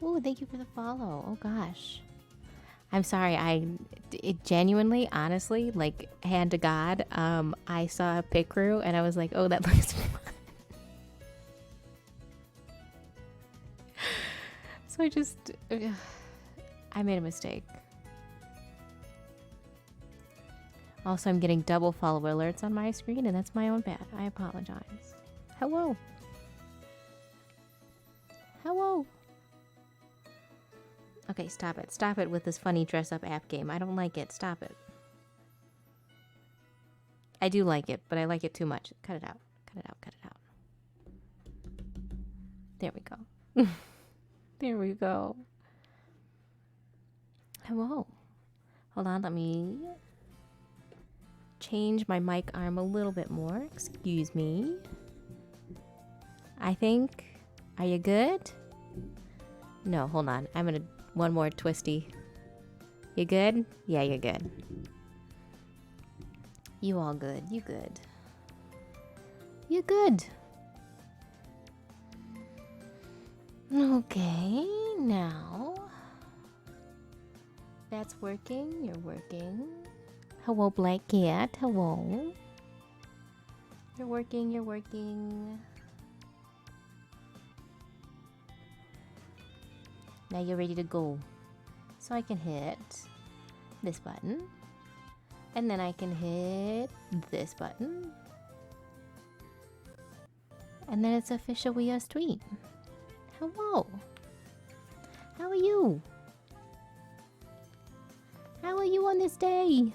Oh, thank you for the follow. Oh gosh. I'm sorry. It genuinely, honestly, like hand to God, I saw a pickeroo and I was like, oh, that looks fun. So I made a mistake. Also, I'm getting double follower alerts on my screen, and that's my own bad. I apologize. Hello. Hello. Okay, stop it. Stop it with this funny dress-up app game. I don't like it. Stop it. I do like it, but I like it too much. Cut it out. Cut it out. Cut it out. There we go. There we go. Hello. Hold on, let me change my mic arm a little bit more. Excuse me. I think. Are you good? No, hold on. I'm gonna one more twisty. You good? Yeah, you're good. You all good. You good. You good. Okay, now that's working. You're working. Hello, Black Cat. Hello. You're working. You're working. Now you're ready to go. So I can hit this button. And then I can hit this button. And then it's officially a stream. Hello. How are you? How are you on this day?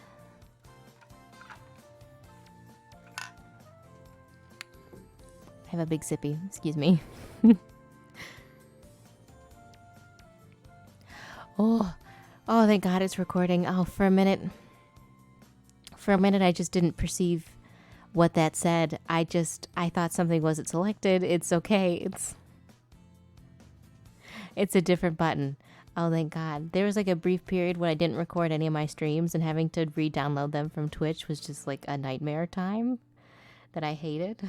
I have a big sippy. Excuse me. Oh, thank God it's recording. Oh, for a minute I just didn't perceive what that said. I thought something wasn't selected. It's okay. It's a different button. Oh, thank God. There was like a brief period when I didn't record any of my streams, and having to re-download them from Twitch was just like a nightmare time that I hated.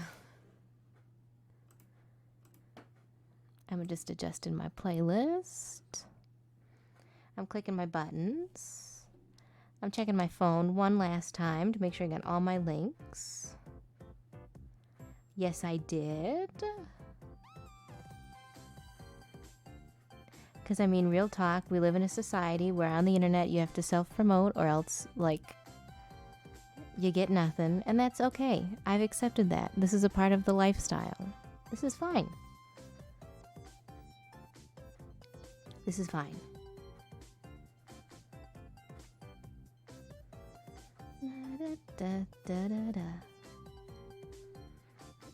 I'm just adjusting my playlist. I'm clicking my buttons. I'm checking my phone one last time to make sure I got all my links. Yes, I did. Because, I mean, real talk, we live in a society where on the internet you have to self-promote or else, like, you get nothing. And that's okay. I've accepted that. This is a part of the lifestyle. This is fine. This is fine.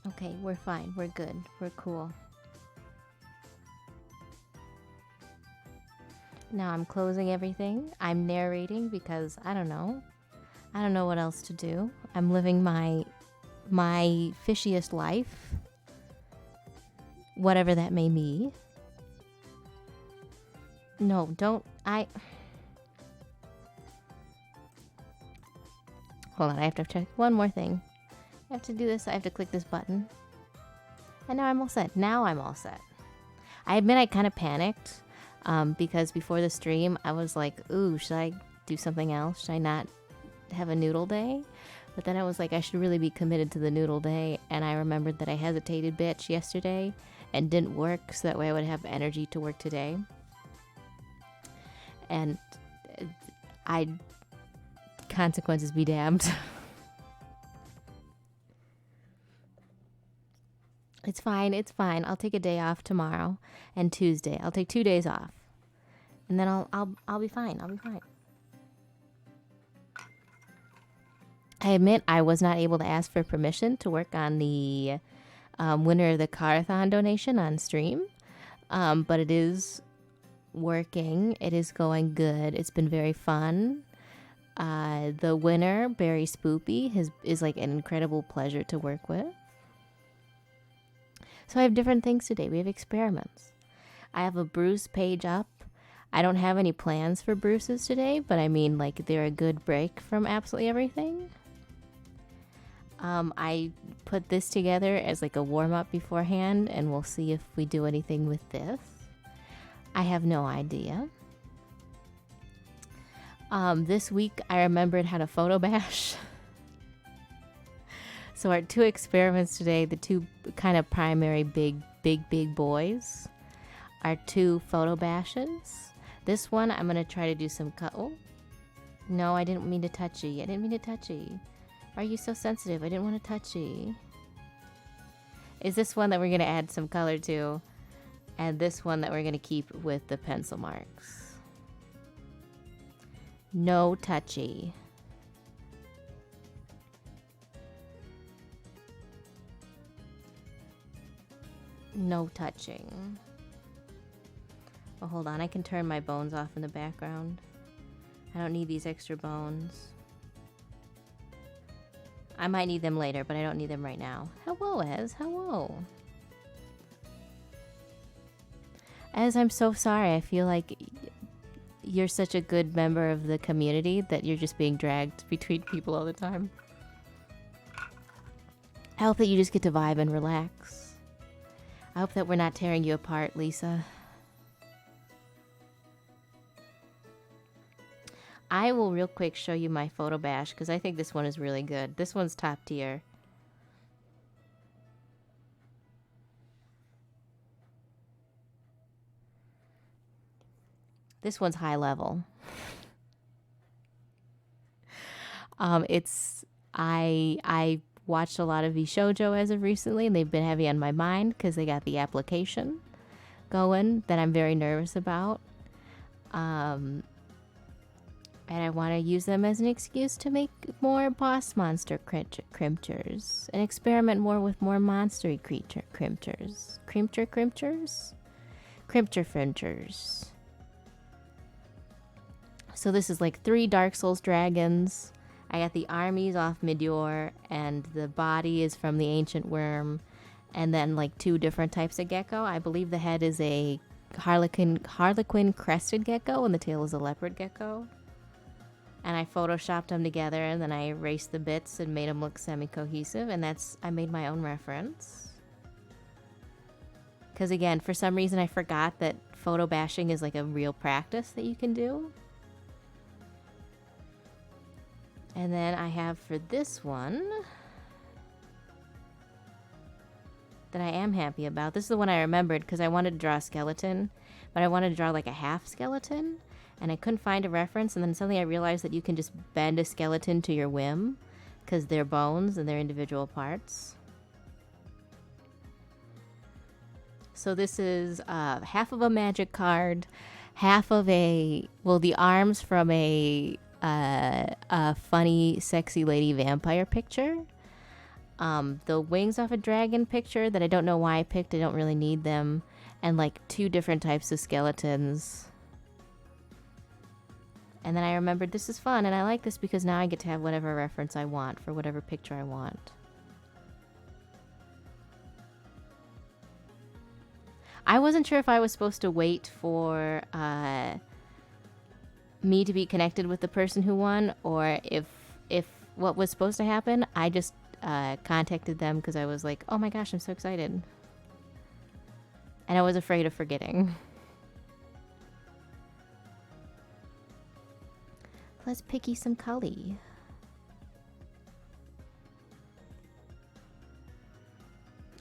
Okay, we're fine. We're good. We're cool. Now I'm closing everything. I'm narrating because I don't know. I don't know what else to do. I'm living my fishiest life. Whatever that may be. No, don't. Hold on, I have to check one more thing. I have to do this. I have to click this button. And now I'm all set. Now I'm all set. I admit I kind of panicked. Because before the stream, I was like, ooh, should I do something else? Should I not have a noodle day? But then I was like, I should really be committed to the noodle day. And I remembered that I hesitated bitch yesterday and didn't work, so that way I would have energy to work today. And consequences be damned. It's fine. It's fine. I'll take a day off tomorrow and Tuesday. I'll take 2 days off, and then I'll be fine. I'll be fine. I admit I was not able to ask for permission to work on the winner of the Carathon donation on stream, but it is working. It is going good. It's been very fun. The winner, Barry Spoopy, is like an incredible pleasure to work with. So I have different things today. We have experiments. I have a Bruce page up. I don't have any plans for Bruce's today, but I mean, like, they're a good break from absolutely everything. I put this together as like a warm-up beforehand, and we'll see if we do anything with this. I have no idea. This week I remembered how to photo bash. So our 2 experiments today, the 2 kind of primary big boys, are 2 photo bashes. This one I'm gonna try to do some oh, no, I didn't mean to touchy. I didn't mean to touchy. Why are you so sensitive? I didn't want to touchy. Is this one that we're gonna add some color to, and this one that we're gonna keep with the pencil marks. No touchy. No touching. Oh, hold on. I can turn my bones off in the background. I don't need these extra bones. I might need them later, but I don't need them right now. Hello, Ez. Hello. Ez, I'm so sorry. I feel like you're such a good member of the community that you're just being dragged between people all the time. I hope that you just get to vibe and relax. I hope that we're not tearing you apart, Lisa. I will real quick show you my photo bash because I think this one is really good. This one's top tier. This one's high level. I watched a lot of VShojo as of recently, and they've been heavy on my mind because they got the application going that I'm very nervous about. And I want to use them as an excuse to make more boss monster crimptures and experiment more with more monstery crimptures. Crimpture fringers. So this is like 3 Dark Souls dragons. I got the armies off Midior, and the body is from the Ancient Worm, and then like 2 different types of gecko. I believe the head is a harlequin crested gecko, and the tail is a leopard gecko. And I photoshopped them together, and then I erased the bits and made them look semi-cohesive, and I made my own reference. Because again, for some reason I forgot that photo bashing is like a real practice that you can do. And then I have for this one that I am happy about. This is the one I remembered because I wanted to draw a skeleton, but I wanted to draw like a half skeleton, and I couldn't find a reference, and then suddenly I realized that you can just bend a skeleton to your whim because they're bones and they're individual parts. So this is half of a magic card, half of the arms from a funny, sexy lady vampire picture. The wings off a dragon picture that I don't know why I picked. I don't really need them. And like 2 different types of skeletons. And then I remembered this is fun, and I like this because now I get to have whatever reference I want for whatever picture I want. I wasn't sure if I was supposed to wait for me to be connected with the person who won, or if what was supposed to happen, I just contacted them because I was like, oh my gosh, I'm so excited. And I was afraid of forgetting. Let's picky some cully.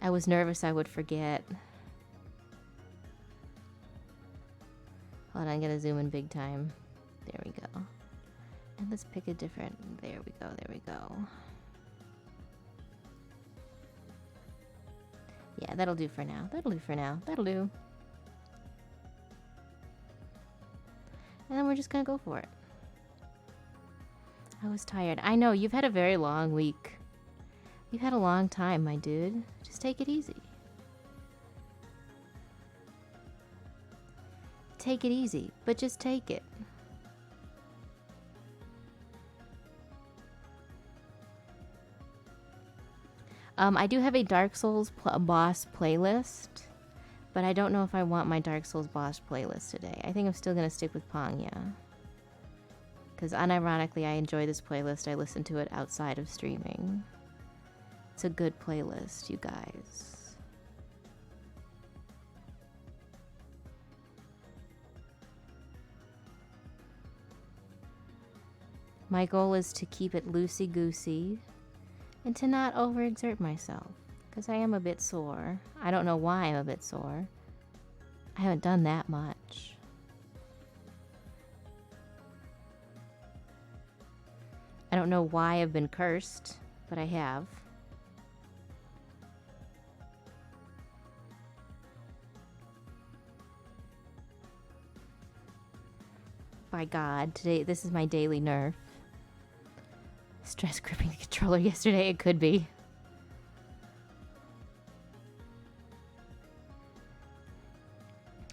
I was nervous I would forget. Hold on, I'm gonna zoom in big time. There we go. And let's pick a different, there we go, there we go. Yeah, that'll do for now. That'll do for now. That'll do. And then we're just gonna go for it. I was tired. I know, you've had a very long week. You've had a long time, my dude. Just take it easy. Take it easy, but just take it. I do have a Dark Souls boss playlist, but I don't know if I want my Dark Souls boss playlist today. I think I'm still going to stick with Pongya. Because unironically, I enjoy this playlist. I listen to it outside of streaming. It's a good playlist, you guys. My goal is to keep it loosey-goosey and to not overexert myself, because I am a bit sore. I don't know why I'm a bit sore. I haven't done that much. I don't know why I've been cursed, but I have. By God, today this is my daily nerf. Stress gripping the controller yesterday, it could be.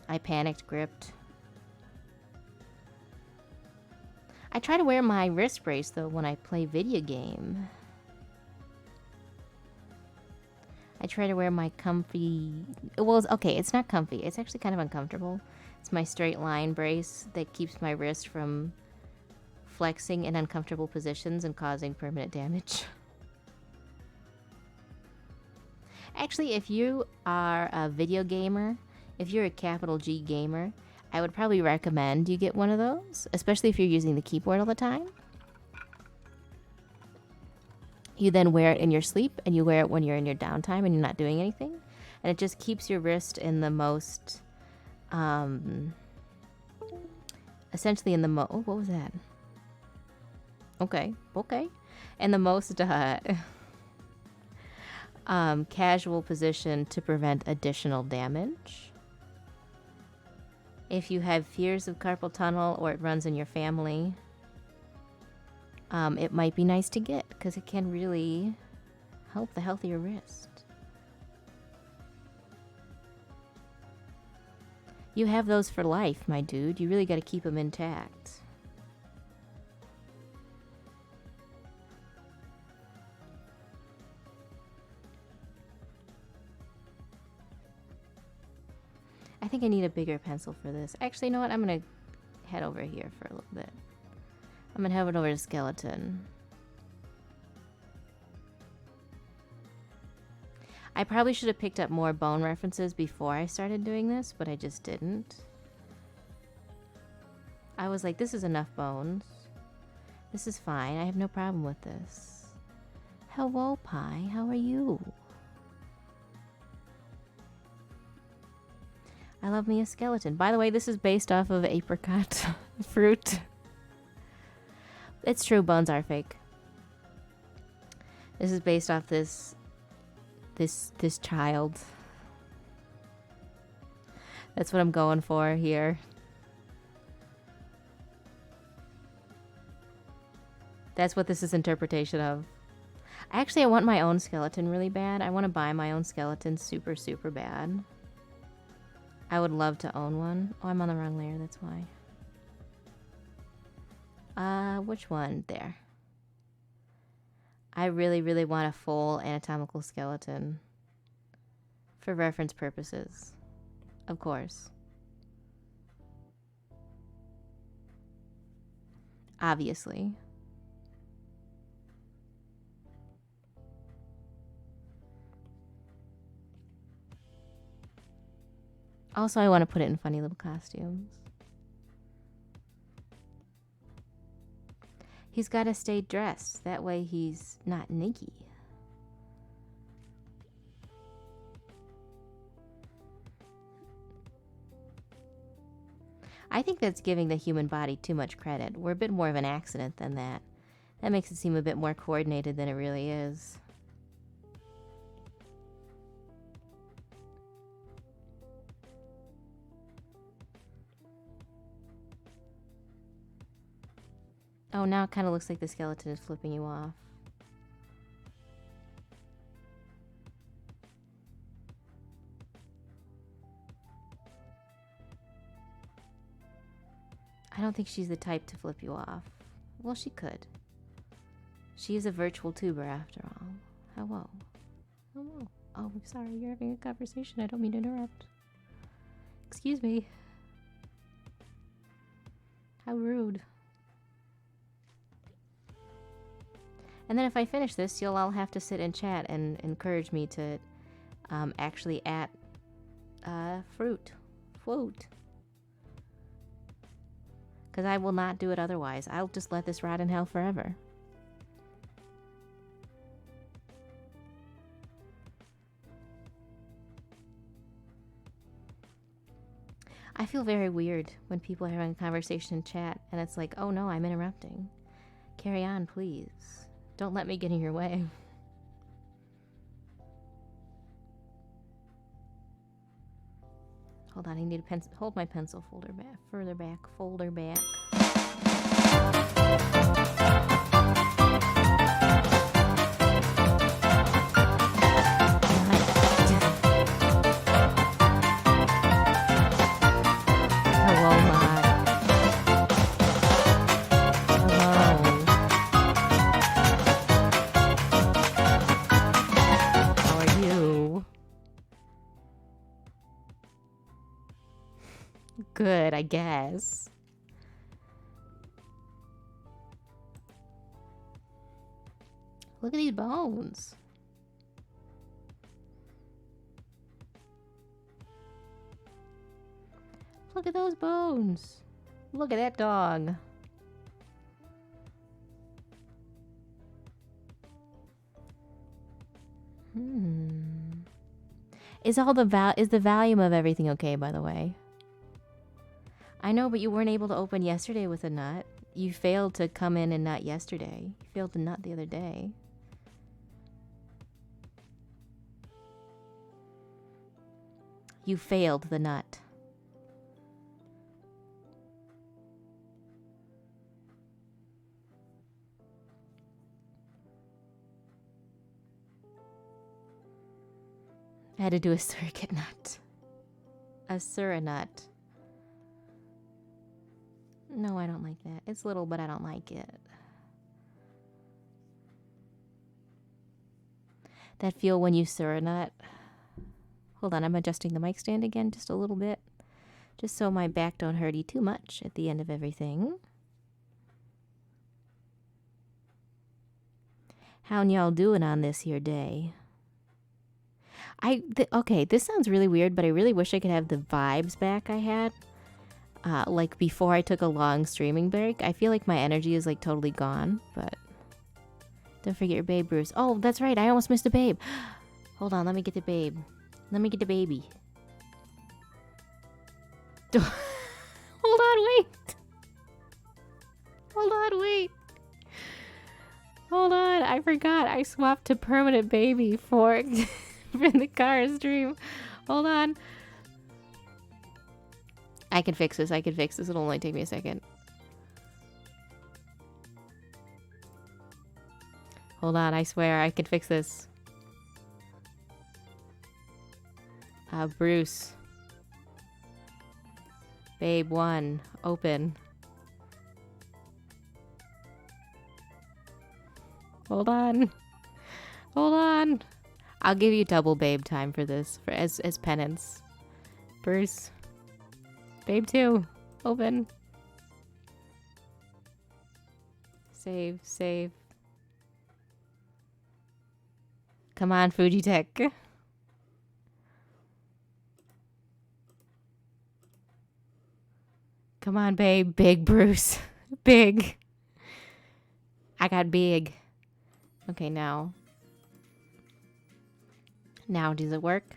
I panicked gripped. I try to wear my wrist brace though when I play video game. I try to wear my comfy, well, okay, it's not comfy. It's actually kind of uncomfortable. It's my straight line brace that keeps my wrist from flexing in uncomfortable positions and causing permanent damage. Actually, if you are a video gamer, if you're a capital G gamer, I would probably recommend you get one of those, especially if you're using the keyboard all the time. You then wear it in your sleep, and you wear it when you're in your downtime and you're not doing anything. And it just keeps your wrist in the most, essentially in the oh, what was that? Okay. In the most, casual position to prevent additional damage. If you have fears of carpal tunnel or it runs in your family, it might be nice to get because it can really help the healthier wrist. You have those for life, my dude. You really got to keep them intact. I think I need a bigger pencil for this. Actually, you know what? I'm going to head over here for a little bit. I'm going to head over to skeleton. I probably should have picked up more bone references before I started doing this, but I just didn't. I was like, this is enough bones. This is fine. I have no problem with this. Hello, Pi. How are you? I love me a skeleton. By the way, this is based off of apricot fruit. It's true, bones are fake. This is based off this child. That's what I'm going for here. That's what this is interpretation of. Actually, I want my own skeleton really bad. I want to buy my own skeleton super, super bad. I would love to own one. Oh, I'm on the wrong layer, that's why. Which one? There. I really, really want a full anatomical skeleton. For reference purposes. Of course. Obviously. Also, I want to put it in funny little costumes. He's got to stay dressed. That way he's not naked. I think that's giving the human body too much credit. We're a bit more of an accident than that. That makes it seem a bit more coordinated than it really is. Oh, now it kind of looks like the skeleton is flipping you off. I don't think she's the type to flip you off. Well, she could. She is a virtual tuber after all. Hello. Hello. Oh, I'm sorry. You're having a conversation. I don't mean to interrupt. Excuse me. How rude. And then if I finish this, you'll all have to sit and chat and encourage me to actually add float. Because Because I will not do it otherwise. I'll just let this rot in hell forever. I feel very weird when people are having a conversation in chat and it's like, oh no, I'm interrupting. Carry on, please. Don't let me get in your way. Hold on, I need a pencil. Hold my pencil folder back. Further back. Folder back. Good, I guess. Look at these bones. Look at those bones. Look at that dog. Is the volume of everything okay, by the way? I know, but you weren't able to open yesterday with a nut. You failed to come in and nut yesterday. You failed to nut the other day. You failed the nut. I had to do a surrogate nut. A suranut. No, I don't like that. It's little, but I don't like it. That feel when you sur a nut. Hold on, I'm adjusting the mic stand again just a little bit. Just so my back don't hurt you too much at the end of everything. How y'all doing on this here day? Okay, this sounds really weird, but I really wish I could have the vibes back I had. Like before I took a long streaming break. I feel like my energy is like totally gone, but don't forget your babe, Bruce. Oh, that's right. I almost missed a babe. Hold on. Let me get the babe. Let me get the baby. Hold on. Wait. Hold on. Wait. Hold on. I forgot. I swapped to permanent baby for the car stream. Hold on. I can fix this. I can fix this. It'll only take me a second. Hold on. I swear I can fix this. Bruce. Babe 1. Open. Hold on. Hold on. I'll give you double babe time for this as penance. Bruce. Babe 2. Open. Save, save. Come on, Fujitech. Come on, babe. Big Bruce. Big. I got big. Okay, now. Now, does it work?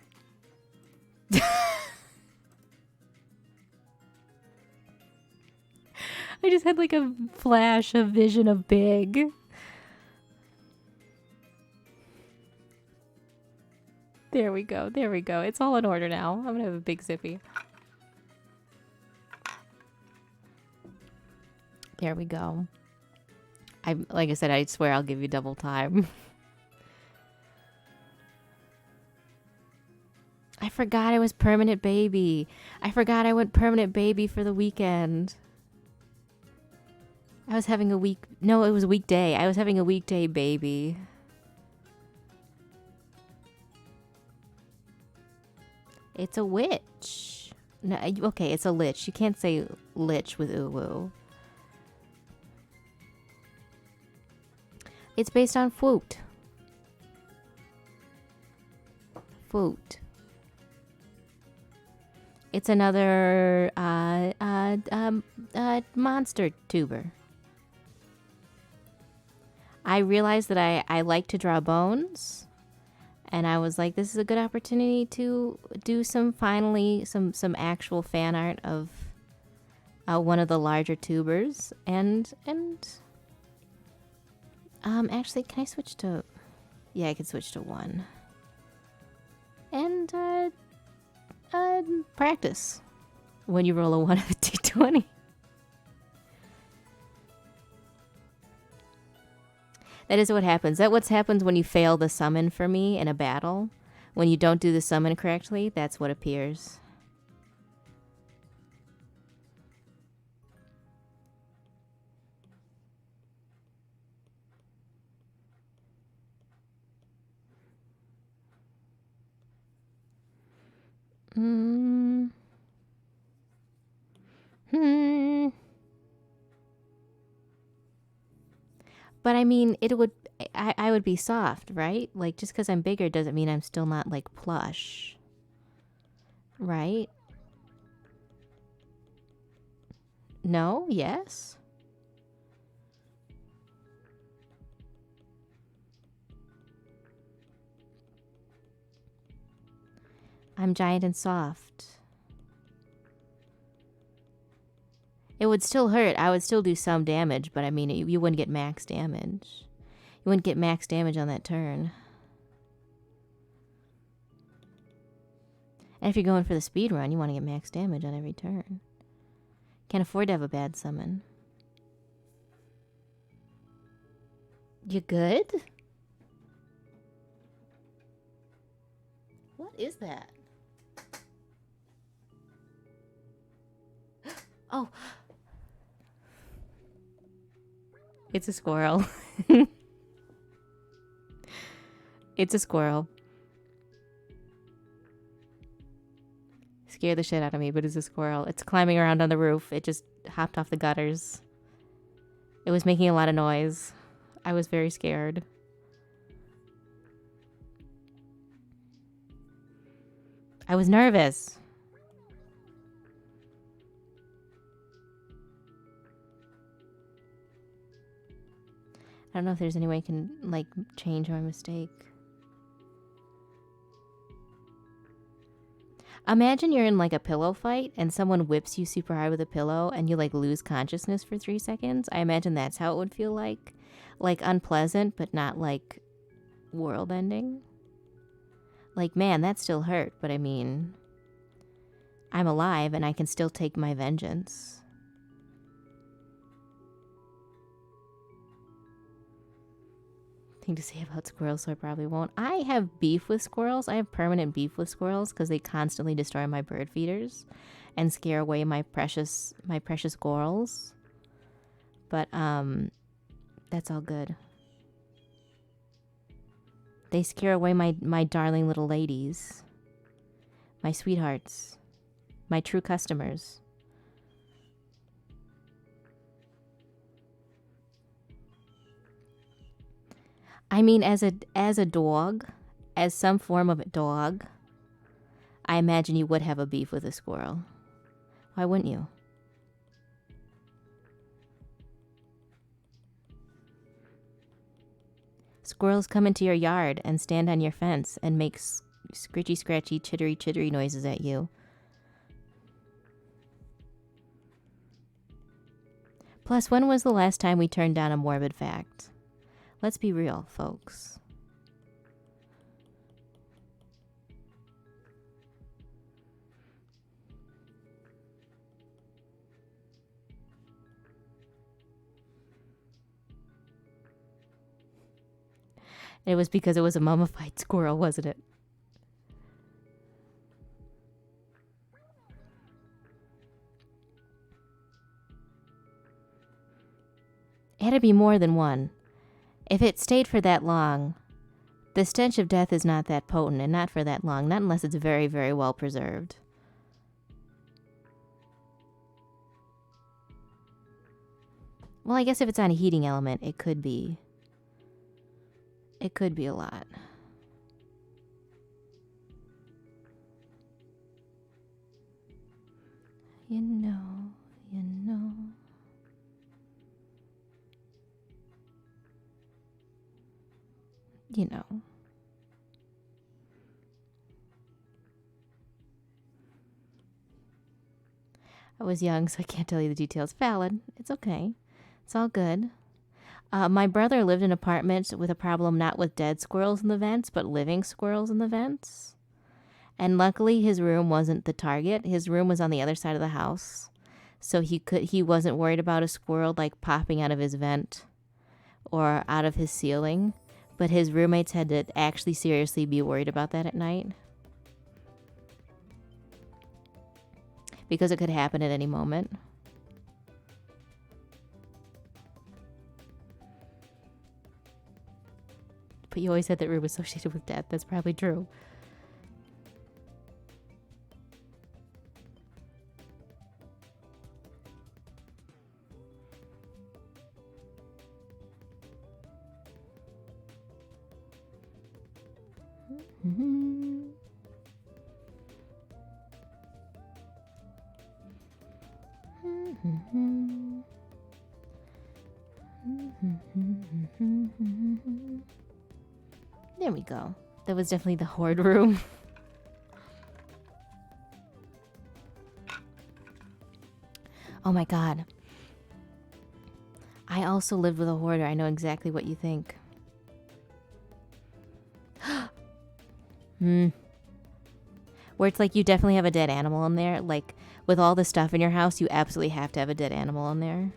I just had like a flash of vision of big. There we go. There we go. It's all in order now. I'm gonna have a big sippy. There we go. Like I said, I swear I'll give you double time. I forgot I was permanent baby. I forgot I went permanent baby for the weekend. I was having a week... No, it was a weekday. I was having a weekday baby. It's a witch. No, okay, it's a lich. You can't say lich with uwu. It's based on flute. Flute. It's another monster tuber. I realized that I like to draw bones, and I was like, this is a good opportunity to do some actual fan art of one of the larger tubers, and actually, can I switch to? Yeah, I can switch to 1. And practice when you roll a 1 of a d20. That is what happens. That's what happens when you fail the summon for me in a battle. When you don't do the summon correctly, that's what appears. But I mean, I would be soft, right? Like, just because I'm bigger doesn't mean I'm still not, like, plush. Right? No? Yes? I'm giant and soft. It would still hurt. I would still do some damage, but I mean, you wouldn't get max damage. You wouldn't get max damage on that turn. And if you're going for the speed run, you want to get max damage on every turn. Can't afford to have a bad summon. You good? What is that? Oh. It's a squirrel. It's a squirrel. Scared the shit out of me, but it's a squirrel. It's climbing around on the roof. It just hopped off the gutters. It was making a lot of noise. I was very scared. I was nervous. I don't know if there's any way I can, like, change my mistake. Imagine you're in, like, a pillow fight and someone whips you super hard with a pillow and you, like, lose consciousness for 3 seconds. I imagine that's how it would feel like. Like, unpleasant, but not, like, world-ending. Like, man, that still hurt, but I mean, I'm alive and I can still take my vengeance. Thing to say about squirrels, so I probably won't. I have beef with squirrels. I have permanent beef with squirrels because they constantly destroy my bird feeders and scare away my precious squirrels. But that's all good. They scare away my darling little ladies, my sweethearts, my true customers. I mean, as a dog, as some form of a dog, I imagine you would have a beef with a squirrel. Why wouldn't you? Squirrels come into your yard and stand on your fence and make scritchy, scratchy, chittery, chittery noises at you. Plus, when was the last time we turned down a morbid fact? Let's be real, folks. It was because it was a mummified squirrel, wasn't it? It had to be more than one. If it stayed for that long, the stench of death is not that potent and not for that long, not unless it's very, very well preserved. Well, I guess if it's on a heating element, it could be. It could be a lot. You know, you know. You know. I was young, so I can't tell you the details. Valid. It's okay. It's all good. My brother lived in apartments with a problem not with dead squirrels in the vents, but living squirrels in the vents. And luckily his room wasn't the target. His room was on the other side of the house. So he wasn't worried about a squirrel like popping out of his vent or out of his ceiling. But his roommates had to actually seriously be worried about that at night. Because it could happen at any moment. But you always said that room was associated with death. That's probably true. There we go. That was definitely the horde room. Oh my god. I also lived with a hoarder. I know exactly what you think. Where it's like you definitely have a dead animal in there. Like with all the stuff in your house, you absolutely have to have a dead animal in there.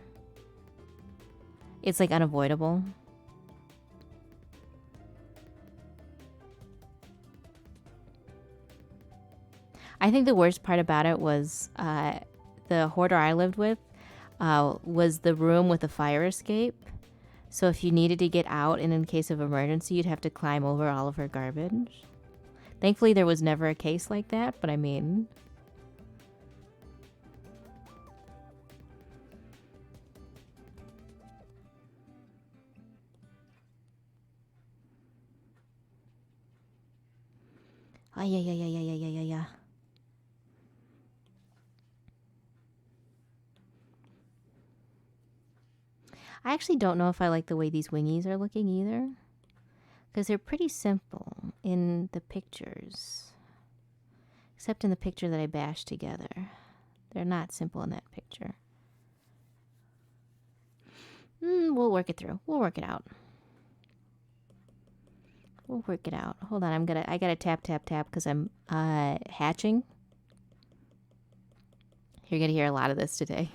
It's like unavoidable. I think the worst part about it was the hoarder I lived with was the room with a fire escape. So if you needed to get out and in case of emergency, you'd have to climb over all of her garbage. Thankfully, there was never a case like that, but I mean... Oh, yeah. I actually don't know if I like the way these wingies are looking either. Because they're pretty simple in the pictures. Except in the picture that I bashed together. They're not simple in that picture. We'll work it through. We'll work it out. We'll work it out. Hold on, I gotta tap because I'm hatching. You're gonna hear a lot of this today.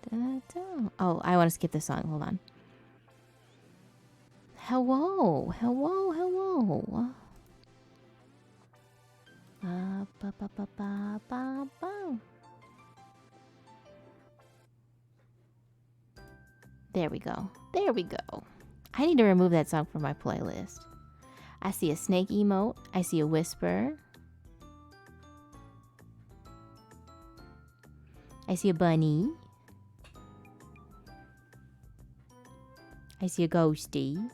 Da-da-da. Oh, I want to skip this song. Hold on. Hello. There we go. I need to remove that song from my playlist. I see a snake emote. I see a whisper. I see a bunny. I see a ghosty.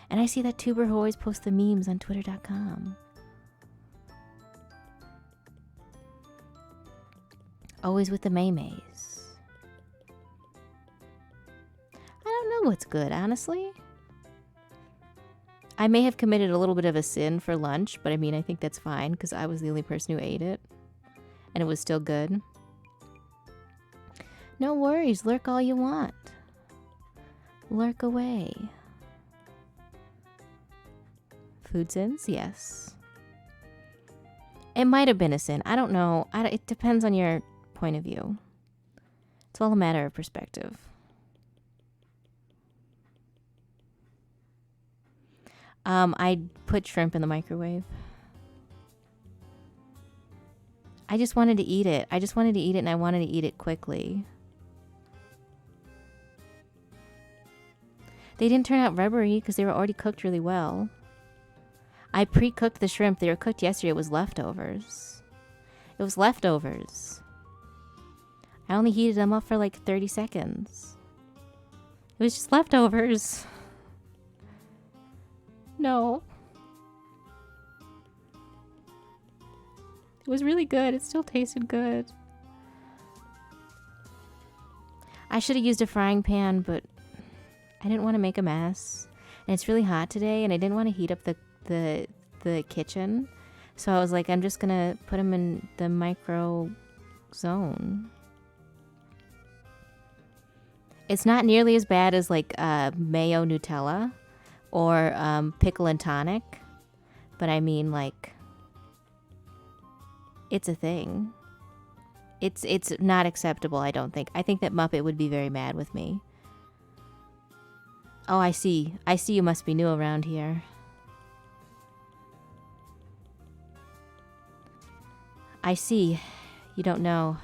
And I see that tuber who always posts the memes on twitter.com. Always with the maymays. I don't know what's good, honestly. I may have committed a little bit of a sin for lunch, but I mean, I think that's fine because I was the only person who ate it. And it was still good. No worries, lurk all you want. Lurk away. Food sins? Yes. It might have been a sin. I don't know. It depends on your point of view. It's all a matter of perspective. I put shrimp in the microwave. I just wanted to eat it. And I wanted to eat it quickly. They didn't turn out rubbery because they were already cooked really well. I pre-cooked the shrimp. They were cooked yesterday. It was leftovers. I only heated them up for like 30 seconds. It was just leftovers. No. It was really good. It still tasted good. I should have used a frying pan, but I didn't want to make a mess. And it's really hot today, and I didn't want to heat up the kitchen. So I was like, I'm just going to put them in the micro zone. It's not nearly as bad as like mayo Nutella or pickle and tonic. But I mean, like, it's a thing. It's not acceptable, I don't think. I think that Muppet would be very mad with me. Oh, I see. I see you must be new around here. I see. You don't know.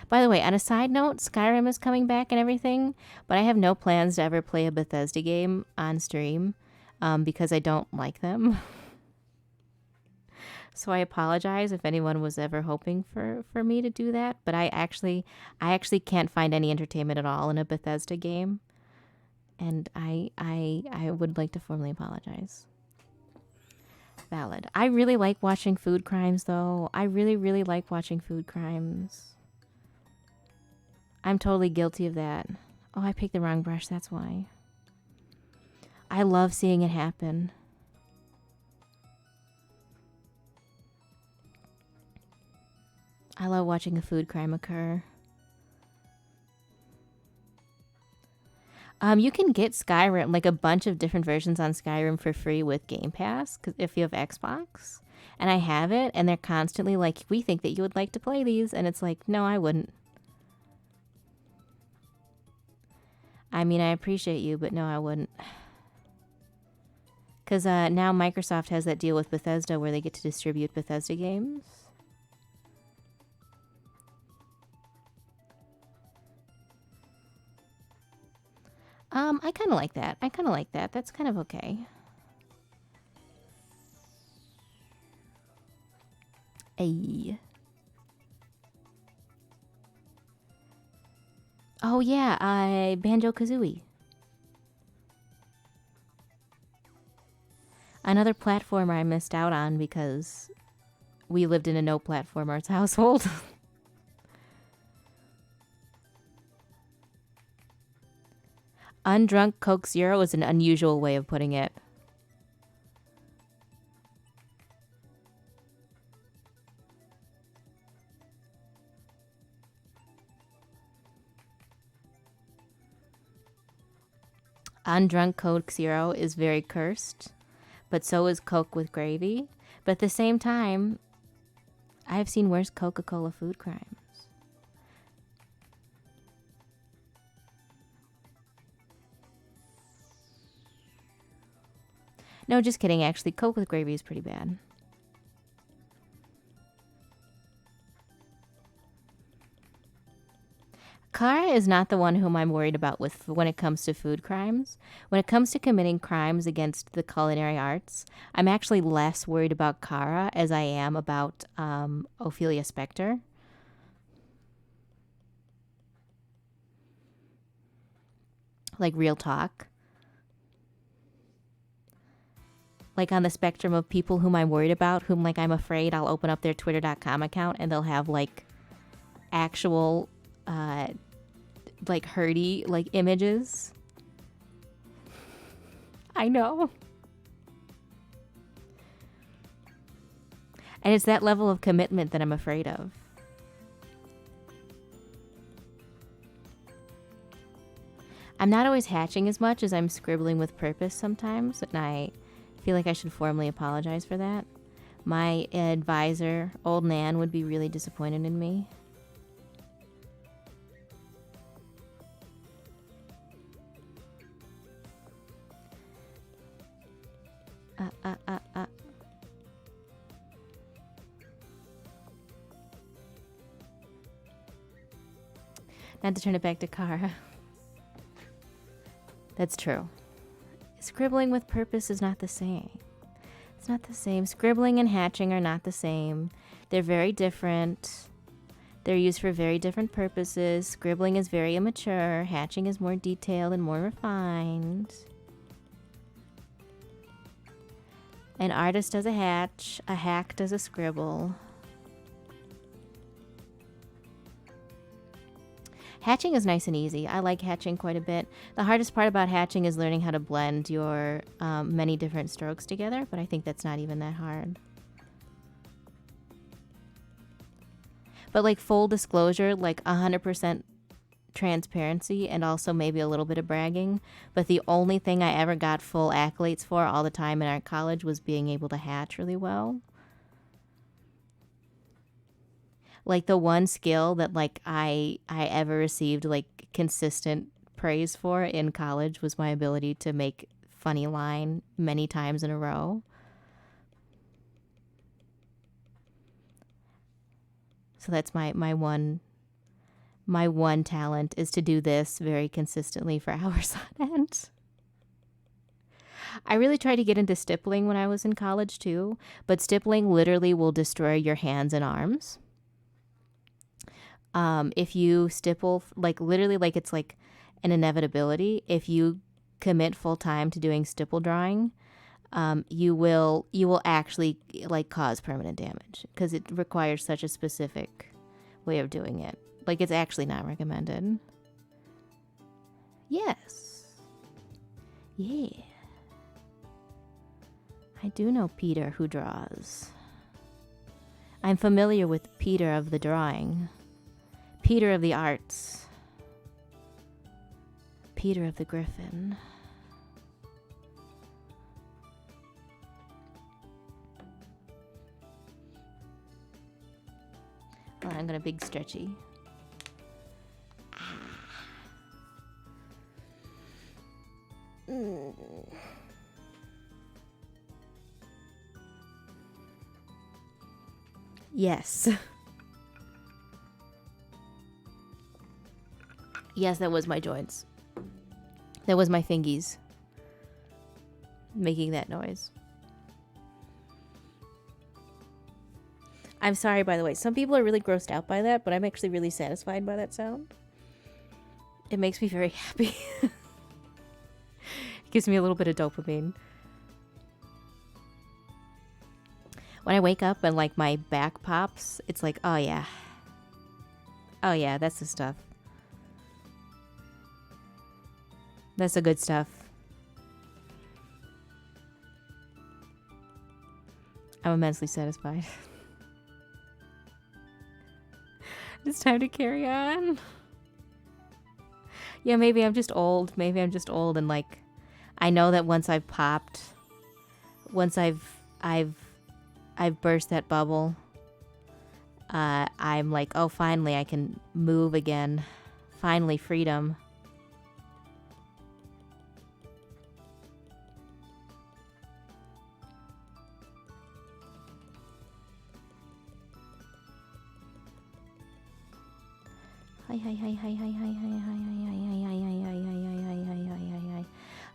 By the way, on a side note, Skyrim is coming back and everything, but I have no plans to ever play a Bethesda game on stream because I don't like them. So I apologize if anyone was ever hoping for me to do that, but I actually can't find any entertainment at all in a Bethesda game, and I would like to formally apologize. Valid. I really like watching food crimes, though. I really, really like watching food crimes. I'm totally guilty of that. Oh, I picked the wrong brush, that's why. I love seeing it happen. I love watching a food crime occur. You can get Skyrim, like a bunch of different versions on Skyrim for free with Game Pass, if you have Xbox. And I have it, and they're constantly like, we think that you would like to play these. And it's like, no, I wouldn't. I mean, I appreciate you, but no, I wouldn't. Because now Microsoft has that deal with Bethesda where they get to distribute Bethesda games. I kind of like that. I kind of like that. That's kind of okay. Ay. Oh yeah, Banjo-Kazooie. Another platformer I missed out on because we lived in a no platformers household. Undrunk Coke Zero is an unusual way of putting it. Undrunk Coke Zero is very cursed, but so is Coke with gravy. But at the same time, I've seen worse Coca-Cola food crimes. No, just kidding. Actually, Coke with gravy is pretty bad. Kara is not the one whom I'm worried about with when it comes to food crimes. When it comes to committing crimes against the culinary arts, I'm actually less worried about Kara as I am about Ophelia Spector. Like, real talk. Like, on the spectrum of people whom I'm worried about, whom, like, I'm afraid I'll open up their twitter.com account and they'll have, like, actual, like, hurty, like, images. I know. And it's that level of commitment that I'm afraid of. I'm not always hatching as much as I'm scribbling with purpose sometimes, and I feel like I should formally apologize for that. My advisor, old Nan, would be really disappointed in me. Not to turn it back to Kara. That's true. Scribbling with purpose is not the same. It's not the same. Scribbling and hatching are not the same. They're very different. They're used for very different purposes. Scribbling is very immature. Hatching is more detailed and more refined. An artist does a hatch. A hack does a scribble. Hatching is nice and easy. I like hatching quite a bit. The hardest part about hatching is learning how to blend your many different strokes together, but I think that's not even that hard. But like full disclosure, like 100% transparency and also maybe a little bit of bragging. But the only thing I ever got full accolades for all the time in art college was being able to hatch really well. Like the one skill that like I ever received like consistent praise for in college was my ability to make funny line many times in a row. So that's my one talent is to do this very consistently for hours on end. I really tried to get into stippling when I was in college too, but stippling literally will destroy your hands and arms. If you stipple, like literally like it's like an inevitability. If you commit full time to doing stipple drawing, you will actually like cause permanent damage because it requires such a specific way of doing it. Like it's actually not recommended. Yes. Yeah. I do know Peter who draws. I'm familiar with Peter of the drawing. Peter of the arts. Peter of the Griffin. Hold on, I'm gonna big stretchy. Yes. Yes, that was my joints. That was my fingies making that noise. I'm sorry, by the way. Some people are really grossed out by that, but I'm actually really satisfied by that sound. It makes me very happy. It gives me a little bit of dopamine. When I wake up and like my back pops, it's like, oh yeah. Oh yeah, that's the stuff. That's the good stuff. I'm immensely satisfied. It's time to carry on. Yeah, maybe I'm just old. Maybe I'm just old and like I know that once I've popped, once I've burst that bubble, I'm like, oh, finally I can move again. Finally, freedom.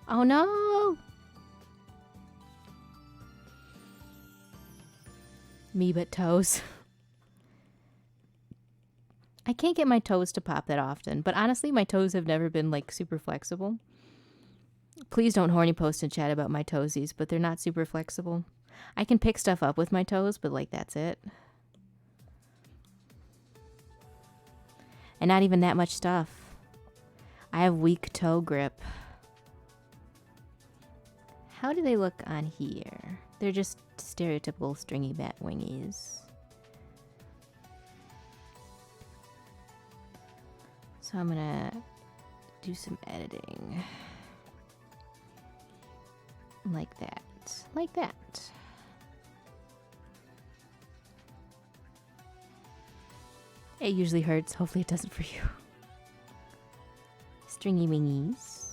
Oh no! Me but toes. I can't get my toes to pop that often, but honestly, my toes have never been like super flexible. Please don't horny post and chat about my toesies, but they're not super flexible. I can pick stuff up with my toes, but like that's it. And not even that much stuff. I have weak toe grip. How do they look on here? They're just stereotypical stringy bat wingies. So I'm gonna do some editing. Like that. Like that. It usually hurts. Hopefully it doesn't for you. Stringy wingies.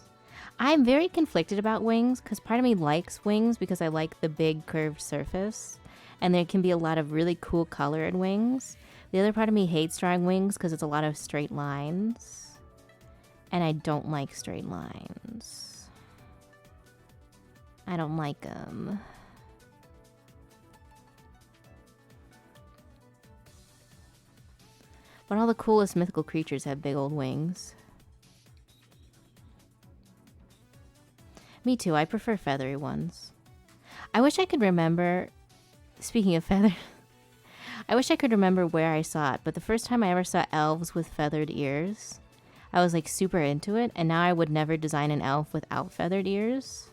I'm very conflicted about wings because part of me likes wings because I like the big curved surface. And there can be a lot of really cool color in wings. The other part of me hates drawing wings because it's a lot of straight lines. And I don't like straight lines. I don't like them. But all the coolest mythical creatures have big old wings. Me too, I prefer feathery ones. I wish I could remember, speaking of feathers, I wish I could remember where I saw it, but the first time I ever saw elves with feathered ears, I was like super into it, and now I would never design an elf without feathered ears.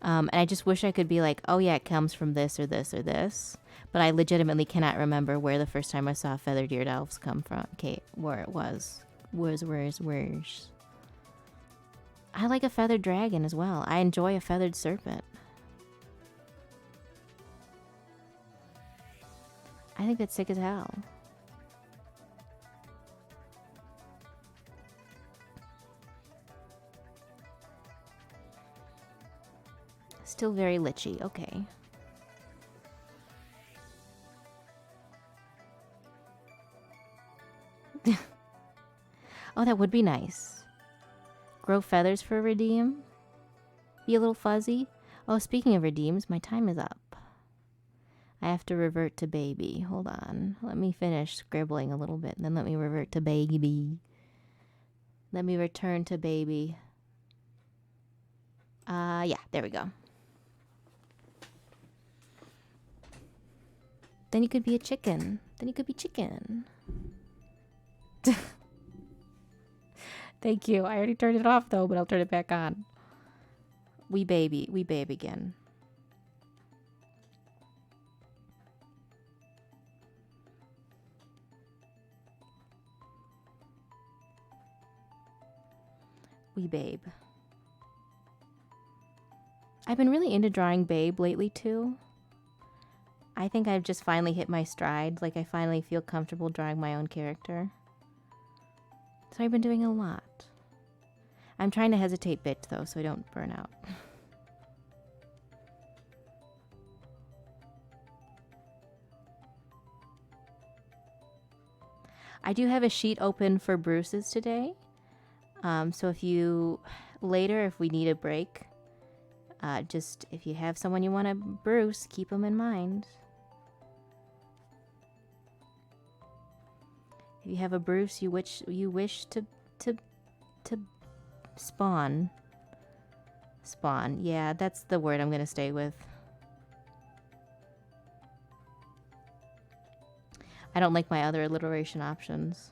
And I just wish I could be like, oh yeah, it comes from this or this or this. But I legitimately cannot remember where the first time I saw feathered eared elves come from. Okay, where it was. Where's. I like a feathered dragon as well. I enjoy a feathered serpent. I think that's sick as hell. Still very lichy. Okay. Oh, that would be nice. Grow feathers for redeem. Be a little fuzzy. Oh, speaking of redeems, my time is up. I have to revert to baby. Hold on. Let me finish scribbling a little bit, and then let me revert to baby. Let me return to baby. Yeah, there we go. Then you could be a chicken. Then you could be chicken. Thank you. I already turned it off though, but I'll turn it back on. We babe again. We babe. I've been really into drawing babe lately too. I think I've just finally hit my stride. Like I finally feel comfortable drawing my own character. So I've been doing a lot. I'm trying to hesitate bit though, so I don't burn out. I do have a sheet open for Bruce's today. So if you, later, if we need a break, just if you have someone you want to Bruce, keep them in mind. If you have a Bruce you wish to spawn. Spawn. Yeah, that's the word I'm going to stay with. I don't like my other alliteration options.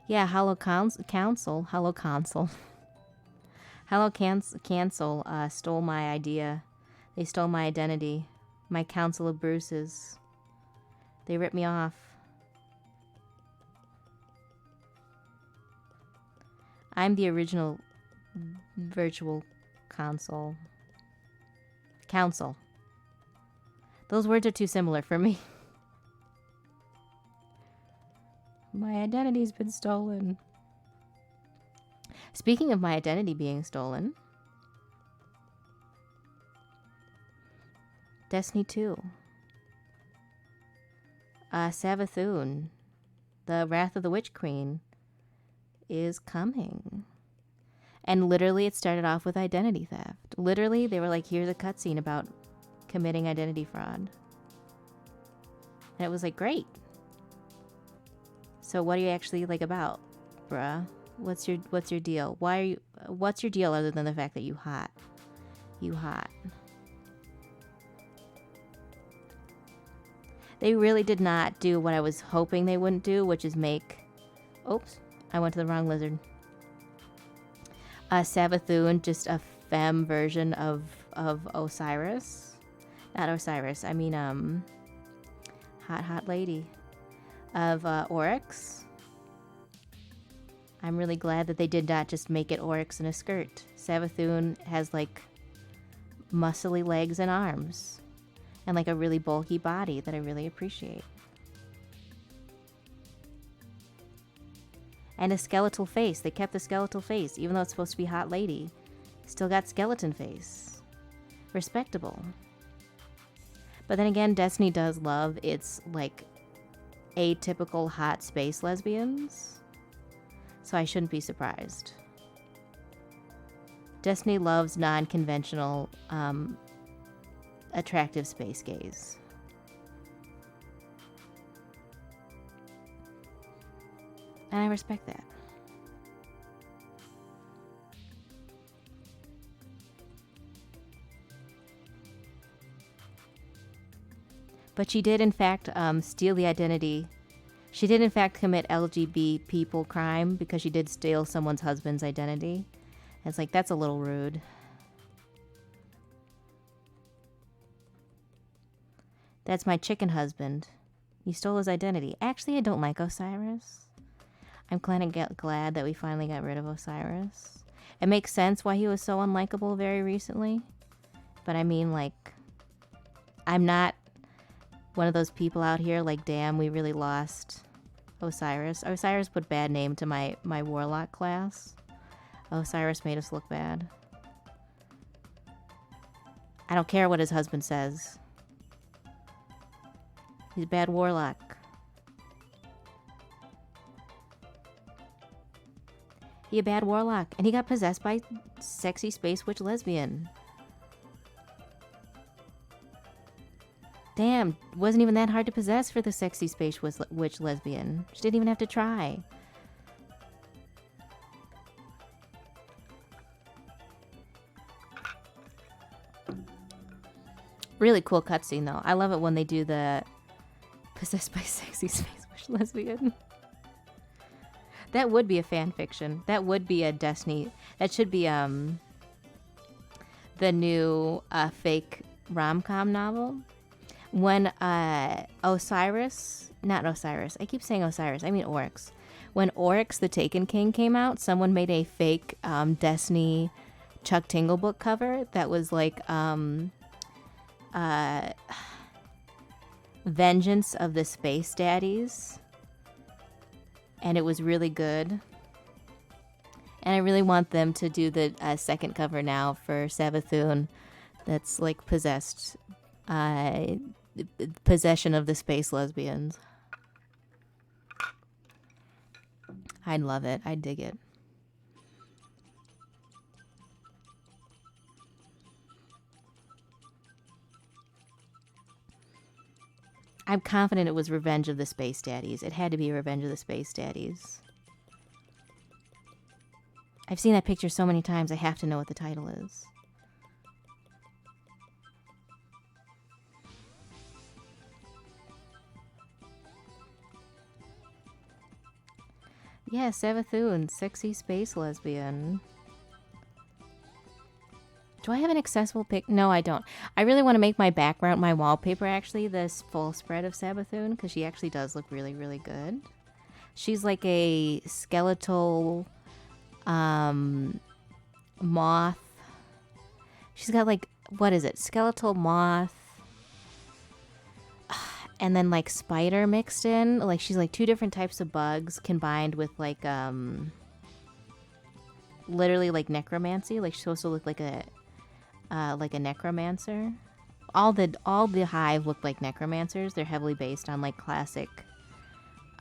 Yeah, Hello Council. Hello Council. Hello Cancel stole my idea. They stole my identity. My Council of Bruces. They ripped me off. I'm the original virtual console. Council. Those words are too similar for me. My identity's been stolen. Speaking of my identity being stolen, Destiny 2. Savathun, the Wrath of the Witch Queen, is coming. And literally it started off with identity theft. Literally, they were like, here's a cutscene about committing identity fraud. And it was like, great. So what are you actually like about, bruh? What's your deal? Why are you, what's your deal other than the fact that you hot? You hot. They really did not do what I was hoping they wouldn't do, which is make... Oops, I went to the wrong lizard. Savathun, just a femme version of Osiris. Not Osiris, I mean, hot lady. Of Oryx. I'm really glad that they did not just make it Oryx in a skirt. Savathun has like muscly legs and arms. And like a really bulky body that I really appreciate. And a skeletal face. They kept the skeletal face, even though it's supposed to be hot lady. Still got skeleton face. Respectable. But then again, Destiny does love its like atypical hot space lesbians. So I shouldn't be surprised. Destiny loves non-conventional attractive space gays. And I respect that. But she did, in fact, steal the identity. She did, in fact, commit LGBT people crime because she did steal someone's husband's identity. And it's like, that's a little rude. That's my chicken husband. You stole his identity. Actually, I don't like Osiris. I'm kind of glad that we finally got rid of Osiris. It makes sense why he was so unlikable very recently. But I mean, like, I'm not one of those people out here like, damn, we really lost Osiris. Osiris put bad name to my warlock class. Osiris made us look bad. I don't care what his husband says. He's a bad warlock. He a bad warlock. And he got possessed by sexy space witch lesbian. Damn, wasn't even that hard to possess for the sexy space witch lesbian. She didn't even have to try. Really cool cutscene though. I love it when they do the possessed by sexy space witch lesbian. That would be a fan fiction. That would be a Destiny. That should be the new fake rom-com novel. When Osiris, not Osiris, I keep saying Osiris, I mean Oryx. When Oryx the Taken King came out, someone made a fake Destiny Chuck Tingle book cover that was like Vengeance of the Space Daddies. And it was really good. And I really want them to do the second cover now for Savathun that's like possessed. Possession of the space lesbians. I'd love it. I'd dig it. I'm confident it was Revenge of the Space Daddies. It had to be Revenge of the Space Daddies. I've seen that picture so many times, I have to know what the title is. Yeah, Savathun, sexy space lesbian. Do I have an accessible pic? No, I don't. I really want to make my background, my wallpaper, actually, this full spread of Savathun, because she actually does look really, really good. She's like a skeletal moth. She's got like, what is it? Skeletal moth. And then like spider mixed in. Like she's like two different types of bugs combined with like literally like necromancy. Like she's supposed to look like a necromancer. All the hive look like necromancers. They're heavily based on like classic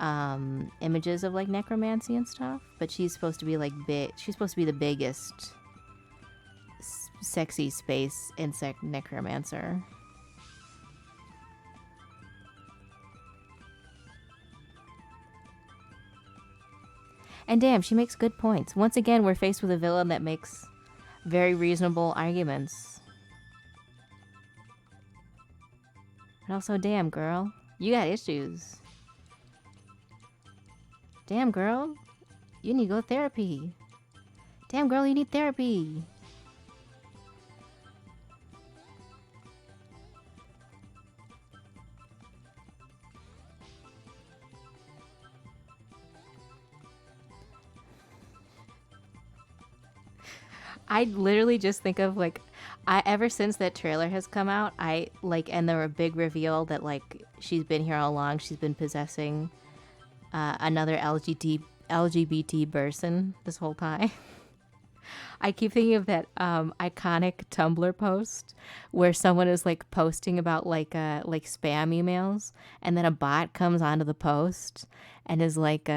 images of like necromancy and stuff. But she's supposed to be like big. She's supposed to be the biggest sexy space insect necromancer. And damn, she makes good points. Once again, we're faced with a villain that makes very reasonable arguments. And also, damn, girl, you got issues. Damn, girl, you need to go to therapy. Damn, girl, you need therapy. I literally just think of like, ever since that trailer has come out, and there were a big reveal that like she's been here all along. She's been possessing another LGBT person this whole time. I keep thinking of that iconic Tumblr post where someone is like posting about like spam emails, and then a bot comes onto the post and is like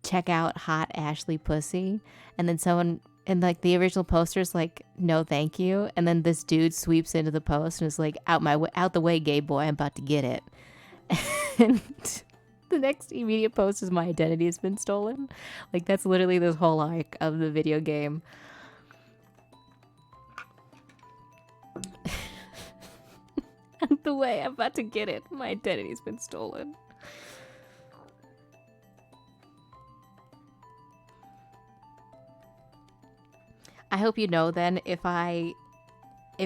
check out hot Ashley pussy, and then someone and like the original poster's like no thank you, and then this dude sweeps into the post and is like out the way gay boy, I'm about to get it. And the next immediate post is my identity has been stolen. Like that's literally this whole arc of the video game. Out the way, I'm about to get it. My identity's been stolen. I hope you know then if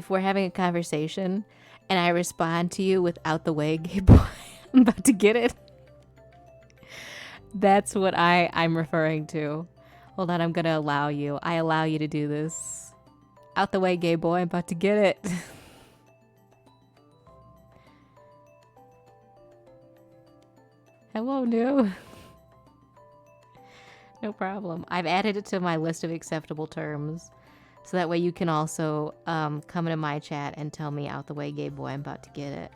we're having a conversation and I respond to you with out the way, gay boy, I'm about to get it. That's what I'm referring to. Hold on, I'm gonna allow you. I allow you to do this. Out the way, gay boy, I'm about to get it. Hello, new. No problem. I've added it to my list of acceptable terms. So that way you can also come into my chat and tell me out the way, gay boy, I'm about to get it.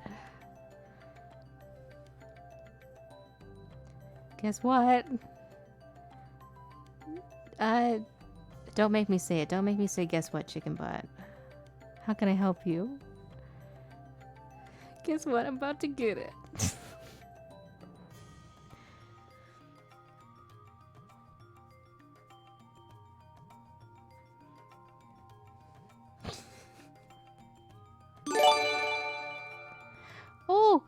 Guess what? Don't make me say it. Don't make me say guess what, chicken butt. How can I help you? Guess what? I'm about to get it. Oh!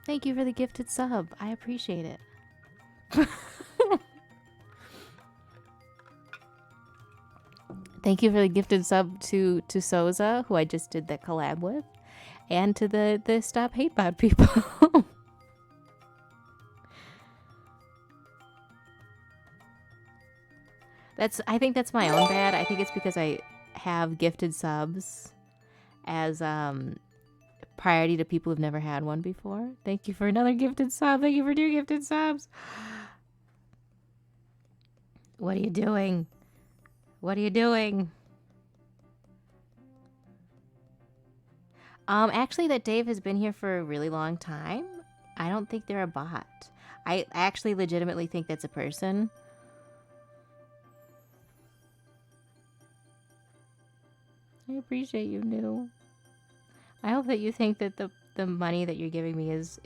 Thank you for the gifted sub. I appreciate it. Thank you for the gifted sub to Soza, who I just did that collab with, and to the Stop Hate Bot people. I think that's my own bad. I think it's because I have gifted subs as priority to people who've never had one before. Thank you for another gifted sub. Thank you for 2 gifted subs. What are you doing? What are you doing? Actually, that Dave has been here for a really long time. I don't think they're a bot. I actually legitimately think that's a person. I appreciate you, New. I hope that you think that the money that you're giving me is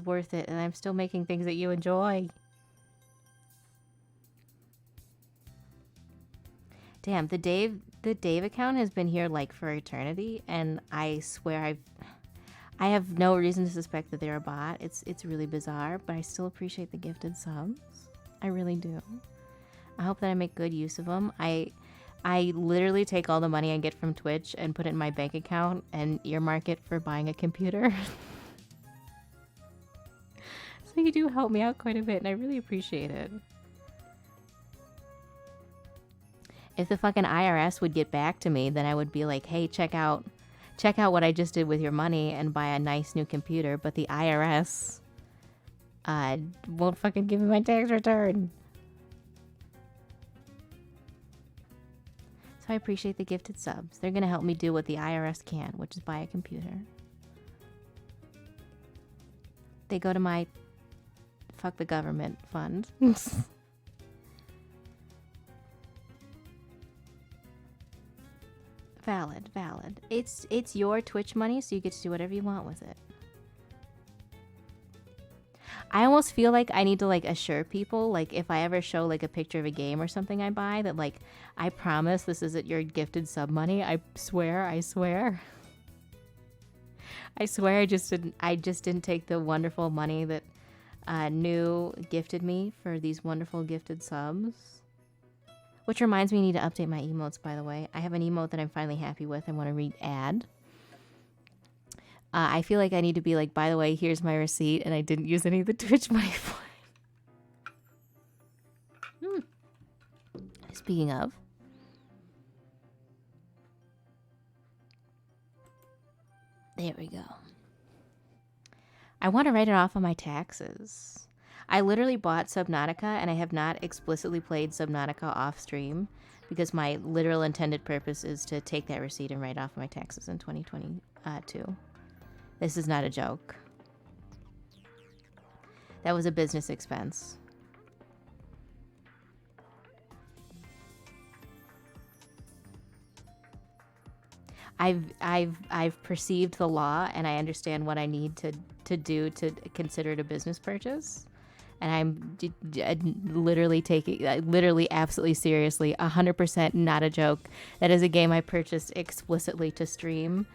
worth it, and I'm still making things that you enjoy. Damn, the Dave account has been here like for eternity, and I swear I have no reason to suspect that they're a bot. It's really bizarre, but I still appreciate the gifted subs. I really do. I hope that I make good use of them. I literally take all the money I get from Twitch and put it in my bank account and earmark it for buying a computer. So you do help me out quite a bit, and I really appreciate it. If the fucking IRS would get back to me, then I would be like, hey, check out what I just did with your money and buy a nice new computer. But the IRS won't fucking give me my tax return. So I appreciate the gifted subs. They're going to help me do what the IRS can't, which is buy a computer. They go to my fuck the government fund. Valid. It's your Twitch money, so you get to do whatever you want with it. I almost feel like I need to like assure people, like if I ever show like a picture of a game or something I buy, that like I promise this isn't your gifted sub money. I swear. I swear I just didn't take the wonderful money that New gifted me for these wonderful gifted subs. Which reminds me, I need to update my emotes, by the way. I have an emote that I'm finally happy with. I want to read ad. I feel like I need to be like, by the way, here's my receipt, and I didn't use any of the Twitch money for it. Speaking of. There we go. I want to write it off on my taxes. I literally bought Subnautica, and I have not explicitly played Subnautica off stream because my literal intended purpose is to take that receipt and write off my taxes in 2022. This is not a joke. That was a business expense. I've perceived the law, and I understand what I need to do to consider it a business purchase. And literally taking, literally absolutely seriously, 100% not a joke. That is a game I purchased explicitly to stream,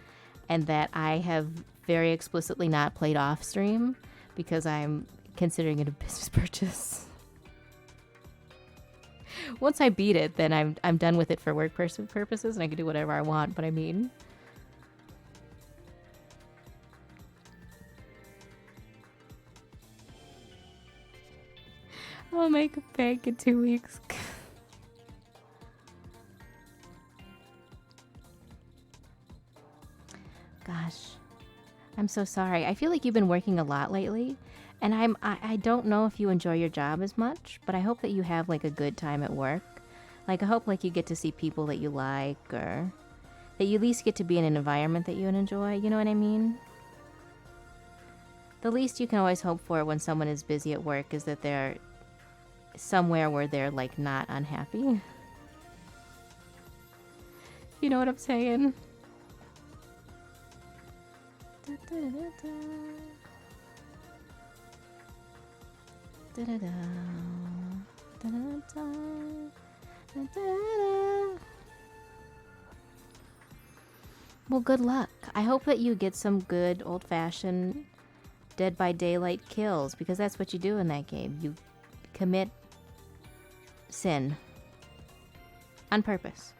and that I have very explicitly not played off stream because I'm considering it a business purchase. Once I beat it, then I'm done with it for work purposes, and I can do whatever I want. But I mean, I'll make a bank in 2 weeks. Gosh, I'm so sorry. I feel like you've been working a lot lately, and I don't know if you enjoy your job as much, but I hope that you have like a good time at work. Like, I hope like you get to see people that you like, or that you at least get to be in an environment that you enjoy. You know what I mean? The least you can always hope for when someone is busy at work is that they're somewhere where they're like not unhappy. You know what I'm saying? Well, good luck. I hope that you get some good old-fashioned Dead by Daylight kills, because that's what you do in that game. You commit sin on purpose.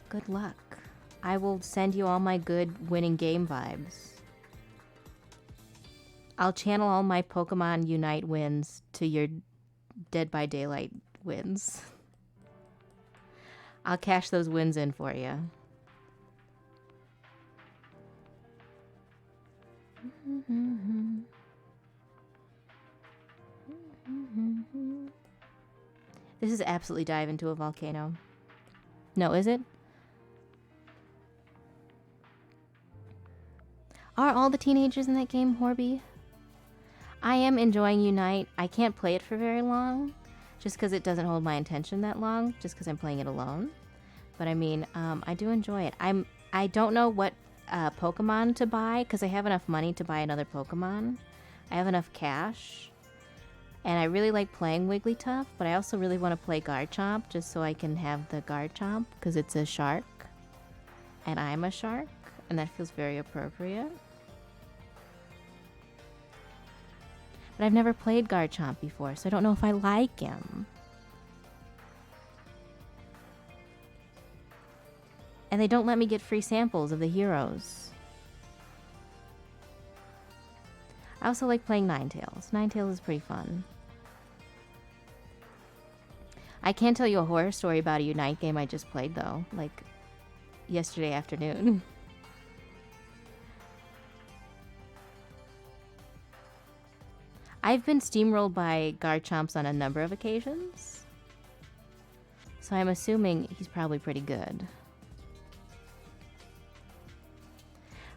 Good luck. I will send you all my good winning game vibes. I'll channel all my Pokemon Unite wins to your Dead by Daylight wins. I'll cash those wins in for you. This is absolutely dive into a volcano. No, is it? Are all the teenagers in that game Horby? I am enjoying Unite. I can't play it for very long, just because it doesn't hold my attention that long, just because I'm playing it alone. But I mean, I do enjoy it. I don't know what Pokemon to buy, because I have enough money to buy another Pokemon. I have enough cash. And I really like playing Wigglytuff, but I also really want to play Garchomp, just so I can have the Garchomp, because it's a shark. And I'm a shark, and that feels very appropriate. But I've never played Garchomp before, so I don't know if I like him. And they don't let me get free samples of the heroes. I also like playing Ninetales. Ninetales is pretty fun. I can tell you a horror story about a Unite game I just played, though. Like, yesterday afternoon. I've been steamrolled by Garchomps on a number of occasions, so I'm assuming he's probably pretty good.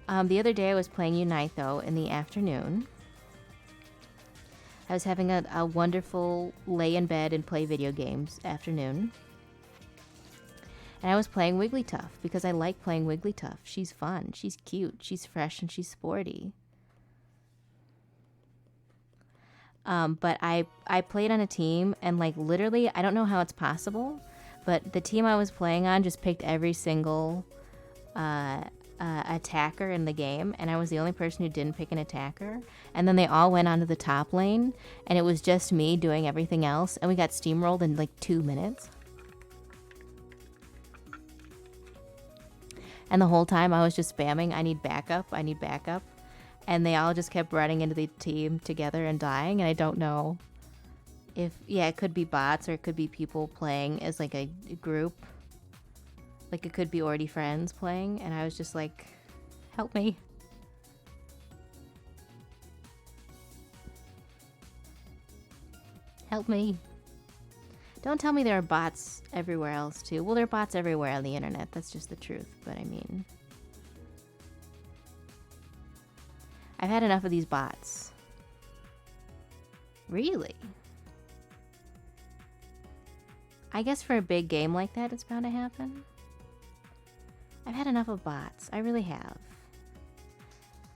The other day I was playing Unite, though, in the afternoon. I was having a wonderful lay in bed and play video games afternoon. And I was playing Wigglytuff because I like playing Wigglytuff. She's fun, she's cute, she's fresh, and she's sporty. But I played on a team, and like literally, I don't know how it's possible, but the team I was playing on just picked every single attacker in the game, and I was the only person who didn't pick an attacker. And then they all went onto the top lane, and it was just me doing everything else, and we got steamrolled in like 2 minutes. And the whole time I was just spamming, I need backup, I need backup. And they all just kept running into the team together and dying, and I don't know if, yeah, it could be bots, or it could be people playing as like a group. Like, it could be already friends playing, and I was just like, help me. Help me. Don't tell me there are bots everywhere else, too. Well, there are bots everywhere on the internet. That's just the truth, but I mean, I've had enough of these bots. Really? I guess for a big game like that, it's bound to happen. I've had enough of bots. I really have.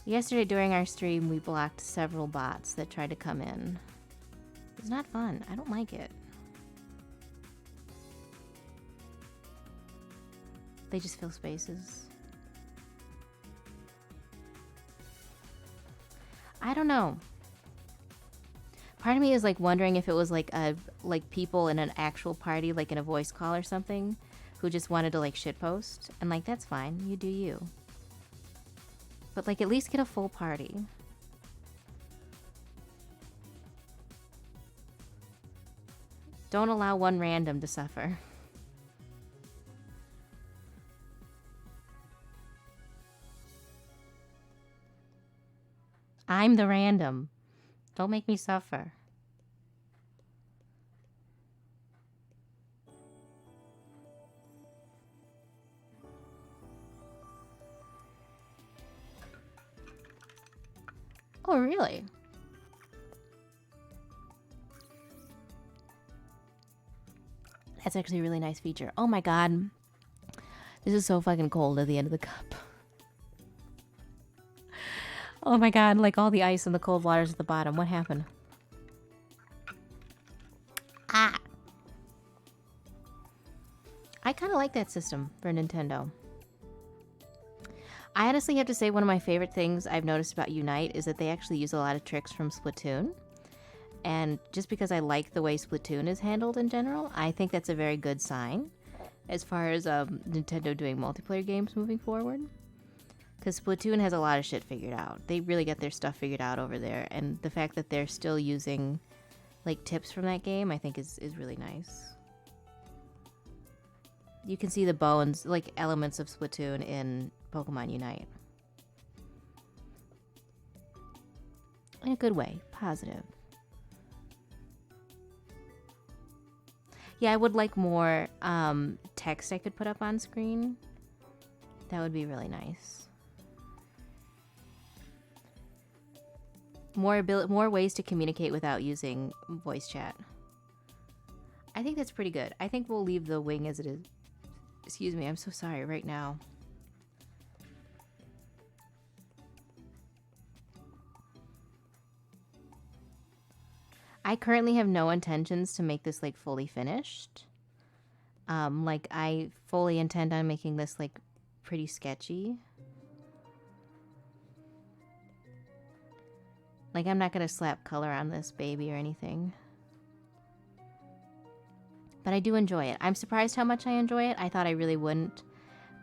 Yesterday during our stream, we blocked several bots that tried to come in. It's not fun. I don't like it. They just fill spaces. I don't know. Part of me is like wondering if it was like people in an actual party, like in a voice call or something, who just wanted to like shitpost, and like that's fine. You do you. But like at least get a full party. Don't allow one random to suffer. I'm the random. Don't make me suffer. Oh, really? That's actually a really nice feature. Oh my god. This is so fucking cold at the end of the cup. Oh my god, like all the ice and the cold water's at the bottom. What happened? Ah! I kind of like that system for Nintendo. I honestly have to say one of my favorite things I've noticed about Unite is that they actually use a lot of tricks from Splatoon. And just because I like the way Splatoon is handled in general, I think that's a very good sign as far as Nintendo doing multiplayer games moving forward. Because Splatoon has a lot of shit figured out. They really get their stuff figured out over there. And the fact that they're still using like tips from that game, I think is really nice. You can see the bones, like elements of Splatoon in Pokemon Unite. In a good way. Positive. Yeah, I would like more text I could put up on screen. That would be really nice. More ways to communicate without using voice chat. I think that's pretty good. I think we'll leave the wing as it is. Excuse me, I'm so sorry right now. I currently have no intentions to make this like fully finished. Like I fully intend on making this like pretty sketchy. Like, I'm not gonna slap color on this baby or anything. But I do enjoy it. I'm surprised how much I enjoy it. I thought I really wouldn't.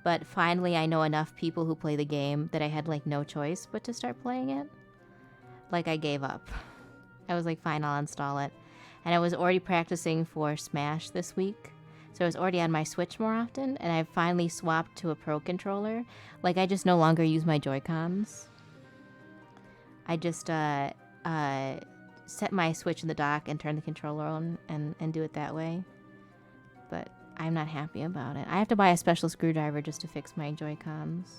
But finally, I know enough people who play the game that I had, like, no choice but to start playing it. Like, I gave up. I was like, fine, I'll install it. And I was already practicing for Smash this week. So I was already on my Switch more often. And I finally swapped to a Pro controller. Like, I just no longer use my Joy-Cons. I just set my Switch in the dock and turn the controller on and do it that way. But I'm not happy about it. I have to buy a special screwdriver just to fix my Joy-Cons.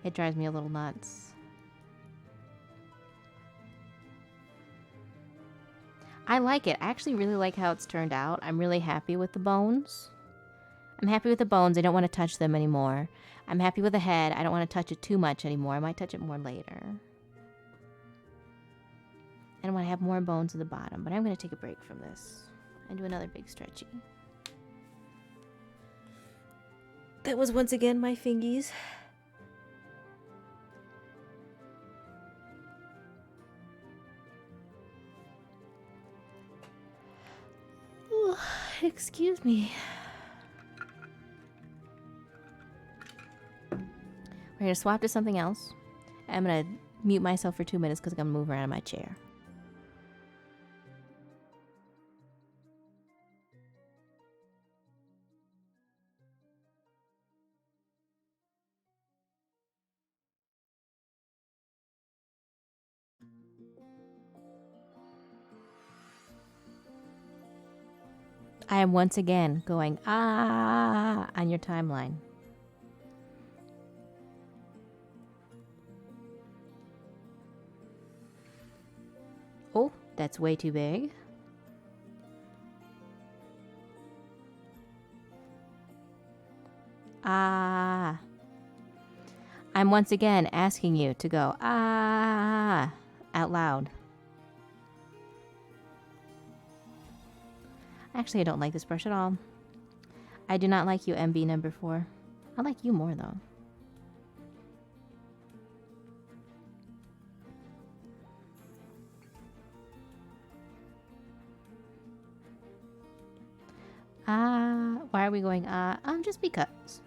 It drives me a little nuts. I like it. I actually really like how it's turned out. I'm really happy with the bones. I'm happy with the bones. I don't want to touch them anymore. I'm happy with the head. I don't want to touch it too much anymore. I might touch it more later. And I want to have more bones at the bottom, but I'm going to take a break from this and do another big stretchy. That was once again my fingies. Ooh, excuse me. We're going to swap to something else. I'm going to mute myself for 2 minutes because I'm going to move around in my chair. I am once again going, ah, on your timeline. Oh, that's way too big. Ah. I'm once again asking you to go ah out loud. Actually, I don't like this brush at all. I do not like you, MB number 4. I like you more though. Why are we going just because.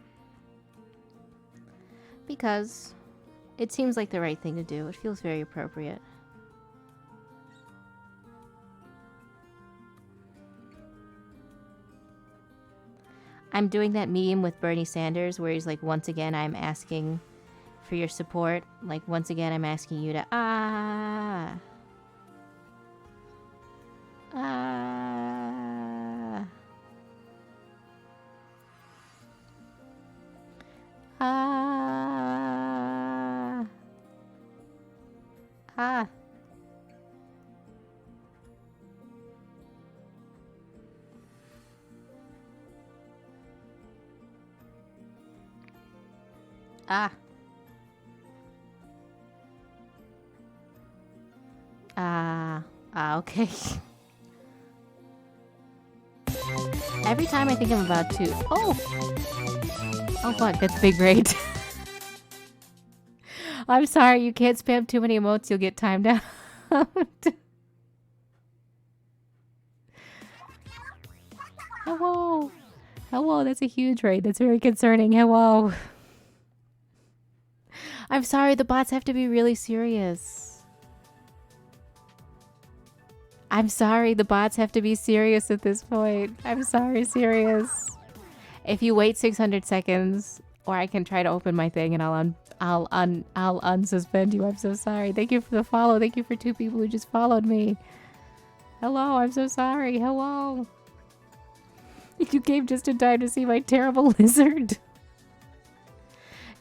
Because it seems like the right thing to do. It feels very appropriate. I'm doing that meme with Bernie Sanders where he's like, once again, I'm asking for your support. Like, once again, I'm asking you to ah. Okay. Every time I think I'm about to... Oh fuck, that's big raid. I'm sorry, you can't spam too many emotes, you'll get timed out. Hello. Hello, that's a huge raid. That's very concerning. Hello. I'm sorry, the bots have to be really serious. I'm sorry, the bots have to be serious at this point. I'm sorry, serious. If you wait 600 seconds, or I can try to open my thing and I'll unsuspend you. I'm so sorry. Thank you for the follow. Thank you for 2 people who just followed me. Hello, I'm so sorry. Hello. You came just in time to see my terrible lizard.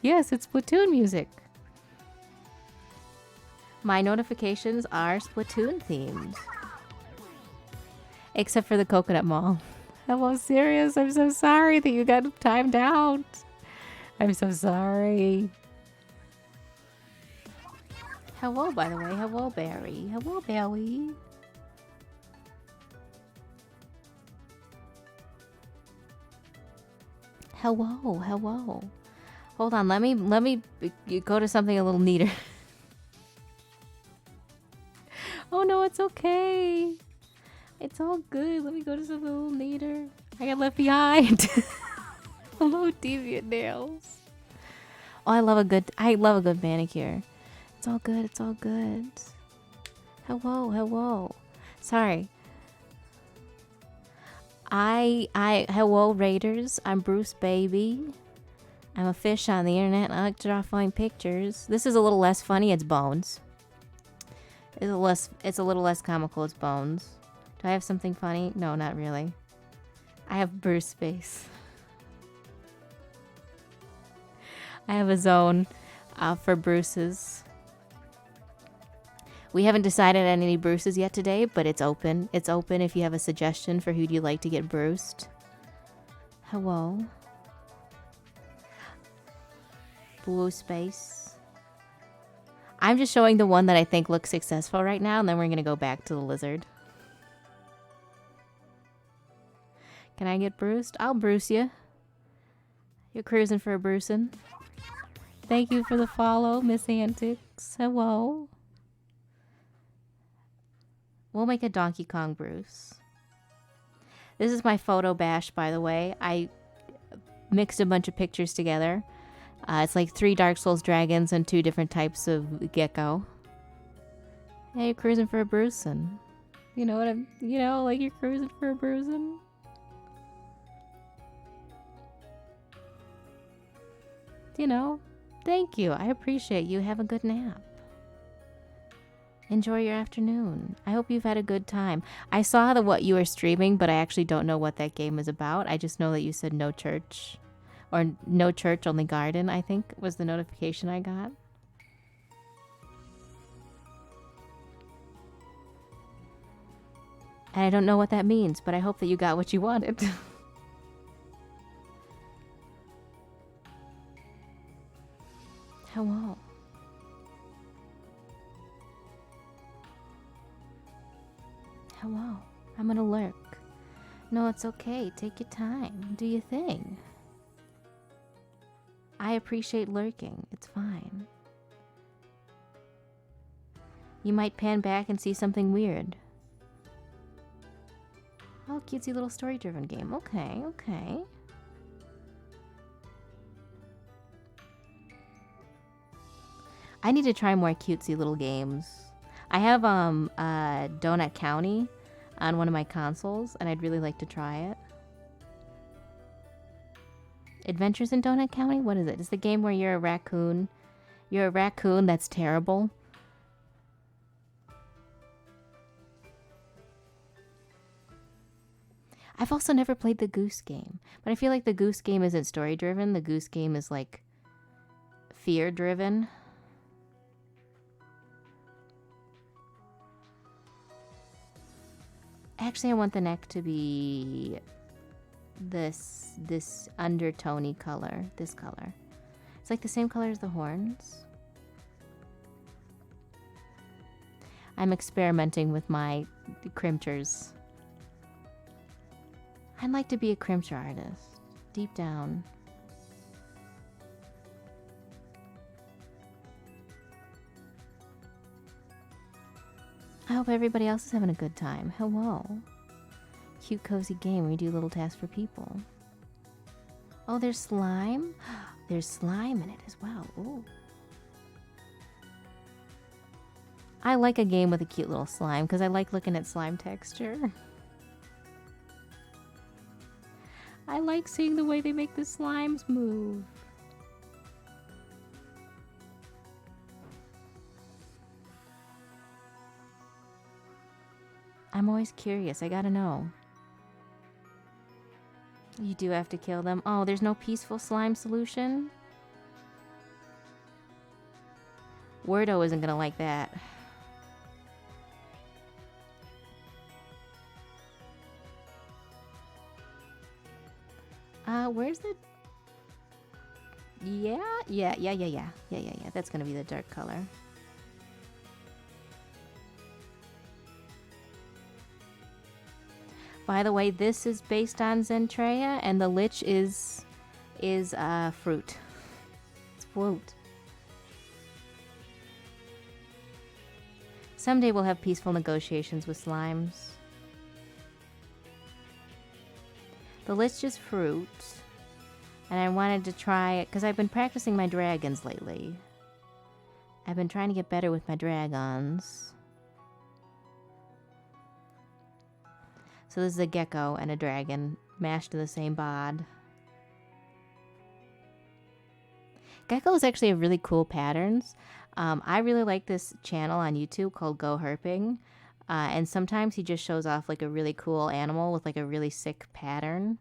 Yes, it's Splatoon music. My notifications are Splatoon themed. Except for the Coconut Mall. Hello, serious? I'm so sorry that you got timed out. I'm so sorry. Hello, by the way. Hello, Barry. Hello, Belly. Hello, hello. Hold on, let me go to something a little neater. Oh no, it's okay. It's all good. Let me go to something a little neater. I got left behind. Hello, Deviant Nails. Oh, I love a good manicure. It's all good. It's all good. Hello, hello. Sorry. Hello, Raiders. I'm Bruce Baby. I'm a fish on the internet. I like to draw fine pictures. This is a little less funny. It's Bones. It's a little less comical. It's Bones. Do I have something funny? No, not really. I have Bruce face. I have a zone for Bruce's. We haven't decided on any Bruce's yet today, but it's open. It's open if you have a suggestion for who do you like to get Bruced. Hello. Blue space. I'm just showing the one that I think looks successful right now, and then we're going to go back to the lizard. Can I get Bruced? I'll Bruce you. You're cruising for a Brucin'. Thank you for the follow, Miss Antics. Hello. We'll make a Donkey Kong Bruce. This is my photo bash, by the way. I mixed a bunch of pictures together. It's like 3 Dark Souls dragons and 2 different types of gecko. Yeah, you're cruising for a Brucin'. You know what I'm... You know, like you're cruising for a Brucin'. You know, thank you. I appreciate you. Have a good nap. Enjoy your afternoon. I hope you've had a good time. I saw what you were streaming, but I actually don't know what that game is about. I just know that you said no church. Or no church, only garden, I think was the notification I got. And I don't know what that means, but I hope that you got what you wanted. Hello. Hello. I'm gonna lurk. No, it's okay. Take your time. Do your thing. I appreciate lurking. It's fine. You might pan back and see something weird. Oh, cutesy little story-driven game. Okay, okay. I need to try more cutesy little games. I have Donut County on one of my consoles, and I'd really like to try it. Adventures in Donut County? What is it? It's the game where you're a raccoon. You're a raccoon that's terrible. I've also never played the Goose Game, but I feel like the Goose Game isn't story-driven. The Goose Game is like fear-driven. Actually, I want the neck to be this undertone-y color. This color. It's like the same color as the horns. I'm experimenting with my crimptures. I'd like to be a crimpture artist, deep down. I hope everybody else is having a good time. Hello. Cute, cozy game where you do little tasks for people. Oh, there's slime? There's slime in it as well. Ooh. I like a game with a cute little slime because I like looking at slime texture. I like seeing the way they make the slimes move. I'm always curious. I gotta know. You do have to kill them. Oh, there's no peaceful slime solution? Wordo isn't gonna like that. Where's the... Yeah. That's gonna be the dark color. By the way, this is based on Zentrea, and the lich is fruit. It's fruit. Someday we'll have peaceful negotiations with slimes. The lich is fruit, and I wanted to try it because I've been practicing my dragons lately. I've been trying to get better with my dragons. So this is a gecko and a dragon mashed in the same bod. Gecko is actually a really cool patterns. I really like this channel on YouTube called Go Herping. And sometimes he just shows off like a really cool animal with like a really sick pattern,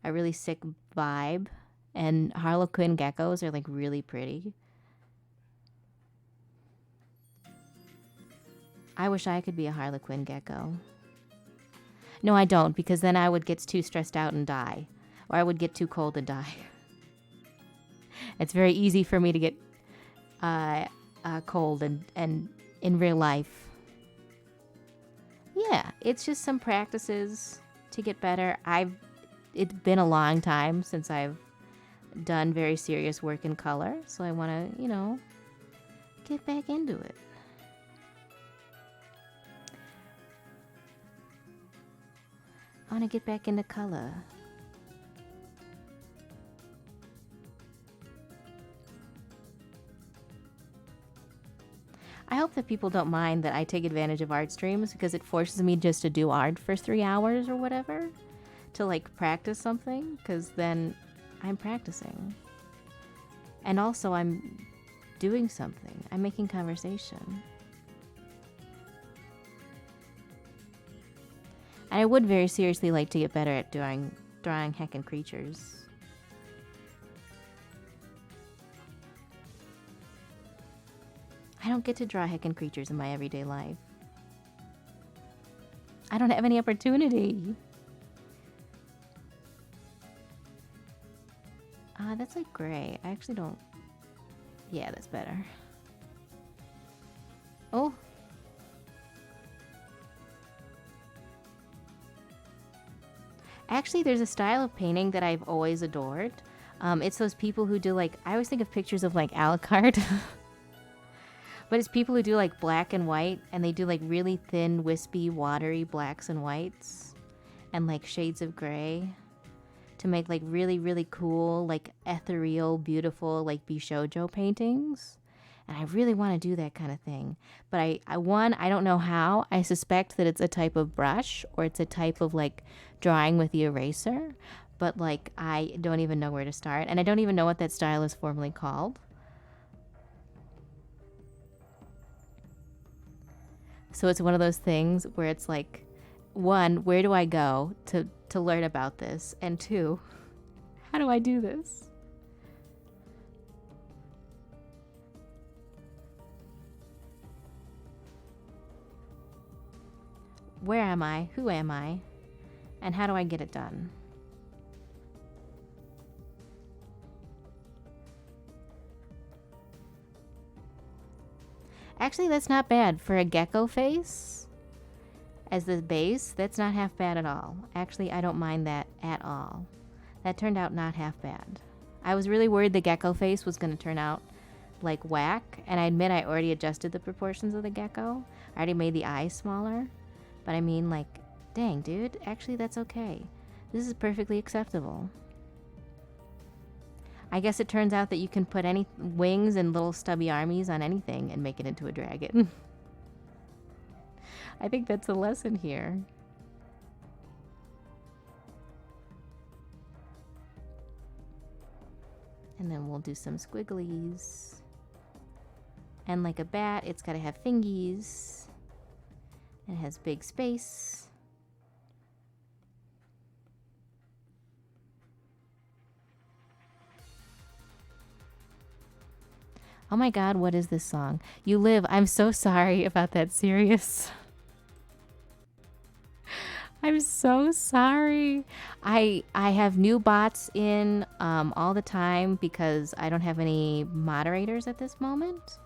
a really sick vibe. And Harlequin geckos are like really pretty. I wish I could be a Harlequin gecko. No, I don't, because then I would get too stressed out and die. Or I would get too cold and die. It's very easy for me to get cold and in real life. Yeah, it's just some practices to get better. It's been a long time since I've done very serious work in color, so I want to, get back into it. I want to get back into color. I hope that people don't mind that I take advantage of art streams because it forces me just to do art for 3 hours or whatever to like practice something, because then I'm practicing. And also I'm doing something. I'm making conversation. And I would very seriously like to get better at drawing heckin' creatures. I don't get to draw heckin' creatures in my everyday life. I don't have any opportunity. That's like gray. I actually don't... Yeah, that's better. Oh. Actually, there's a style of painting that I've always adored. It's those people who do like, I always think of pictures of like a la carte. But it's people who do like black and white, and they do like really thin, wispy, watery blacks and whites and like shades of gray to make like really, really cool, like ethereal, beautiful, like Bishoujo paintings. And I really want to do that kind of thing. But I don't know how. I suspect that it's a type of brush or it's a type of like drawing with the eraser. But like, I don't even know where to start. And I don't even know what that style is formally called. So it's one of those things where it's like, one, where do I go to learn about this? And two, how do I do this? Where am I? Who am I? And how do I get it done? Actually, that's not bad. For a gecko face as the base, that's not half bad at all. Actually, I don't mind that at all. That turned out not half bad. I was really worried the gecko face was going to turn out like whack, and I admit I already adjusted the proportions of the gecko. I already made the eyes smaller. But I mean, like, dang, dude, actually that's okay. This is perfectly acceptable. I guess it turns out that you can put any wings and little stubby armies on anything and make it into a dragon. I think that's a lesson here. And then we'll do some squigglies. And like a bat, it's got to have fingies. It has big space. Oh my god, what is this song? You Live. I'm so sorry about that, serious. I'm so sorry. I have new bots in all the time because I don't have any moderators at this moment.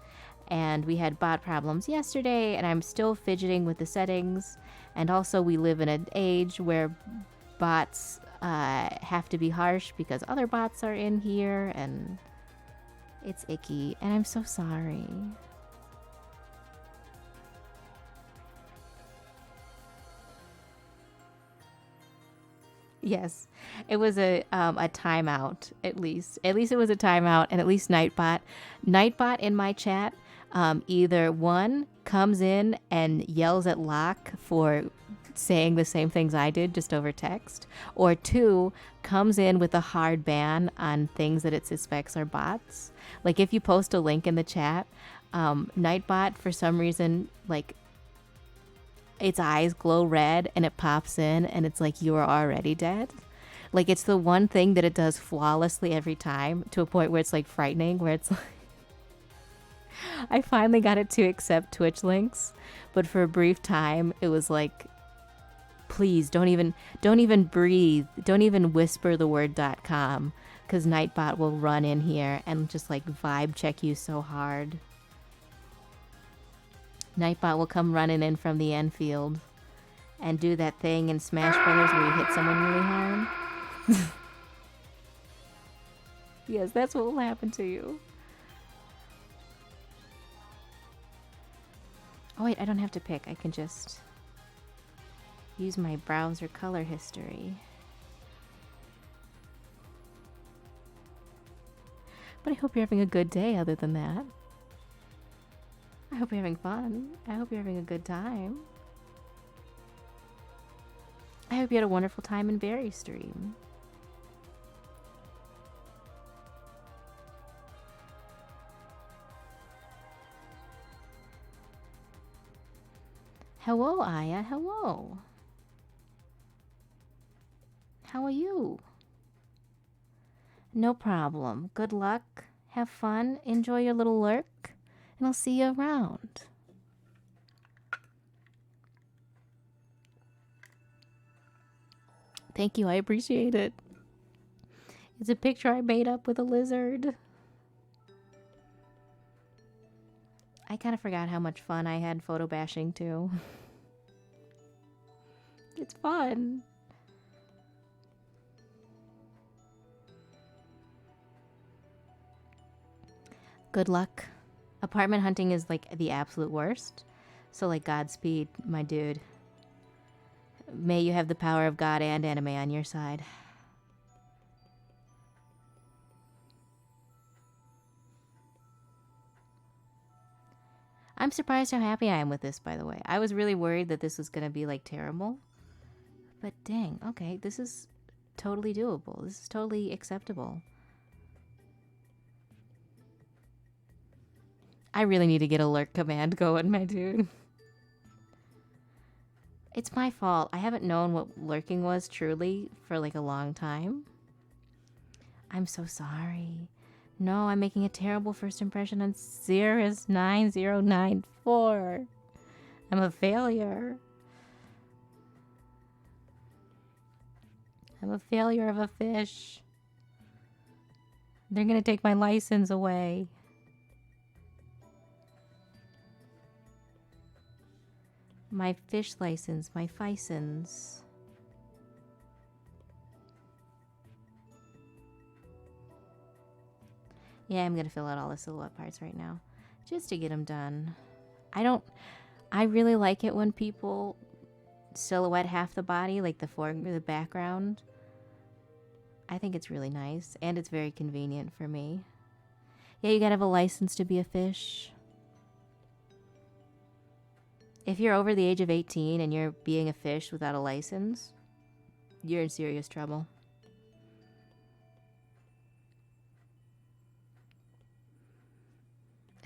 And we had bot problems yesterday, and I'm still fidgeting with the settings. And also, we live in an age where bots have to be harsh because other bots are in here, and it's icky, and I'm so sorry. Yes, it was a timeout, at least. At least it was a timeout, and at least Nightbot in my chat either one comes in and yells at Locke for saying the same things I did just over text, or two comes in with a hard ban on things that it suspects are bots. Like if you post a link in the chat, Nightbot for some reason like its eyes glow red and it pops in and it's like you are already dead. Like it's the one thing that it does flawlessly every time to a point where it's like frightening, where it's like I finally got it to accept Twitch links, but for a brief time it was like, please don't even breathe, don't even whisper the word .com, because Nightbot will run in here and just like vibe check you so hard. Nightbot will come running in from the Enfield and do that thing in Smash Brothers where you hit someone really hard. Yes, that's what will happen to you. Oh wait, I don't have to pick. I can just use my browser color history. But I hope you're having a good day other than that. I hope you're having fun. I hope you're having a good time. I hope you had a wonderful time in Berry Stream. Hello, Aya. Hello. How are you? No problem. Good luck. Have fun. Enjoy your little lurk. And I'll see you around. Thank you. I appreciate it. It's a picture I made up with a lizard. I kind of forgot how much fun I had photo bashing too. It's fun. Good luck. Apartment hunting is like the absolute worst. So like Godspeed, my dude. May you have the power of God and anime on your side. I'm surprised how happy I am with this, by the way. I was really worried that this was going to be like terrible. But dang, okay, this is totally doable. This is totally acceptable. I really need to get a lurk command going, my dude. It's my fault. I haven't known what lurking was truly for like a long time. I'm so sorry. No, I'm making a terrible first impression on Cirrus 9094. I'm a failure. I'm a failure of a fish. They're gonna take my license away. My fish license, my fisons. Yeah, I'm gonna fill out all the silhouette parts right now, just to get them done. I really like it when people silhouette half the body, like the background. I think it's really nice, and it's very convenient for me. Yeah, you gotta have a license to be a fish. If you're over the age of 18 and you're being a fish without a license, you're in serious trouble.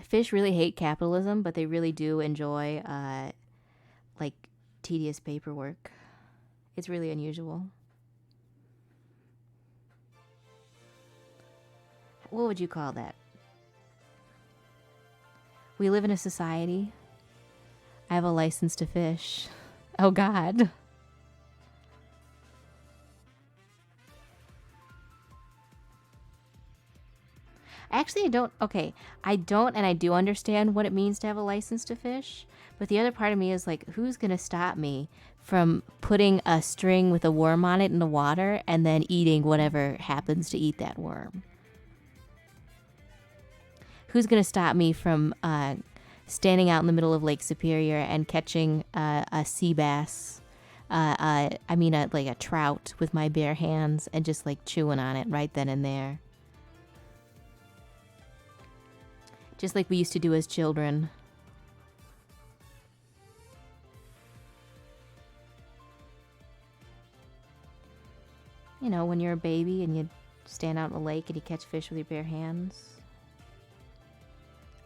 Fish really hate capitalism, but they really do enjoy like tedious paperwork. It's really unusual. What would you call that? We live in a society. I have a license to fish. Oh God. Actually, I don't. Okay, I don't, and I do understand what it means to have a license to fish. But the other part of me is like, who's gonna stop me from putting a string with a worm on it in the water and then eating whatever happens to eat that worm? Who's gonna stop me from standing out in the middle of Lake Superior and catching a sea bass? Like a trout with my bare hands and just like chewing on it right then and there. Just like we used to do as children. You know, when you're a baby and you stand out in the lake and you catch fish with your bare hands.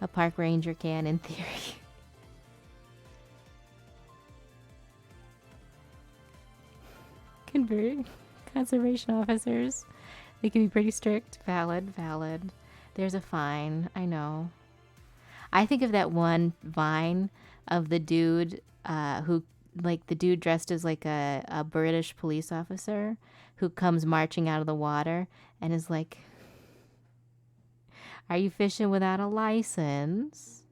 A park ranger can, in theory. Conservation officers. They can be pretty strict. Valid. There's a fine. I know. I think of that one Vine of the dude who, like, the dude dressed as like a British police officer who comes marching out of the water and is like, "Are you fishing without a license?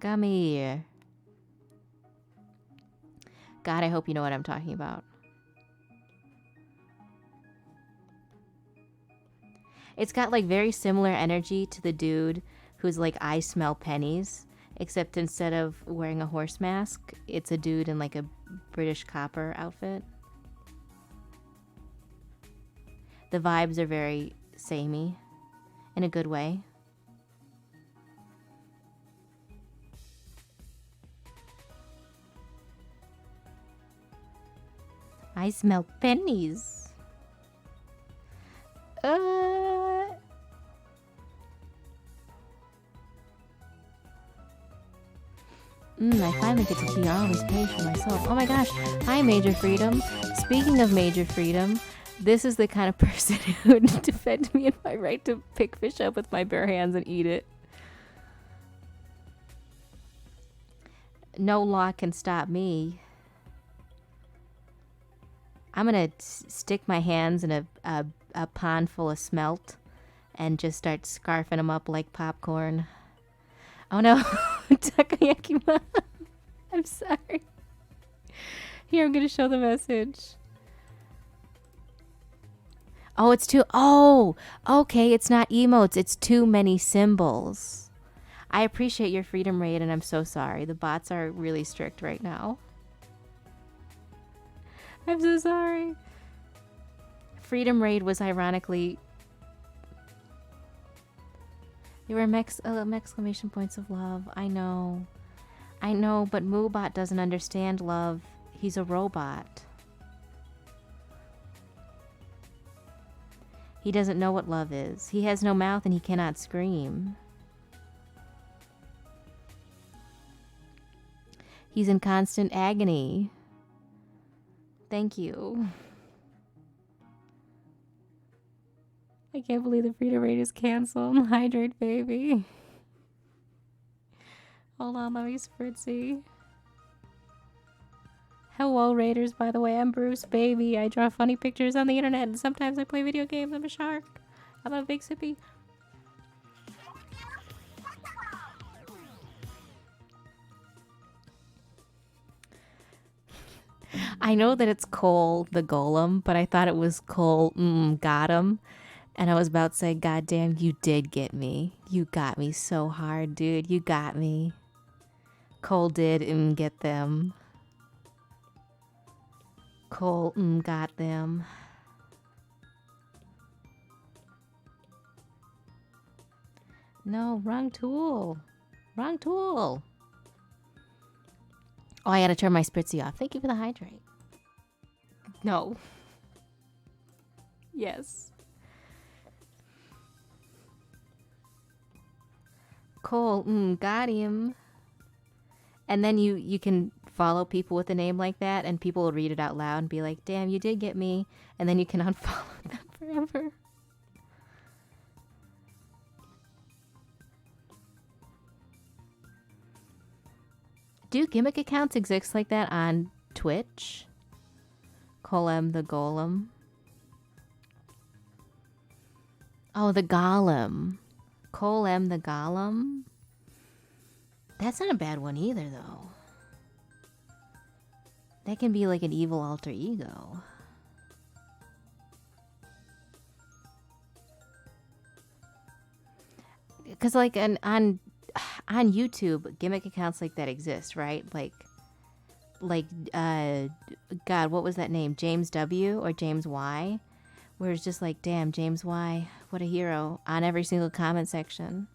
Come here." God, I hope you know what I'm talking about. It's got like very similar energy to the dude who's like, "I smell pennies," except instead of wearing a horse mask, it's a dude in like a British copper outfit. The vibes are very samey in a good way. I smell pennies. I finally get to see all this page for myself. Oh my gosh. Hi, Major Freedom. Speaking of Major Freedom, this is the kind of person who would defend me in my right to pick fish up with my bare hands and eat it. No law can stop me. I'm gonna stick my hands in a pond full of smelt and just start scarfing them up like popcorn. Oh no. Takoyaki mom. I'm sorry. Here, I'm going to show the message. Oh, it's too... Oh, okay. It's not emotes. It's too many symbols. I appreciate your freedom raid, and I'm so sorry. The bots are really strict right now. I'm so sorry. Freedom raid was ironically... They were exclamation points of love. I know. I know, but Moobot doesn't understand love. He's a robot. He doesn't know what love is. He has no mouth and he cannot scream. He's in constant agony. Thank you. I can't believe the freedom raid is canceled. Hydrate, baby. Hold on, let me spritzy. Hello, Raiders, by the way. I'm Bruce, baby. I draw funny pictures on the internet, and sometimes I play video games. I'm a shark. I'm a big sippy. I know that it's Cole the Golem, but I thought it was Cole got him. And I was about to say, God damn, you did get me. You got me so hard, dude. You got me. Cole did get them. Cole got them. No, wrong tool. Wrong tool. Oh, I gotta turn my spritzy off. Thank you for the hydrate. No. Yes. Cole, got him. And then you can follow people with a name like that, and people will read it out loud and be like, damn, you did get me. And then you can unfollow them forever. Do gimmick accounts exist like that on Twitch? Colem the Golem. Oh, the Golem. Colem the Golem. That's not a bad one either, though. That can be like an evil alter ego. Because like on YouTube, gimmick accounts like that exist, right? Like God, what was that name? James W or James Y? Where it's just like, damn, James Y, what a hero, on every single comment section.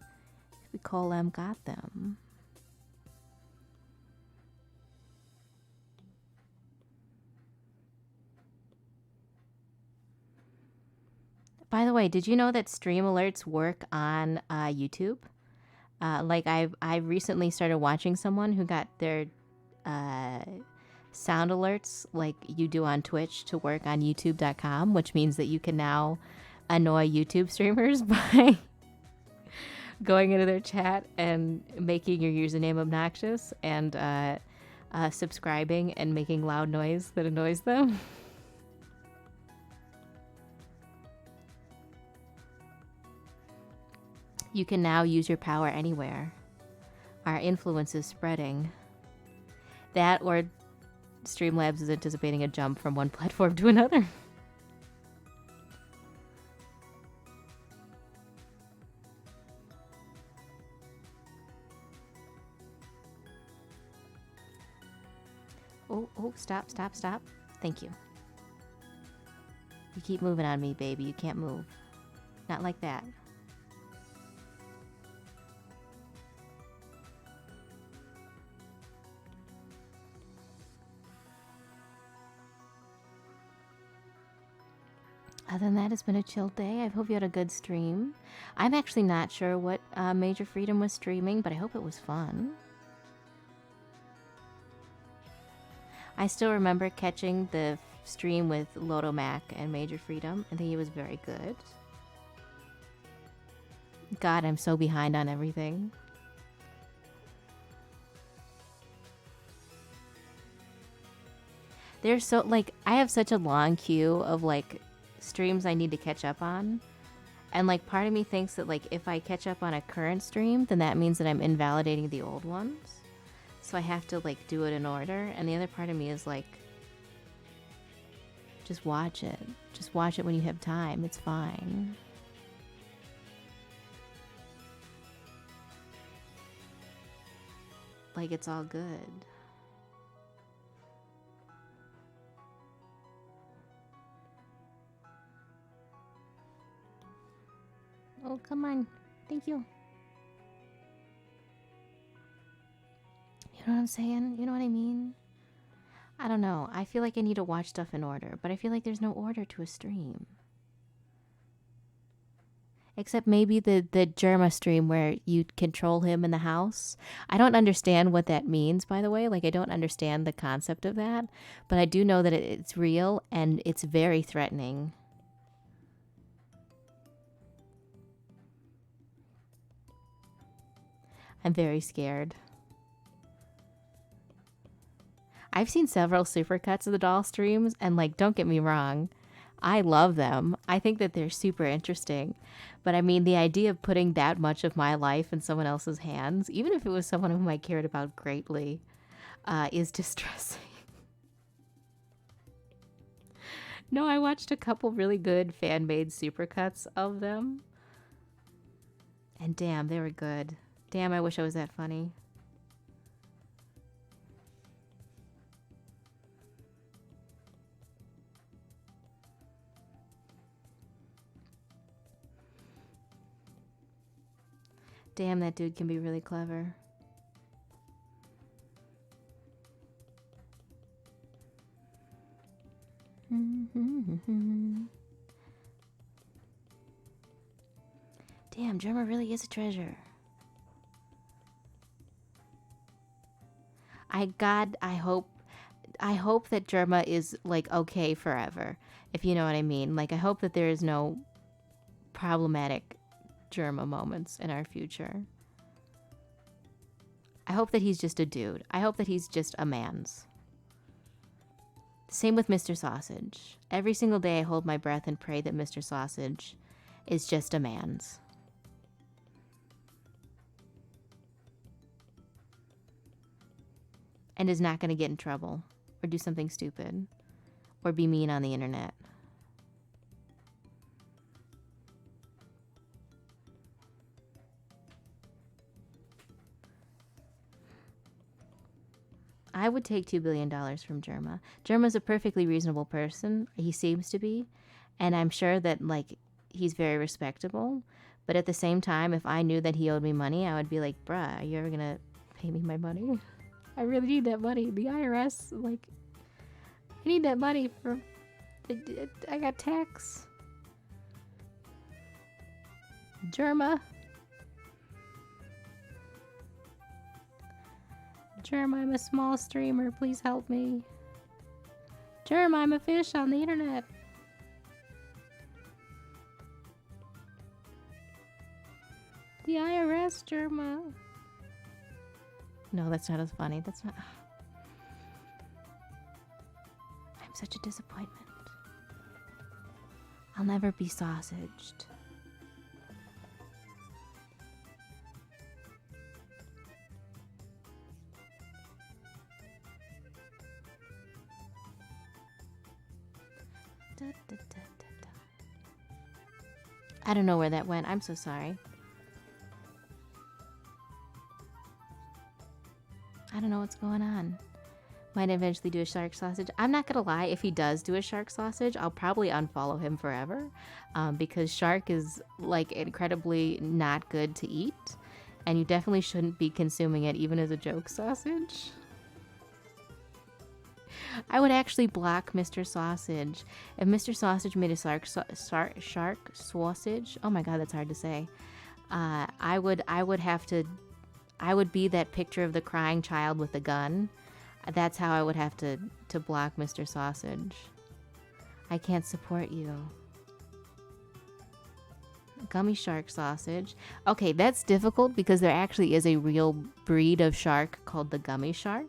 We call them, got them. By the way, did you know that stream alerts work on YouTube? Like I recently started watching someone who got their sound alerts like you do on Twitch to work on youtube.com, which means that you can now annoy YouTube streamers by going into their chat and making your username obnoxious and subscribing and making loud noise that annoys them. You can now use your power anywhere. Our influence is spreading. That or Streamlabs is anticipating a jump from one platform to another. Oh, stop. Thank you. You keep moving on me, baby. You can't move. Not like that. Other than that, it's been a chill day. I hope you had a good stream. I'm actually not sure what Major Freedom was streaming, but I hope it was fun. I still remember catching the stream with Lotomac and Major Freedom. I think he was very good. God, I'm so behind on everything. There's so, like, I have such a long queue of, like, streams I need to catch up on. And like part of me thinks that like if I catch up on a current stream, then that means that I'm invalidating the old ones. So I have to like do it in order. And the other part of me is like, just watch it. Just watch it when you have time. It's fine. Like it's all good. Oh, come on. Thank you. You know what I'm saying? You know what I mean? I don't know. I feel like I need to watch stuff in order, but I feel like there's no order to a stream. Except maybe the Germa stream where you control him in the house. I don't understand what that means, by the way. Like, I don't understand the concept of that. But I do know that it's real and it's very threatening. I'm very scared. I've seen several supercuts of the doll streams, and like, don't get me wrong, I love them. I think that they're super interesting. But I mean, the idea of putting that much of my life in someone else's hands, even if it was someone whom I cared about greatly, is distressing. No, I watched a couple really good fan-made supercuts of them. And damn, they were good. Damn, I wish I was that funny. Damn, that dude can be really clever. Damn, Germa really is a treasure. I hope that Germa is like okay forever, if you know what I mean. Like, I hope that there is no problematic Germa moments in our future. I hope that he's just a dude. I hope that he's just a man's. Same with Mr. Sausage. Every single day I hold my breath and pray that Mr. Sausage is just a man's. And is not going to get in trouble or do something stupid or be mean on the internet. I would take $2 billion from Germa. Germa's a perfectly reasonable person. He seems to be. And I'm sure that, like, he's very respectable. But at the same time, if I knew that he owed me money, I would be like, bruh, are you ever going to pay me my money? I really need that money. The IRS, like, I need that money for, I got tax. Germa. Germa, I'm a small streamer. Please help me. Germa, I'm a fish on the internet. The IRS, Germa. No, that's not as funny. That's not. I'm such a disappointment. I'll never be sausaged. I don't know where that went. I'm so sorry. I don't know what's going on. Might eventually do a shark sausage. I'm not gonna lie, if he does do a shark sausage, I'll probably unfollow him forever, because shark is like incredibly not good to eat, and you definitely shouldn't be consuming it even as a joke sausage. I would actually block Mr. Sausage. If Mr. Sausage made a shark sausage, oh my god, that's hard to say. I would be that picture of the crying child with the gun. That's how I would have to block Mr. Sausage. I can't support you. Gummy shark sausage. Okay, that's difficult because there actually is a real breed of shark called the gummy shark.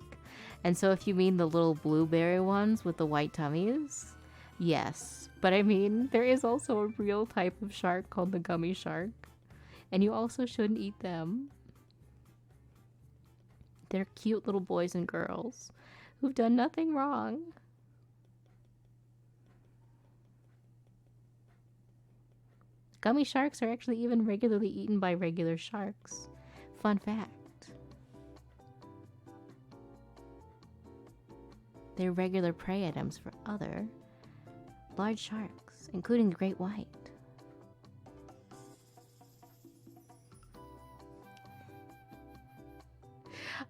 And so if you mean the little blueberry ones with the white tummies, yes. But I mean, there is also a real type of shark called the gummy shark. And you also shouldn't eat them. They're cute little boys and girls who've done nothing wrong. Gummy sharks are actually even regularly eaten by regular sharks. Fun fact. They're regular prey items for other large sharks, including the great white.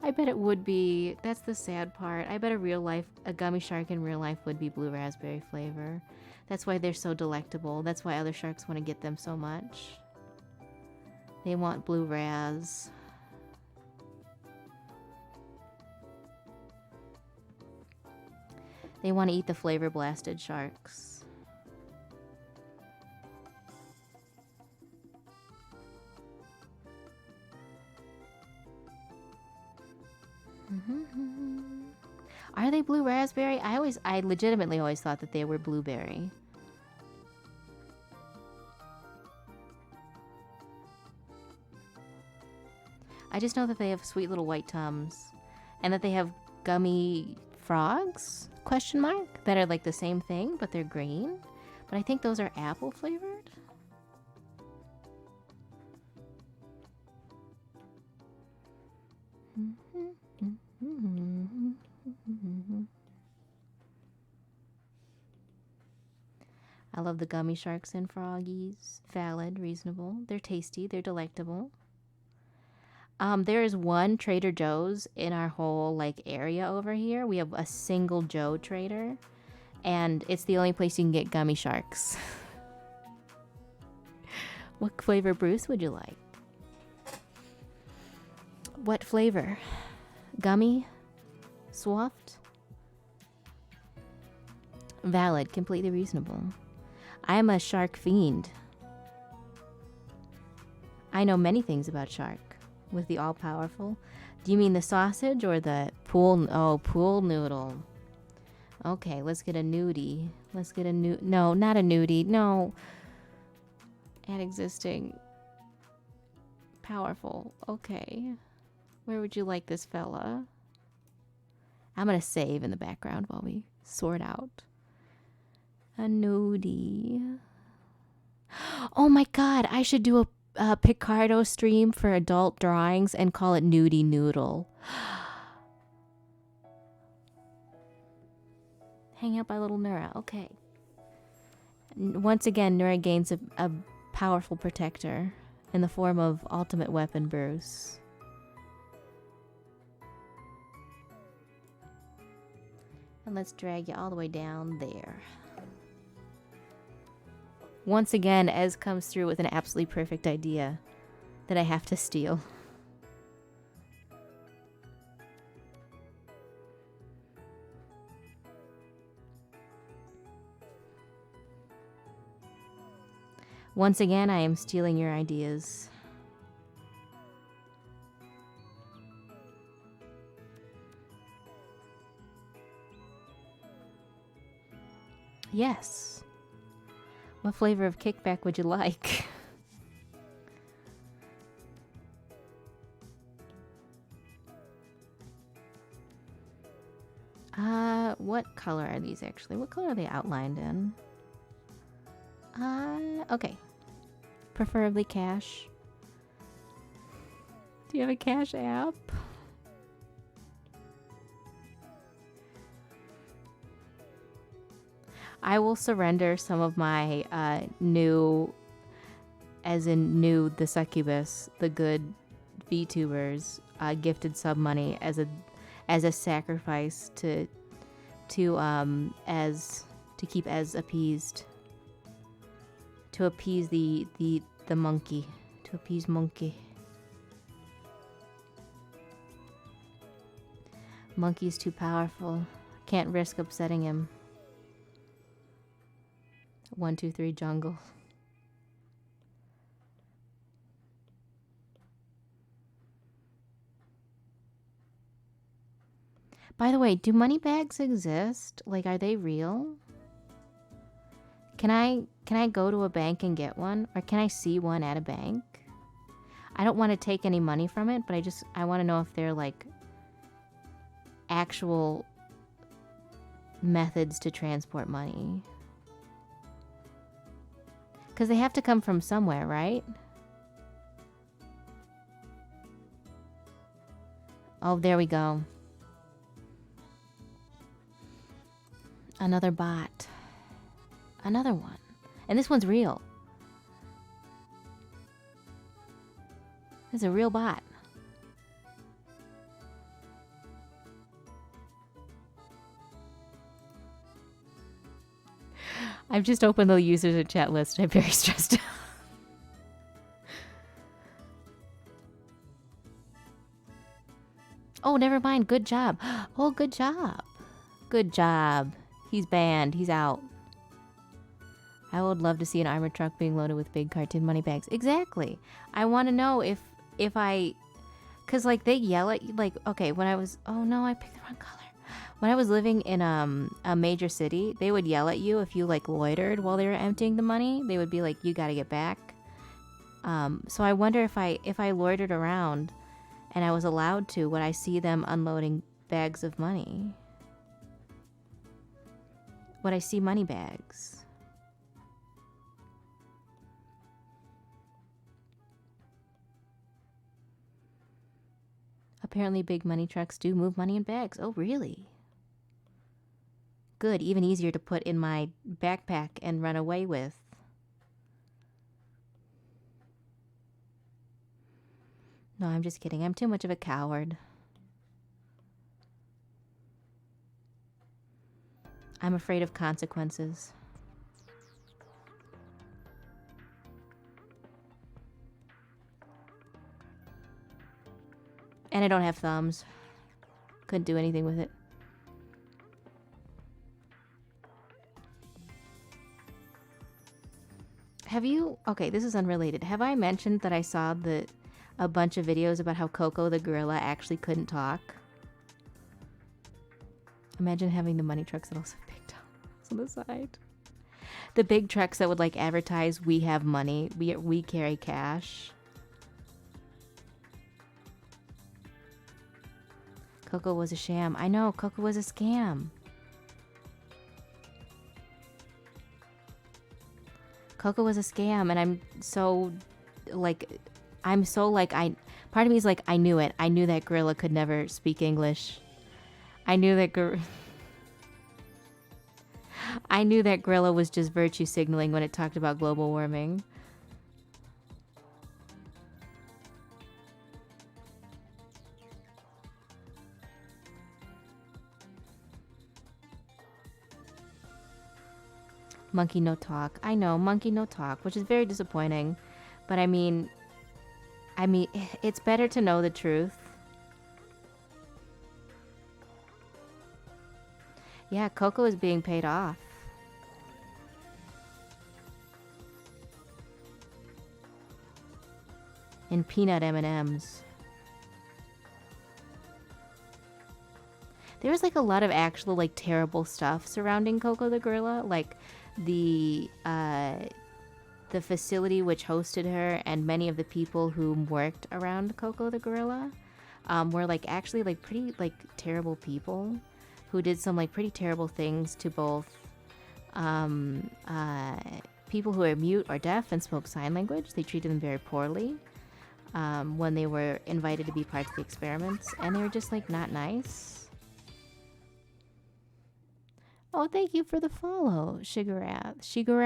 I bet it would be. That's the sad part. I bet a gummy shark in real life would be blue raspberry flavor. That's why they're so delectable. That's why other sharks want to get them so much. They want blue raz. They want to eat the flavor blasted sharks. Are they blue raspberry? I legitimately always thought that they were blueberry. I just know that they have sweet little white tums and that they have gummy frogs, question mark, that are like the same thing, but they're green. But I think those are apple flavored. I love the gummy sharks and froggies. Valid, reasonable. They're tasty. They're delectable. There is one Trader Joe's in our whole like area over here. We have a single Joe Trader, and it's the only place you can get gummy sharks. What flavor, Bruce, would you like? What flavor? Gummy? Swaft? Valid, completely reasonable. I'm a shark fiend. I know many things about shark. With the all-powerful. Do you mean the sausage or the pool? Oh, pool noodle. Okay, let's get a nudie. Let's get a no, not a nudie. No. Add existing. Powerful. Okay. Where would you like this fella? I'm going to save in the background while we sort out. A nudie. Oh my god, I should do a Picardo stream for adult drawings and call it Nudie Noodle. Hang out by little Nura. Okay. Once again, Nura gains a powerful protector in the form of ultimate weapon Bruce. And let's drag you all the way down there. Once again, Ez comes through with an absolutely perfect idea that I have to steal. Once again, I am stealing your ideas. Yes. What flavor of kickback would you like? What color are these actually? What color are they outlined in? Okay. Preferably cash. Do you have a cash app? I will surrender some of my new, as in new, the succubus, the good VTubers, gifted sub money as a sacrifice to keep Ez appeased, to appease the monkey, to appease monkey. Monkey's too powerful. Can't risk upsetting him. 1, 2, 3 jungle. By the way, do money bags exist? Like, are they real? Can I go to a bank and get one? Or can I see one at a bank? I don't want to take any money from it, but I want to know if they're like actual methods to transport money. Because they have to come from somewhere, right? Oh, there we go. Another bot. Another one. And this one's real. This is a real bot. I've just opened the users and chat list. I'm very stressed out. Oh, never mind. Good job. Oh, good job. Good job. He's banned. He's out. I would love to see an armored truck being loaded with big cartoon money bags. Exactly. I want to know if I... Because, like, they yell at you. Like, okay, when I was... Oh, no, I picked the wrong color. When I was living in a major city, they would yell at you if you, like, loitered while they were emptying the money. They would be like, you got to get back. So I wonder if I loitered around and I was allowed to, would I see them unloading bags of money? Would I see money bags? Apparently big money trucks do move money in bags. Oh, really? Good, even easier to put in my backpack and run away with. No, I'm just kidding. I'm too much of a coward. I'm afraid of consequences. And I don't have thumbs. Couldn't do anything with it. Have you... Okay, this is unrelated. Have I mentioned that I saw a bunch of videos about how Coco the gorilla actually couldn't talk? Imagine having the money trucks that also have big towels on the side. The big trucks that would like advertise, we have money, we carry cash. Coco was a sham. I know, Coco was a scam. Coco was a scam, and I'm so like, part of me is like, I knew it. I knew that gorilla could never speak English. I knew that gorilla was just virtue signaling when it talked about global warming. Monkey no talk. I know, monkey no talk, which is very disappointing. But I mean, it's better to know the truth. Yeah, Coco is being paid off. In peanut M&Ms. There was like a lot of actual like terrible stuff surrounding Coco the gorilla, like the facility which hosted her and many of the people who worked around Coco the gorilla were like actually like pretty like terrible people who did some like pretty terrible things to both people who are mute or deaf and spoke sign language. They treated them very poorly when they were invited to be part of the experiments, and they were just like not nice. Oh, thank you for the follow, Shigarath. She got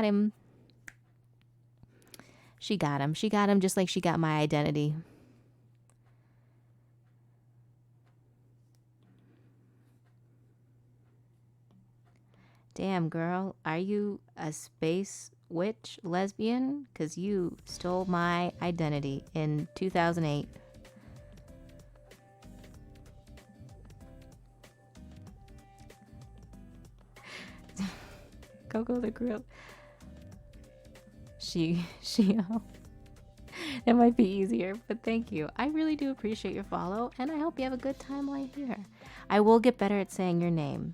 him. She got him. She got him just like she got my identity. Damn, girl, are you a space witch lesbian? 'Cause you stole my identity in 2008. Coco the grill. It might be easier, but thank you. I really do appreciate your follow, and I hope you have a good time while you're here. I will get better at saying your name.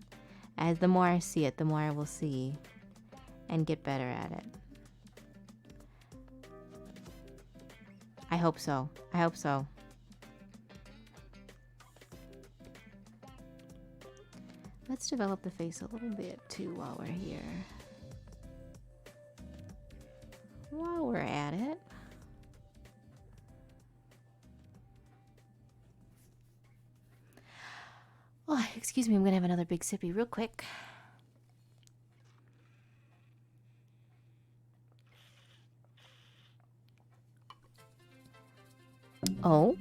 As the more I see it, the more I will see and get better at it. I hope so. I hope so. Let's develop the face a little bit too while we're here. While we're at it. Oh, excuse me, I'm gonna have another big sippy real quick. Oh.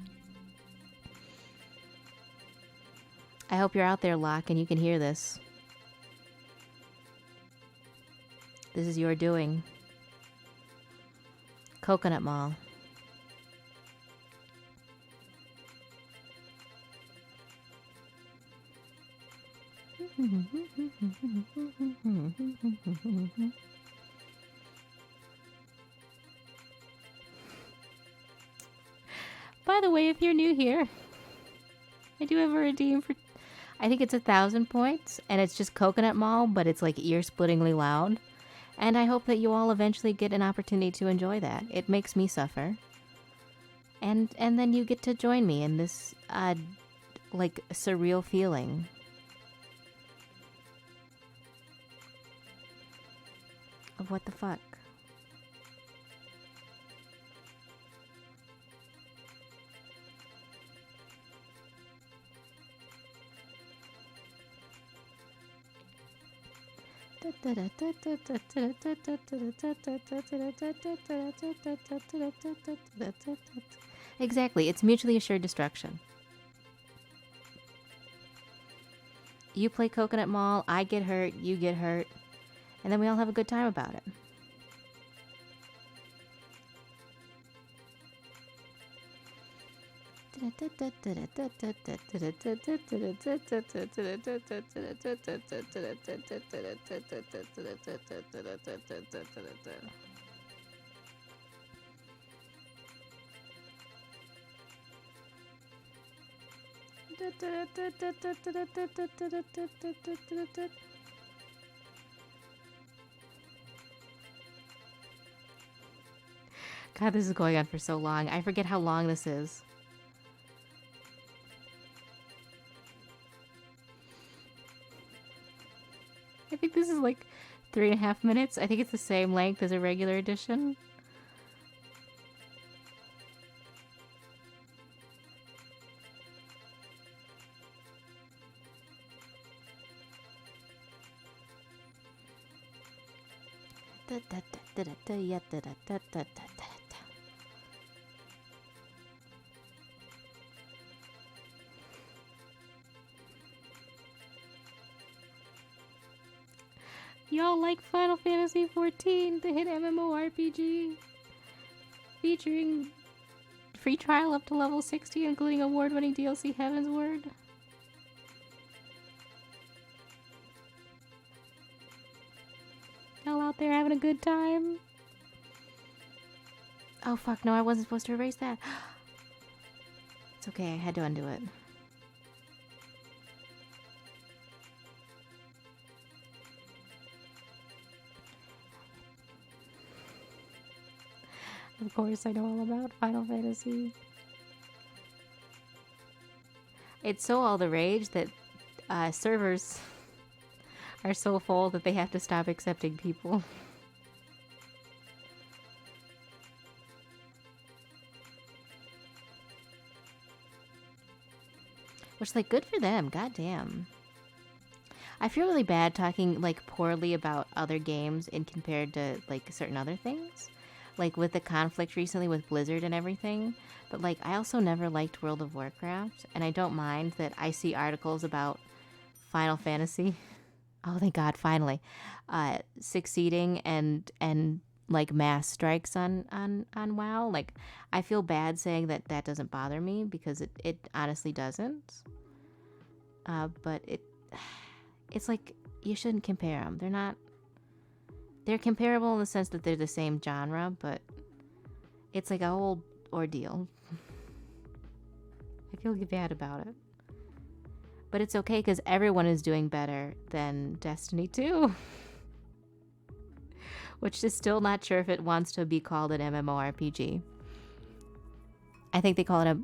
I hope you're out there, Locke, and you can hear this. This is your doing. Coconut Mall. By the way, if you're new here, I do have a redeem for, I think it's 1,000 points, and it's just Coconut Mall, but it's like ear-splittingly loud. And I hope that you all eventually get an opportunity to enjoy that. It makes me suffer. And then you get to join me in this, like, surreal feeling. Of what the fuck? Exactly, it's mutually assured destruction. You play Coconut Mall, I get hurt, you get hurt, and then we all have a good time about it. God, this is going on for so long. I forget how long this is. I think this is like 3.5 minutes. I think it's the same length as a regular edition. Y'all like Final Fantasy XIV, the hit MMORPG, featuring free trial up to level 60, including award-winning DLC Heaven's Word? Y'all out there having a good time? Oh fuck, no, I wasn't supposed to erase that. It's okay, I had to undo it. Of course, I know all about Final Fantasy. It's so all the rage that servers are so full that they have to stop accepting people. Which, like, good for them. Goddamn. I feel really bad talking, like, poorly about other games in compared to, like, certain other things. Like, with the conflict recently with Blizzard and everything. But, like, I also never liked World of Warcraft. And I don't mind that I see articles about Final Fantasy. Oh, thank God, finally. Succeeding and like, mass strikes on WoW. Like, I feel bad saying that that doesn't bother me because it honestly doesn't. But it's like, you shouldn't compare them. They're comparable in the sense that they're the same genre, but it's like a whole ordeal. I feel bad about it. But it's okay because everyone is doing better than Destiny 2. Which is still not sure if it wants to be called an MMORPG. I think they call it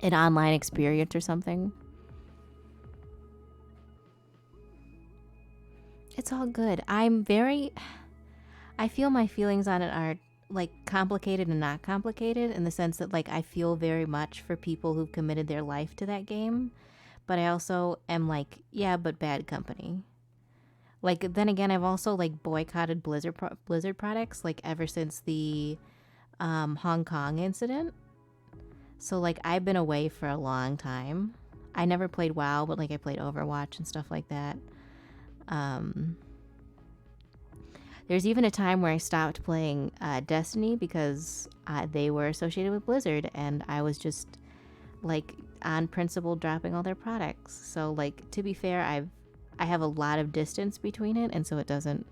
an online experience or something. It's all good. I feel my feelings on it are like complicated and not complicated, in the sense that like I feel very much for people who've committed their life to that game, but I also am like, yeah, but bad company. Like, then again, I've also like boycotted Blizzard products like ever since the Hong Kong incident. So like I've been away for a long time. I never played WoW, but like I played Overwatch and stuff like that. There's even a time where I stopped playing Destiny because they were associated with Blizzard, and I was just like on principle dropping all their products. So like, to be fair, I have a lot of distance between it, and so it doesn't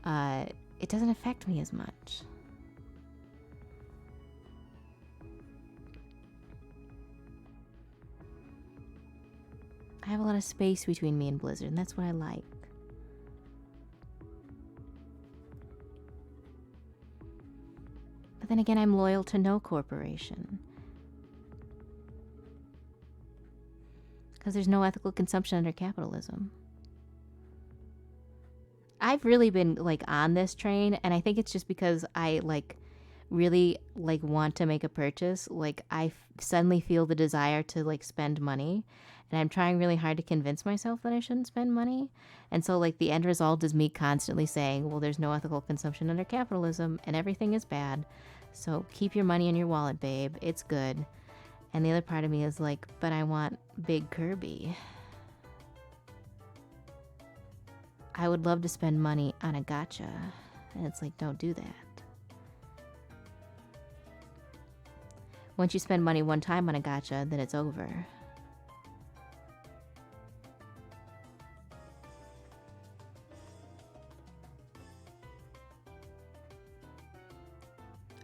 affect me as much. I have a lot of space between me and Blizzard, and that's what I like. But then again, I'm loyal to no corporation. Because there's no ethical consumption under capitalism. I've really been like on this train, and I think it's just because I like really like want to make a purchase. Like suddenly feel the desire to like spend money, and I'm trying really hard to convince myself that I shouldn't spend money. And so like the end result is me constantly saying, well, there's no ethical consumption under capitalism and everything is bad. So keep your money in your wallet, babe. It's good. And the other part of me is like, but I want big Kirby. I would love to spend money on a gacha. And it's like, don't do that. Once you spend money one time on a gacha, then it's over.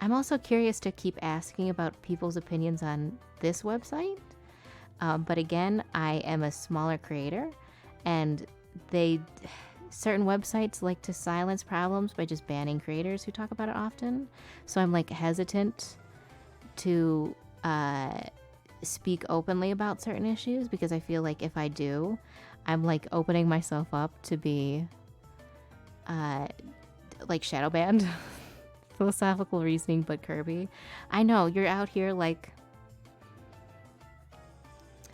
I'm also curious to keep asking about people's opinions on this website. But again, I am a smaller creator, and certain websites like to silence problems by just banning creators who talk about it often. So I'm like hesitant to speak openly about certain issues, because I feel like if I do, I'm like opening myself up to be like shadow banned. Philosophical reasoning, but Kirby. I know, you're out here like,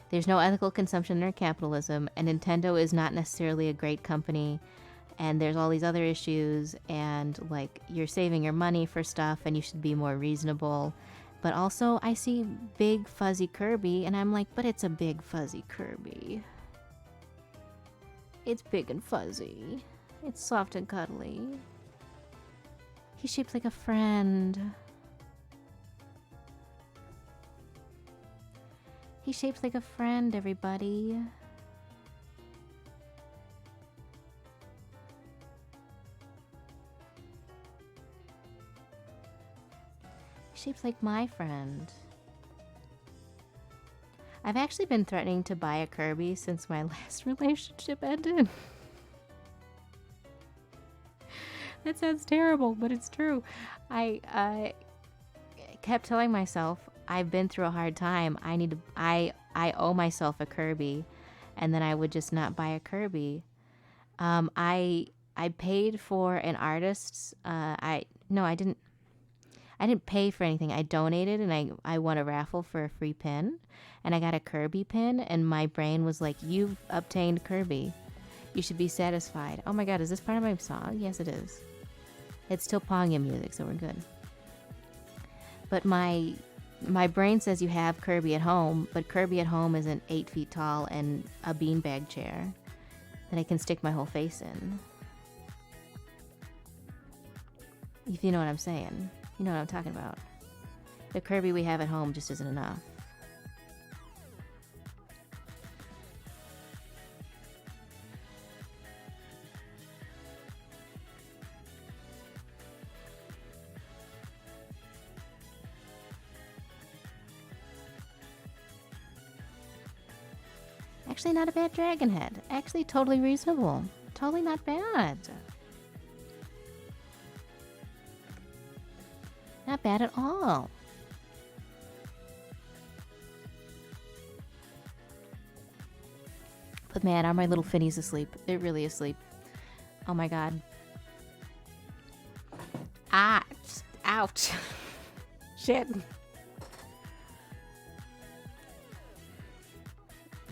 there's no ethical consumption under capitalism, and Nintendo is not necessarily a great company, and there's all these other issues, and like you're saving your money for stuff and you should be more reasonable. But also I see big fuzzy Kirby and I'm like, but it's a big fuzzy Kirby. It's big and fuzzy. It's soft and cuddly. He's shaped like a friend. He's shaped like a friend, everybody. He's shaped like my friend. I've actually been threatening to buy a Kirby since my last relationship ended. That sounds terrible, but it's true. I kept telling myself, I've been through a hard time. I owe myself a Kirby, and then I would just not buy a Kirby. I paid for an artist's. I didn't pay for anything. I donated, and I won a raffle for a free pin, and I got a Kirby pin, and my brain was like, "You've obtained Kirby. You should be satisfied." Oh my God, is this part of my song? Yes, it is. It's still Ponga music, so we're good. But my brain says you have Kirby at home, but Kirby at home isn't 8 feet tall and a beanbag chair that I can stick my whole face in. If you know what I'm saying. You know what I'm talking about. The Kirby we have at home just isn't enough. Actually, not a bad dragon head. Actually, totally reasonable. Totally not bad. Not bad at all. But man, are my little finnies asleep? They're really asleep. Oh my god. Ah, ouch. Shit.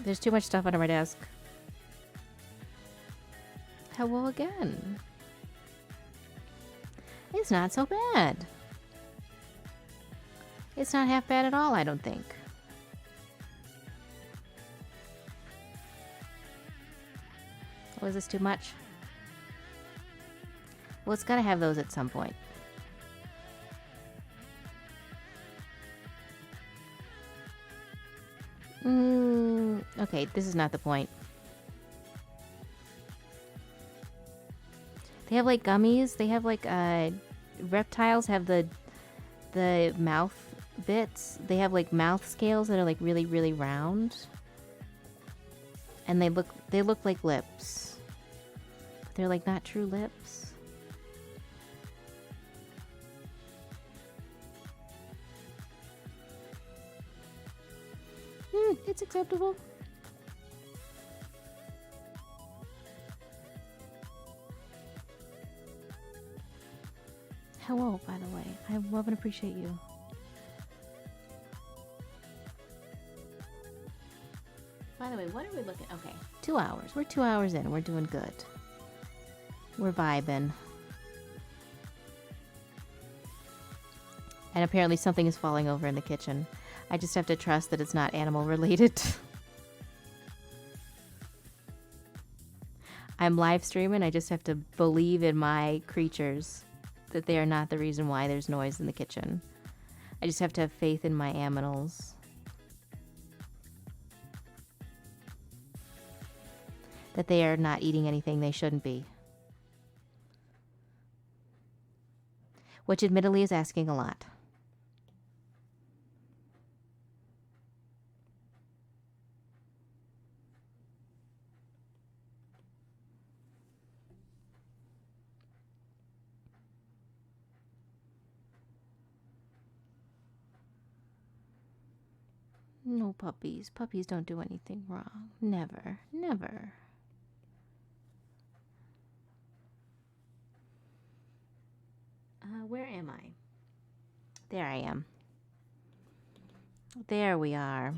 There's too much stuff under my desk. Hello again. It's not so bad. It's not half bad at all, I don't think. Was this too much? Well, it's gotta have those at some point. Okay, this is not the point. They have like gummies. They have like reptiles have the mouth bits. They have like mouth scales that are like really, really round. And they look like lips. But they're like not true lips. It's acceptable. Hello, by the way. I love and appreciate you. By the way, what are we looking? Okay, 2 hours. We're 2 hours in. We're doing good. We're vibing. And apparently something is falling over in the kitchen. I just have to trust that it's not animal related. I'm live streaming. I just have to believe in my creatures that they are not the reason why there's noise in the kitchen. I just have to have faith in my aminals. That they are not eating anything they shouldn't be. Which admittedly is asking a lot. No puppies. Puppies don't do anything wrong. Never. Never. Where am I? There I am. There we are.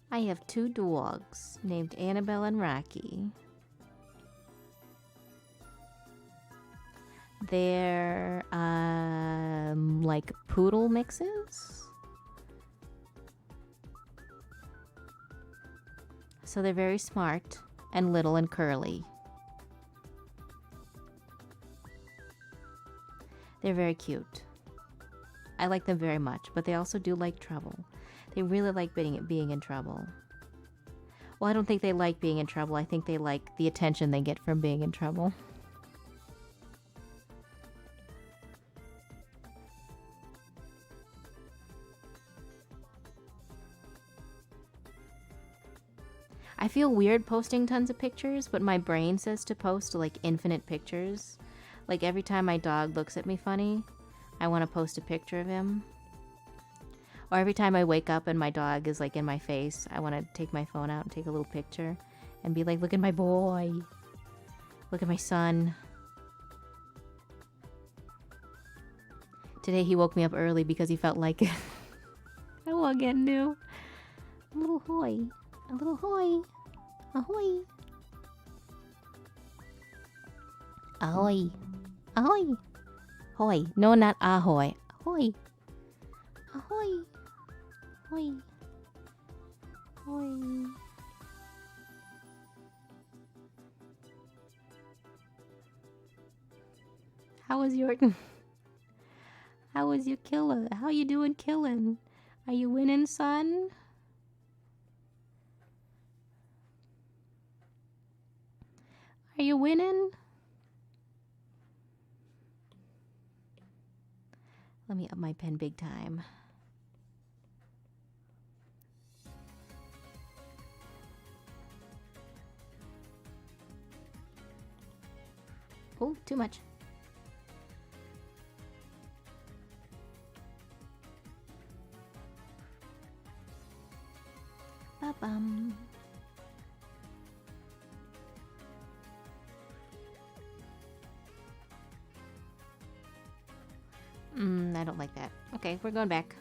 I have 2 dogs named Annabelle and Rocky. They're like poodle mixes. So they're very smart and little and curly. They're very cute. I like them very much, but they also do like trouble. They really like being in trouble. Well, I don't think they like being in trouble. I think they like the attention they get from being in trouble. I feel weird posting tons of pictures, but my brain says to post like infinite pictures. Like every time my dog looks at me funny, I want to post a picture of him. Or every time I wake up and my dog is like in my face, I want to take my phone out and take a little picture and be like, look at my boy. Look at my son. Today he woke me up early because he felt like it. I will get new. A little hoy. A little hoy. Ahoy. Ahoy. Ahoy. Hoy. No, not ahoy. Ahoy. Ahoy. Hoy. Hoy. How was your... How was your killer? How you doing killing? Are you winning, son? Are you winning? Let me up my pen big time. Oh, too much. Ba-bum. I don't like that. Okay, we're going back.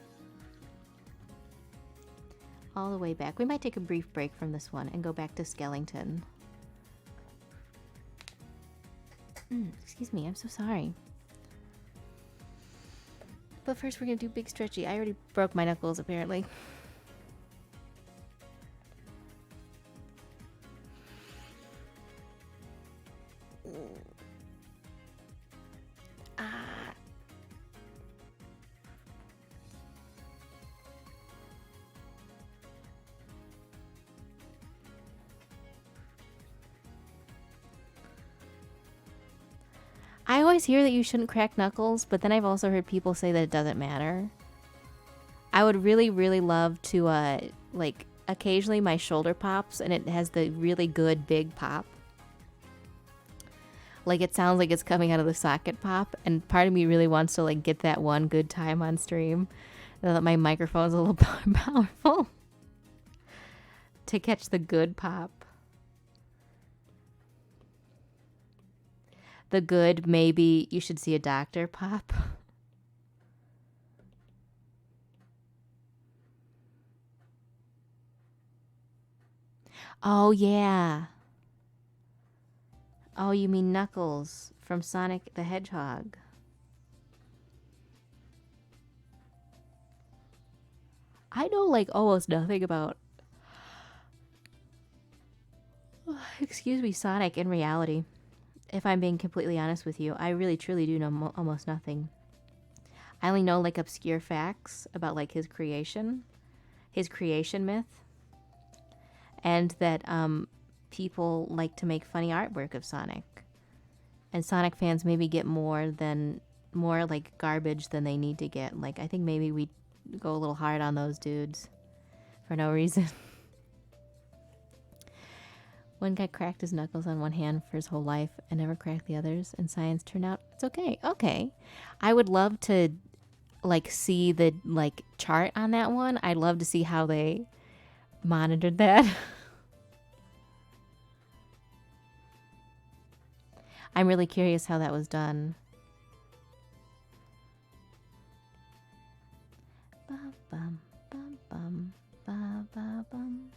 All the way back. We might take a brief break from this one and go back to Skellington. Excuse me, I'm so sorry. But first we're gonna do big stretchy. I already broke my knuckles apparently. I always hear that you shouldn't crack knuckles, but then I've also heard people say that it doesn't matter. I would really, really love to, like, occasionally my shoulder pops and it has the really good big pop. Like, it sounds like it's coming out of the socket pop, and part of me really wants to, like, get that one good time on stream. Now that my microphone's a little more powerful. To catch the good pop. The good, maybe you should see a doctor pop. Oh, yeah. Oh, you mean Knuckles from Sonic the Hedgehog. I know, like, almost nothing about... Excuse me, Sonic in reality. If I'm being completely honest with you, I really truly do know almost nothing. I only know like obscure facts about like his creation myth, and that people like to make funny artwork of Sonic. And Sonic fans maybe get more like garbage than they need to get. Like I think maybe we go a little hard on those dudes for no reason. One guy cracked his knuckles on one hand for his whole life and never cracked the others, and science turned out it's okay. Okay. I would love to like see the like chart on that one. I'd love to see how they monitored that. I'm really curious how that was done. Ba-bum, ba-bum, ba-ba-bum.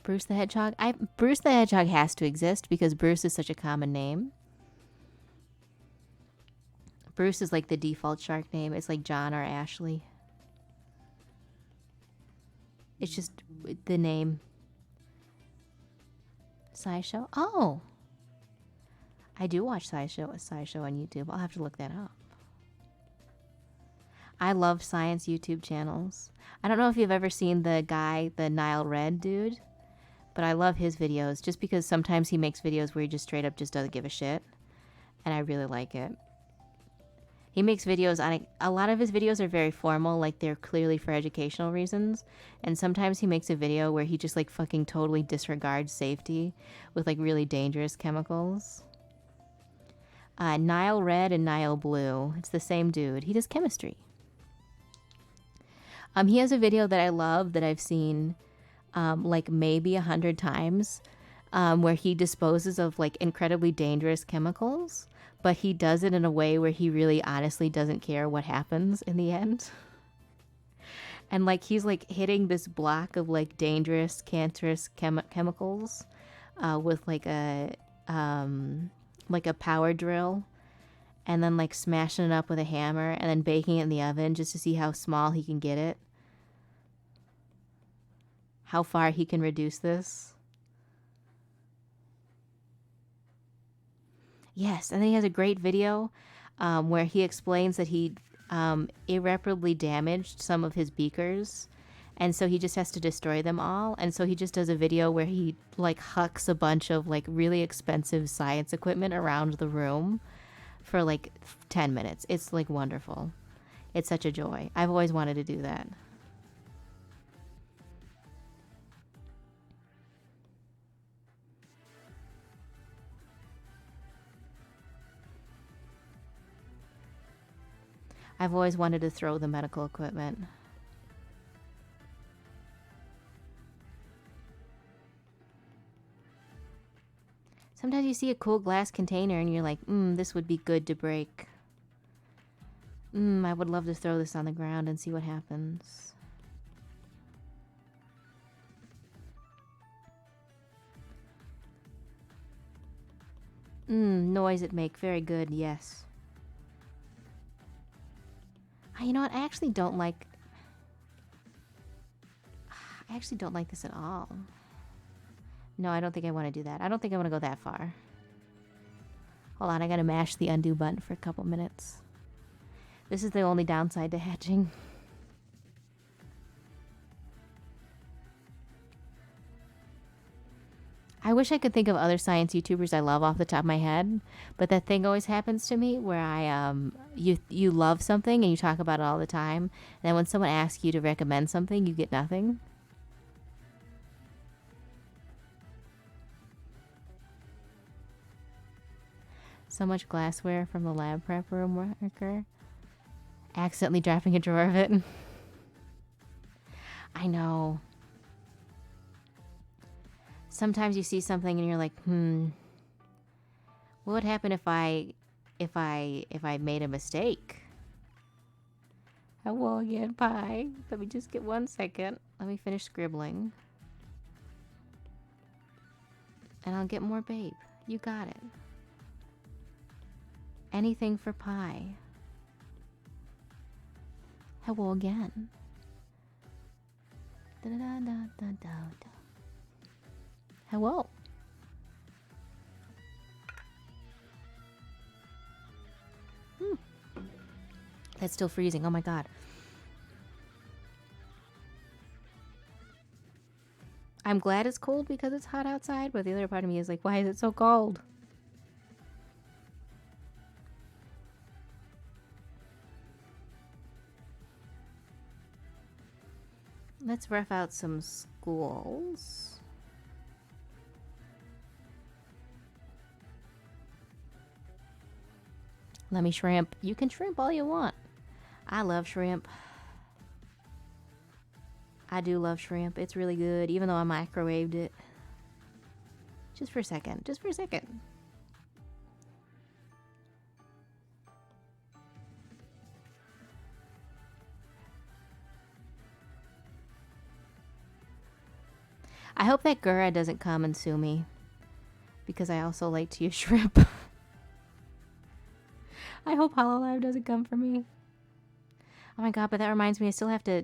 Bruce the Hedgehog? Bruce the Hedgehog has to exist because Bruce is such a common name. Bruce is like the default shark name. It's like John or Ashley. It's just the name. SciShow? Oh! I do watch SciShow on YouTube. I'll have to look that up. I love science YouTube channels. I don't know if you've ever seen the guy, the Nile Red dude. But I love his videos just because sometimes he makes videos where he just straight up just doesn't give a shit. And I really like it. He makes videos on a lot of his videos are very formal, like they're clearly for educational reasons. And sometimes he makes a video where he just like fucking totally disregards safety with like really dangerous chemicals. Nile Red and Nile Blue. It's the same dude. He does chemistry. He has a video that I love that I've seen like maybe 100 times, where he disposes of like incredibly dangerous chemicals, but he does it in a way where he really honestly doesn't care what happens in the end. And like he's like hitting this block of like dangerous, cancerous chemicals with like a power drill, and then like smashing it up with a hammer and then baking it in the oven just to see how small he can get it. How far he can reduce this. Yes, and then he has a great video where he explains that he irreparably damaged some of his beakers, and so he just has to destroy them all. And so he just does a video where he like hucks a bunch of like really expensive science equipment around the room for like 10 minutes. It's like wonderful. It's such a joy. I've always wanted to do that. I've always wanted to throw the medical equipment. Sometimes you see a cool glass container and you're like, this would be good to break. I would love to throw this on the ground and see what happens. Noise it make. Very good, yes. You know what? I actually don't like this at all. No, I don't think I want to do that. I don't think I want to go that far. Hold on, I gotta mash the undo button for a couple minutes. This is the only downside to hatching. I wish I could think of other science YouTubers I love off the top of my head, but that thing always happens to me where you love something and you talk about it all the time, and then when someone asks you to recommend something, you get nothing. So much glassware from the lab prep room worker. Accidentally dropping a drawer of it. I know. Sometimes you see something and you're like, what would happen if I made a mistake? I will again, bye. Let me just get 1 second. Let me finish scribbling. And I'll get more babe. You got it. Anything for pie. Hello again. Da -da -da -da -da -da. Hello. That's still freezing. Oh my god. I'm glad it's cold because it's hot outside, but the other part of me is like, why is it so cold? Let's rough out some schools. Let me shrimp. You can shrimp all you want. I love shrimp. I do love shrimp. It's really good, even though I microwaved it. Just for a second. Just for a second. I hope that Gura doesn't come and sue me, because I also like to use shrimp. I hope HoloLive doesn't come for me. Oh my god, but that reminds me, I still have to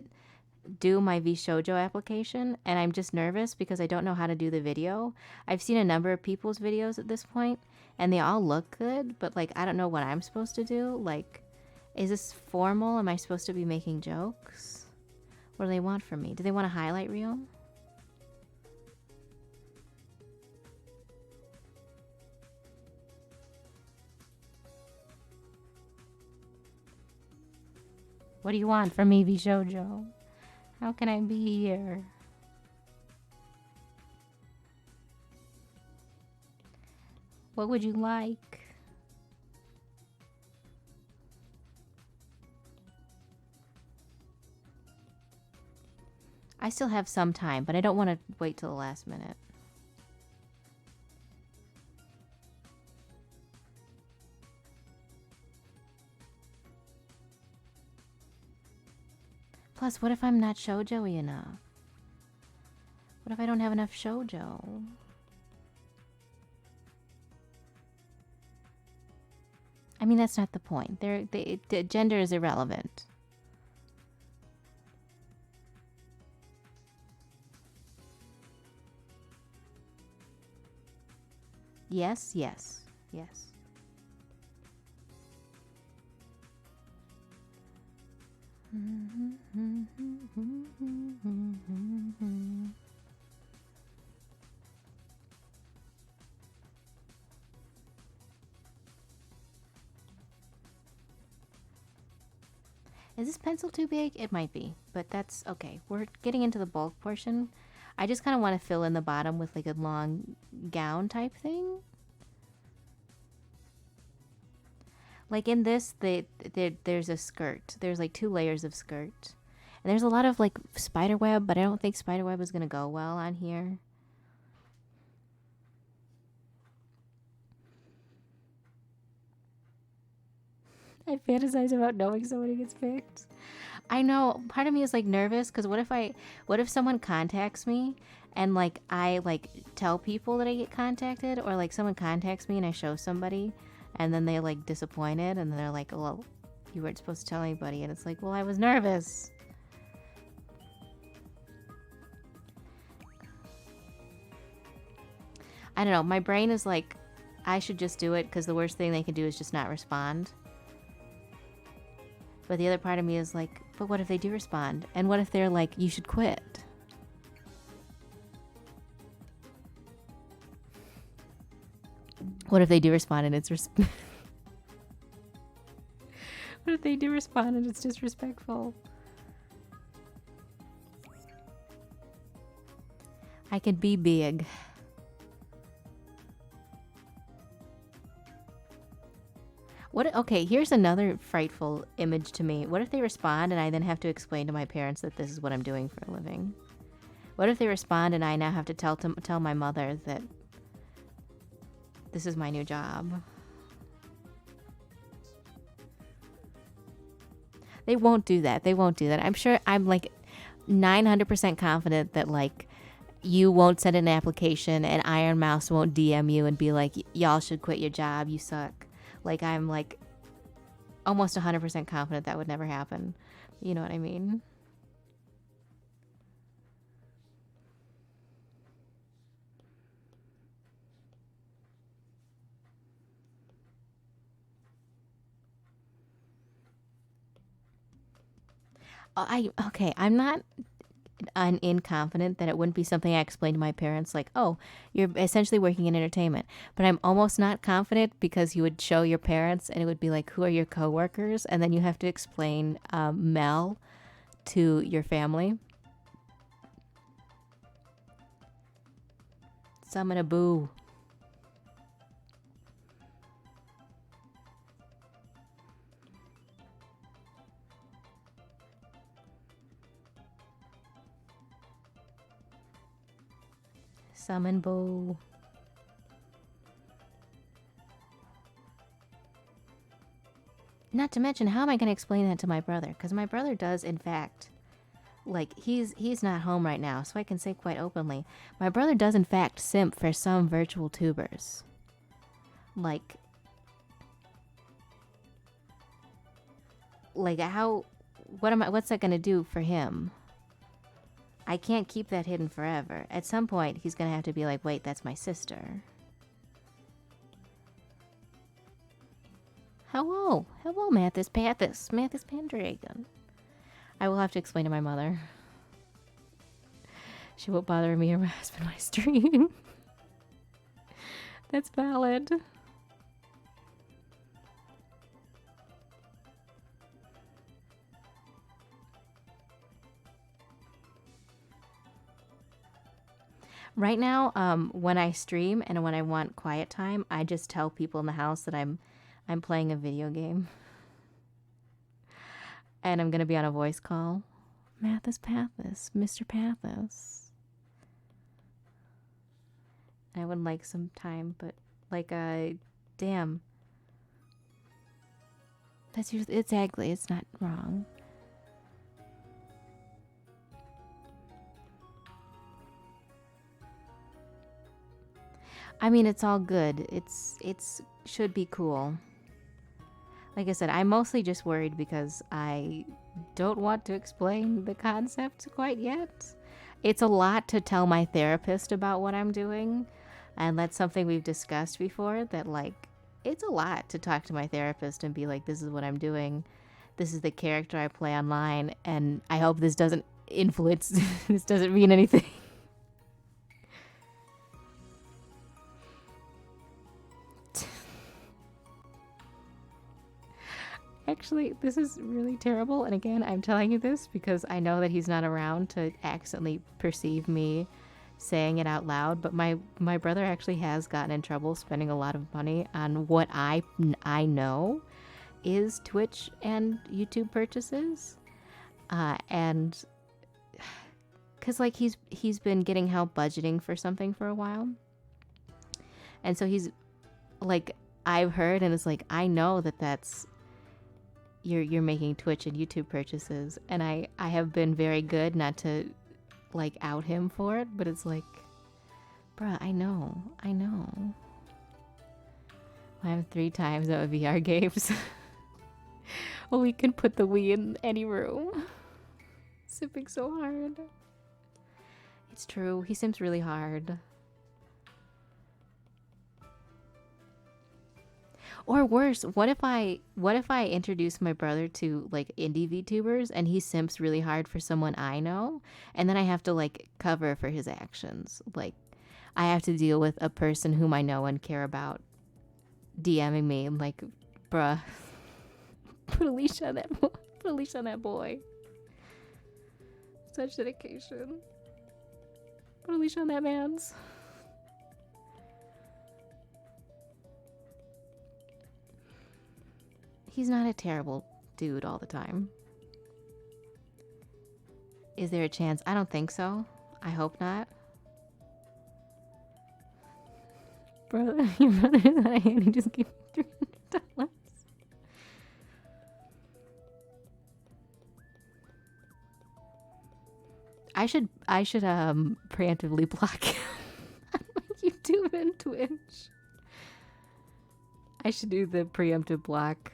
do my VShojo application, and I'm just nervous because I don't know how to do the video. I've seen a number of people's videos at this point, and they all look good, but like, I don't know what I'm supposed to do. Like, is this formal? Am I supposed to be making jokes? What do they want from me? Do they want a highlight reel? What do you want from me, VShojo? How can I be here? What would you like? I still have some time, but I don't want to wait till the last minute. Plus, what if I'm not shoujo-y enough? What if I don't have enough shoujo? I mean, that's not the point. The gender is irrelevant. Yes, yes, yes. Is this pencil too big? It might be, but that's okay. We're getting into the bulk portion. I just kind of want to fill in the bottom with like a long gown type thing. Like in this, there's a skirt. There's like 2 layers of skirt. And there's a lot of like spider web, but I don't think spider web is going to go well on here. I fantasize about knowing somebody gets picked. I know, part of me is like nervous because what if someone contacts me and like I like tell people that I get contacted, or like someone contacts me and I show somebody and then they like disappointed and they're like, oh, well, you weren't supposed to tell anybody, and it's like, well, I was nervous. I don't know, my brain is like, I should just do it because the worst thing they can do is just not respond. But the other part of me is like, but what if they do respond? And what if they're like, you should quit? What if they do respond and it's what if they do respond and it's disrespectful? I could be big. What? Okay, here's another frightful image to me. What if they respond and I then have to explain to my parents that this is what I'm doing for a living? What if they respond and I now have to tell my mother that this is my new job? They won't do that. They won't do that. I'm sure, I'm like 900% confident that like you won't send an application and Iron Mouse won't DM you and be like, y'all should quit your job, you suck. Like, I'm like almost 100% confident that would never happen. You know what I mean? Okay, I'm not confident that it wouldn't be something I explained to my parents, like, oh, you're essentially working in entertainment. But I'm almost not confident because you would show your parents and it would be like, who are your coworkers? And then you have to explain Mel to your family. Summon a boo. Summon boo. Not to mention, how am I going to explain that to my brother? Because my brother does, in fact, like, he's not home right now, so I can say quite openly, my brother does, in fact, simp for some virtual tubers. Like how, what's that going to do for him? I can't keep that hidden forever. At some point, he's going to have to be like, wait, that's my sister. Hello, Mathis Pendragon. I will have to explain to my mother. She won't bother me or my husband when I stream. That's valid. Right now, when I stream and when I want quiet time, I just tell people in the house that I'm playing a video game. And I'm gonna be on a voice call. Mathis, Mr. Pathos. I would like some time, but like damn. That's usually, it's ugly, it's not wrong. I mean, it's all good. It's should be cool. Like I said, I'm mostly just worried because I don't want to explain the concept quite yet. It's a lot to tell my therapist about what I'm doing, and that's something we've discussed before, that like it's a lot to talk to my therapist and be like, this is what I'm doing. This is the character I play online, and I hope this doesn't influence this doesn't mean anything. Actually, this is really terrible. And again, I'm telling you this because I know that he's not around to accidentally perceive me saying it out loud. But my brother actually has gotten in trouble spending a lot of money on what I know is Twitch and YouTube purchases. And because like he's been getting help budgeting for something for a while. And so he's like, I've heard, and it's like, I know that's you're making Twitch and YouTube purchases, and I have been very good not to like out him for it, but it's like, bruh, I know. I have 3 times out of VR games. Well, we can put the Wii in any room. Sipping so hard. It's true. He sims really hard. Or worse, what if I introduce my brother to like indie VTubers and he simps really hard for someone I know, and then I have to like cover for his actions. Like I have to deal with a person whom I know and care about DMing me like, bruh, put a leash on that boy. Such dedication. Put a leash on that man's. He's not a terrible dude all the time. Is there a chance? I don't think so. I hope not. Brother, your brother that I had, he just gave me $300. I should preemptively block him on my YouTube and Twitch. I should do the preemptive block.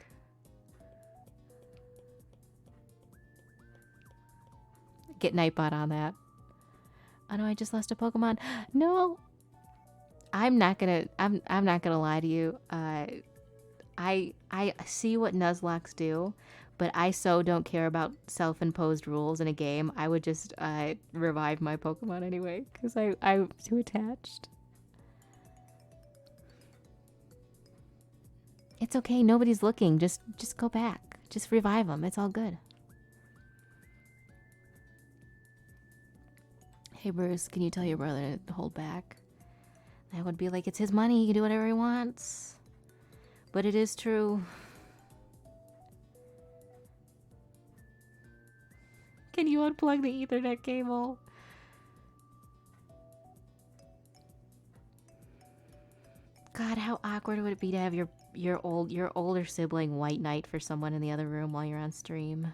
Get Nightbot on that. Oh no, I just lost a Pokemon. No, I'm not gonna lie to you. I see what Nuzlocke do, but I so don't care about self-imposed rules in a game. I would just revive my Pokemon anyway because I'm too attached. It's okay. Nobody's looking. Just go back. Just revive them. It's all good. Hey Bruce, can you tell your brother to hold back? I would be like, it's his money, he can do whatever he wants. But it is true. Can you unplug the Ethernet cable? God, how awkward would it be to have your older sibling white knight for someone in the other room while you're on stream?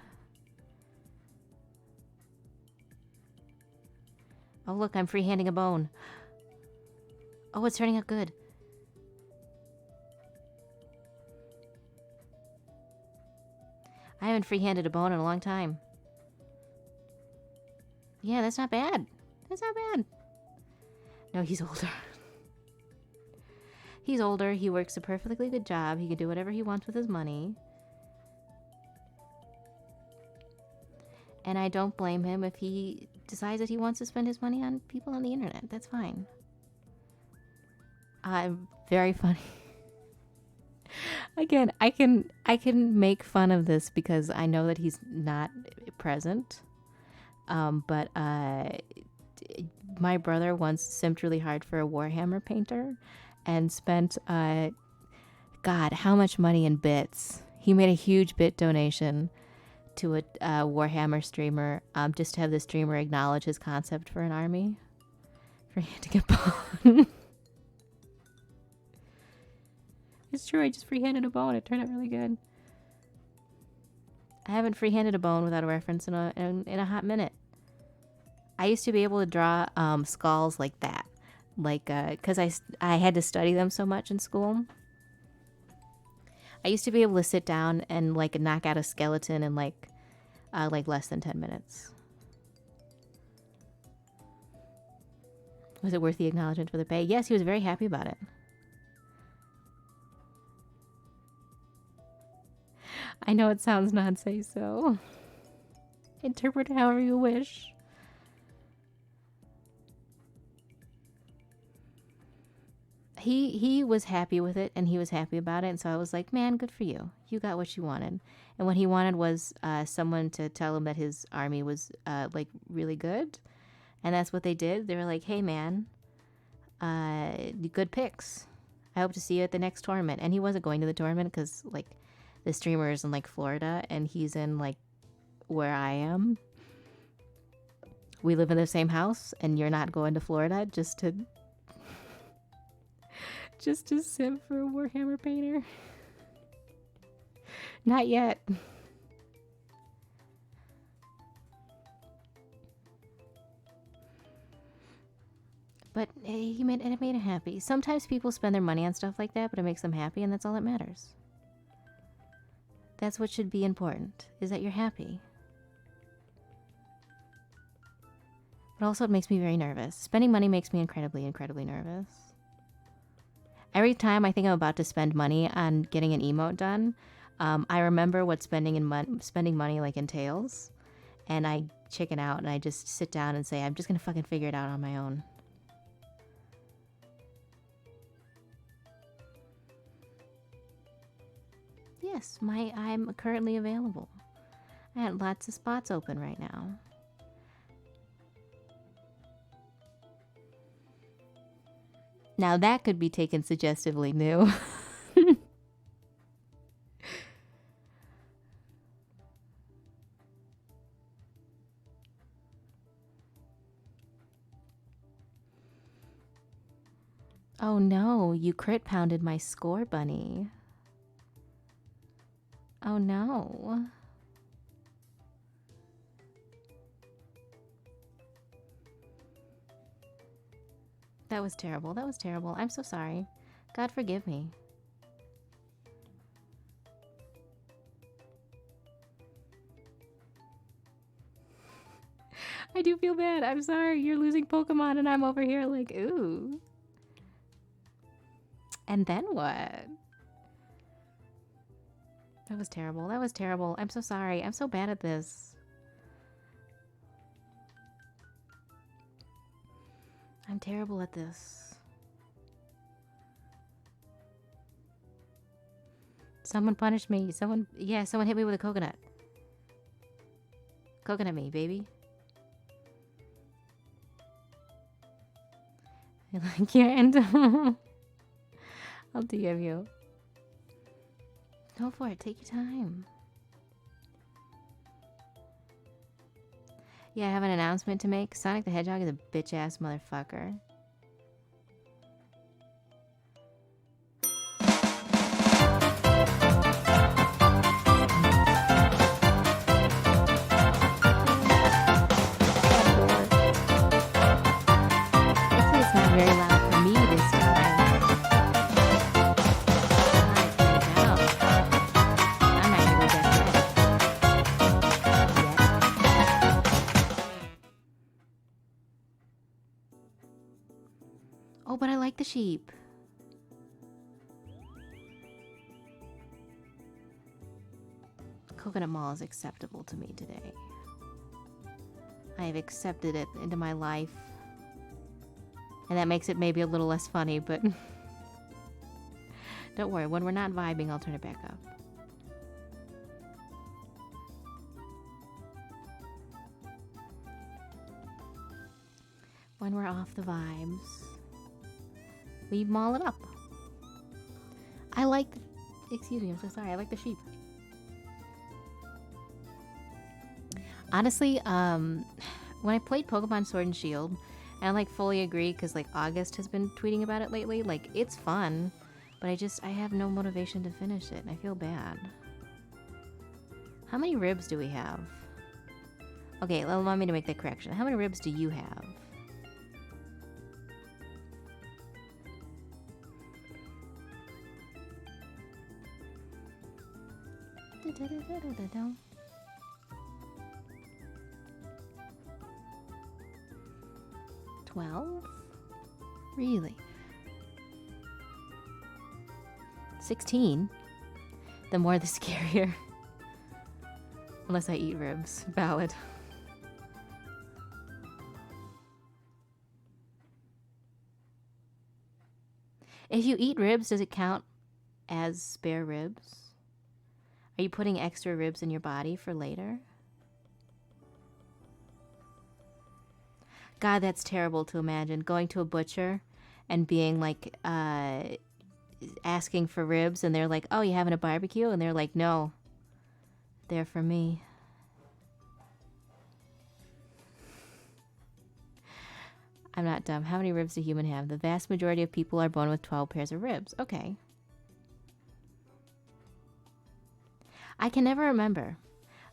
Oh look, I'm freehanding a bone. Oh, it's turning out good. I haven't freehanded a bone in a long time. Yeah, that's not bad. That's not bad. No, he's older. He's older. He works a perfectly good job. He can do whatever he wants with his money. And I don't blame him if he decides that he wants to spend his money on people on the internet. That's fine. Very funny. Again, I can make fun of this because I know that he's not present. But my brother once simped really hard for a Warhammer painter and spent God, how much money in bits. He made a huge bit donation to a Warhammer streamer just to have the streamer acknowledge his concept for an army. For handing a bone. It's true, I just freehanded a bone. It turned out really good. I haven't freehanded a bone without a reference in a hot minute. I used to be able to draw skulls like that. Like, because I had to study them so much in school. I used to be able to sit down and like knock out a skeleton in like less than 10 minutes. Was it worth the acknowledgement for the pay? Yes, he was very happy about it. I know it sounds not say so. Interpret however you wish. he was happy with it, and he was happy about it. And so I was like, man, good for you. You got what you wanted. And what he wanted was someone to tell him that his army was like really good. And that's what they did. They were like, hey, man, good picks. I hope to see you at the next tournament. And he wasn't going to the tournament because like the streamer is in like Florida and he's in like where I am. We live in the same house, and you're not going to Florida just to sim for a Warhammer painter. Not yet. But it made him happy. Sometimes people spend their money on stuff like that, but it makes them happy, and that's all that matters. That's what should be important, is that you're happy. But also it makes me very nervous. Spending money makes me incredibly, incredibly nervous. Every time I think I'm about to spend money on getting an emote done, I remember what spending money like entails, and I chicken out and I just sit down and say, I'm just gonna fucking figure it out on my own. Yes, I'm currently available. I had lots of spots open right now. Now that could be taken suggestively new. Oh no, you crit pounded my score, bunny. Oh no. That was terrible. That was terrible. I'm so sorry. God forgive me. I do feel bad. I'm sorry. You're losing Pokemon and I'm over here like, ooh. And then what? That was terrible. That was terrible. I'm so sorry. I'm so bad at this. I'm terrible at this. Someone punished me. Someone hit me with a coconut. Coconut me, baby. I like your end. I'll DM you. Go for it. Take your time. Yeah, I have an announcement to make. Sonic the Hedgehog is a bitch-ass motherfucker. Hopefully it's not very loud for me this time. I'm not gonna go back yet. Oh, but I like the sheep. Coconut Mall is acceptable to me today. I have accepted it into my life. And that makes it maybe a little less funny, but don't worry, when we're not vibing, I'll turn it back up. When we're off the vibes, we mall it up. I like excuse me, I'm so sorry. I like the sheep. Honestly, when I played Pokemon Sword and Shield, and I like fully agree because like August has been tweeting about it lately, like it's fun, but I have no motivation to finish it and I feel bad. How many ribs do we have? Okay, allow me to make that correction. How many ribs do you have? Da-da-da-da-da-da. 12? Really? 16? The more the scarier. Unless I eat ribs. Valid. If you eat ribs, does it count as spare ribs? Are you putting extra ribs in your body for later? God, that's terrible to imagine. Going to a butcher and being like, asking for ribs, and they're like, oh, you having a barbecue? And they're like, no, they're for me. I'm not dumb. How many ribs do humans have? The vast majority of people are born with 12 pairs of ribs. Okay. I can never remember.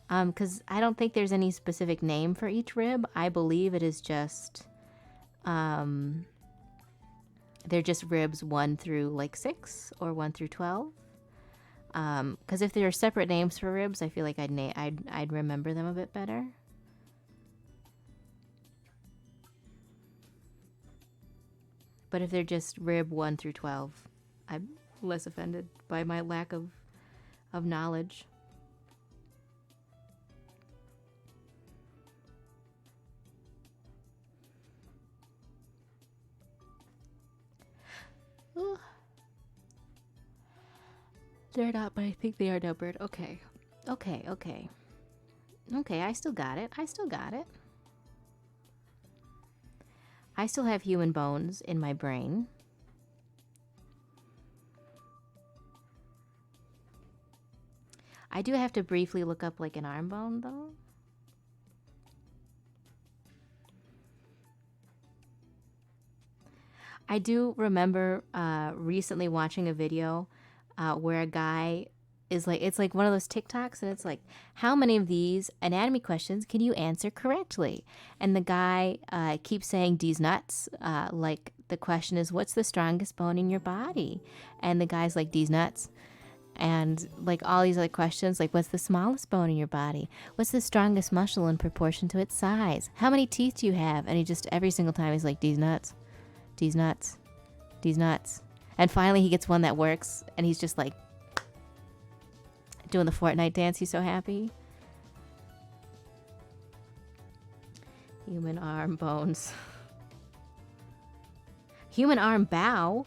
Because I don't think there's any specific name for each rib. I believe it is just, they're just ribs 1 through like 6 or 1 through 12. Because if there are separate names for ribs, I feel like I'd remember them a bit better. But if they're just rib 1 through 12, I'm less offended by my lack of knowledge. Ooh. They're not, but I think they are numbered. Okay. Okay, okay. Okay, I still got it. I still got it. I still have human bones in my brain. I do have to briefly look up like an arm bone though. I do remember recently watching a video where a guy is like, it's like one of those TikToks, and it's like, how many of these anatomy questions can you answer correctly? And the guy keeps saying D's nuts. Like the question is, what's the strongest bone in your body? And the guy's like, D's nuts. And like all these other questions, like what's the smallest bone in your body? What's the strongest muscle in proportion to its size? How many teeth do you have? And he just, every single time he's like, D's nuts, D's nuts, D's nuts. And finally he gets one that works, and he's just like doing the Fortnite dance. He's so happy. Human arm bones. Human arm bow.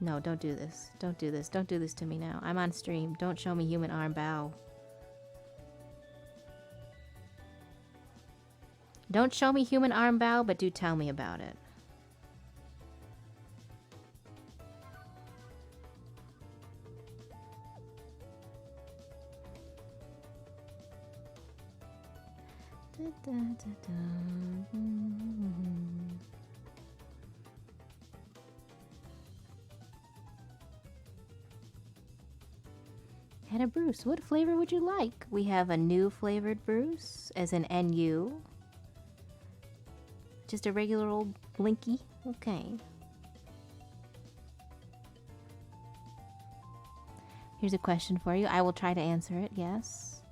No, don't do this. Don't do this. Don't do this to me now. I'm on stream. Don't show me human arm bow. Don't show me human arm bow, but do tell me about it. Da, da, da, da. Hannah Bruce, what flavor would you like? We have a new flavored Bruce, as in NU. Just a regular old Blinky. Okay. Here's a question for you. I will try to answer it, yes.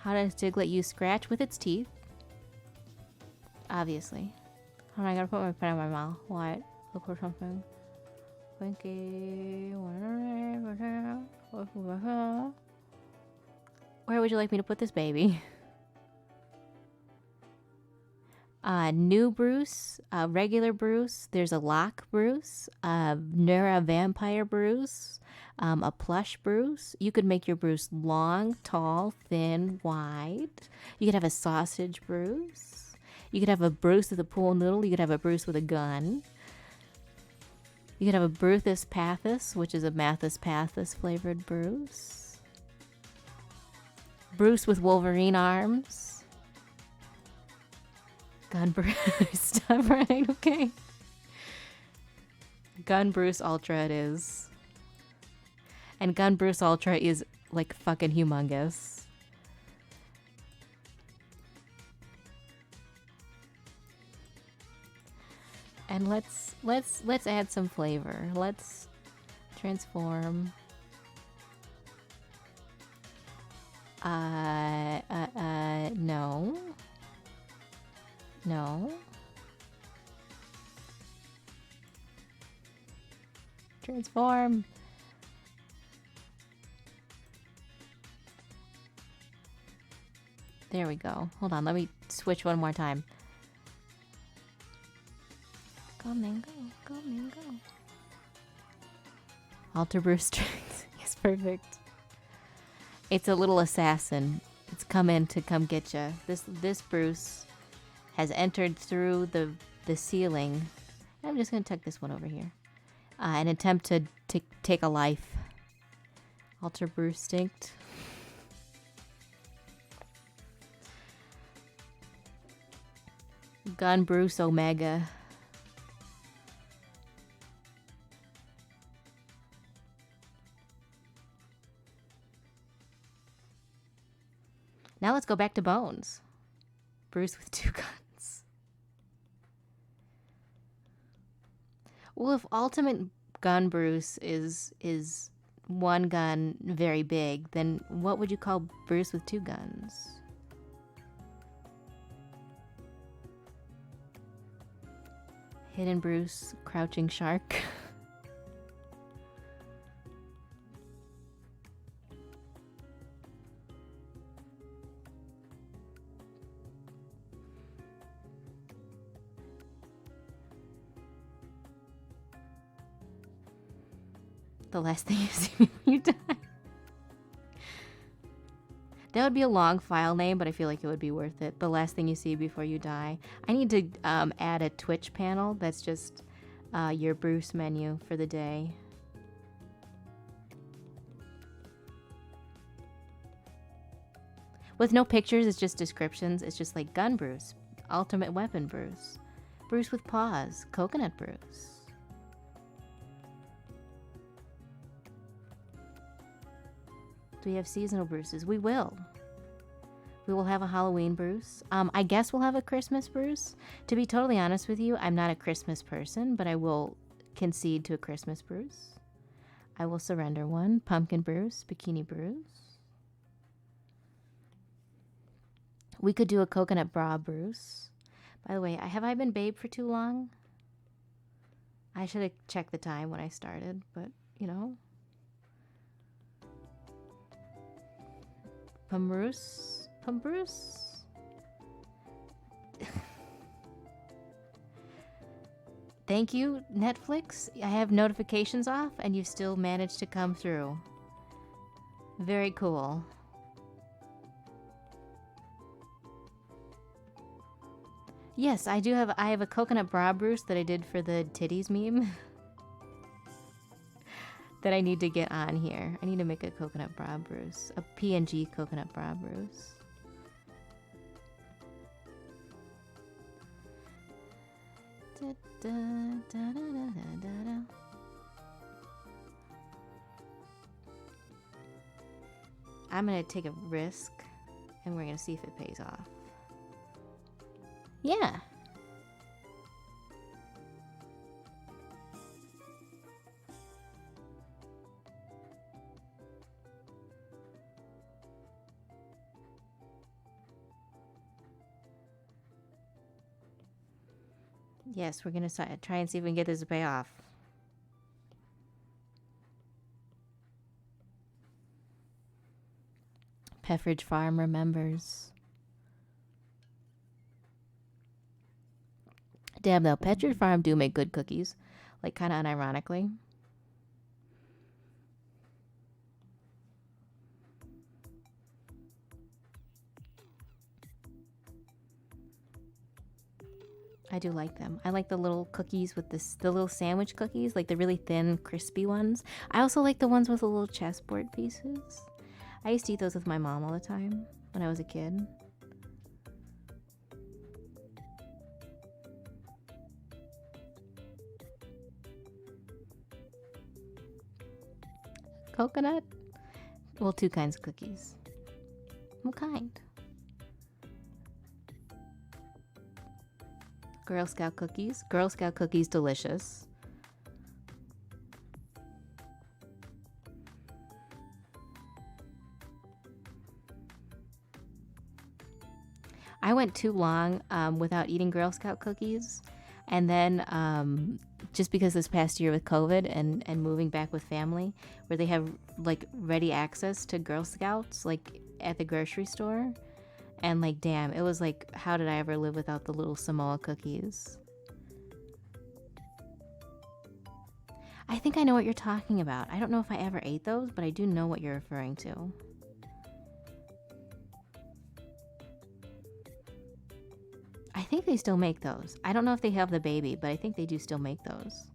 How does Diglett use scratch? With its teeth. Obviously. Oh, I gotta put my pen in my mouth. What? Look for something. Winky. Where would you like me to put this baby? New Bruce, regular Bruce. There's a lock Bruce, Nura vampire Bruce, a plush Bruce. You could make your Bruce long, tall, thin, wide. You could have a sausage Bruce. You could have a Bruce with a pool noodle. You could have a Bruce with a gun. You could have a Bruthus Pathus, which is a Mathis Pathus flavored Bruce. Bruce with Wolverine arms. Gun Bruce. Stop running, okay. Gun Bruce Ultra it is. And Gun Bruce Ultra is like fucking humongous. And let's add some flavor. Let's transform. No. No. Transform. There we go. Hold on, let me switch one more time. Come and go, come and go. Alter Bruce strength. Yes, perfect. It's a little assassin. It's come in to come get you. This Bruce has entered through the ceiling. I'm just gonna tuck this one over here. An attempt to take a life. Alter Bruce Stinct. Gun Bruce Omega. Now let's go back to Bones. Bruce with 2 guns. Well, if Ultimate Gun Bruce is 1 gun very big, then what would you call Bruce with 2 guns? Hidden Bruce, Crouching Shark. The last thing you see when you die. That would be a long file name, but I feel like it would be worth it. The last thing you see before you die. I need to add a Twitch panel that's just your Bruce menu for the day. With no pictures, it's just descriptions. It's just like Gun Bruce, Ultimate Weapon Bruce, Bruce with Paws, Coconut Bruce. Do we have seasonal Bruces? We will. We will have a Halloween Bruce. I guess we'll have a Christmas Bruce. To be totally honest with you, I'm not a Christmas person, but I will concede to a Christmas Bruce. I will surrender one. Pumpkin Bruce, Bikini Bruce. We could do a Coconut Bra Bruce. By the way, have I been babe for too long? I should have checked the time when I started, but you know. Pumbrus? Pumbrus? Thank you, Netflix. I have notifications off and you still managed to come through. Very cool. Yes, I have a Coconut Bra Bruce that I did for the titties meme. That I need to get on here. I need to make a Coconut Bra Bruce. A PNG Coconut Bra Bruce. Da, da, da, da, da, da, da. I'm gonna take a risk and we're gonna see if it pays off. Yeah. Yes, we're gonna try and see if we can get this to pay off. Peffridge Farm remembers. Damn though, Peffridge Farm do make good cookies. Like kinda unironically. I do like them. I like the little cookies with the little sandwich cookies, like the really thin, crispy ones. I also like the ones with the little chessboard pieces. I used to eat those with my mom all the time when I was a kid. Coconut? Well, 2 kinds of cookies. What kind? Girl Scout cookies. Girl Scout cookies, delicious. I went too long without eating Girl Scout cookies. And then just because this past year with COVID and moving back with family, where they have like ready access to Girl Scouts like at the grocery store. And like, damn, it was like, how did I ever live without the little Samoa cookies? I think I know what you're talking about. I don't know if I ever ate those, but I do know what you're referring to. I think they still make those. I don't know if they have the baby, but I think they do still make those.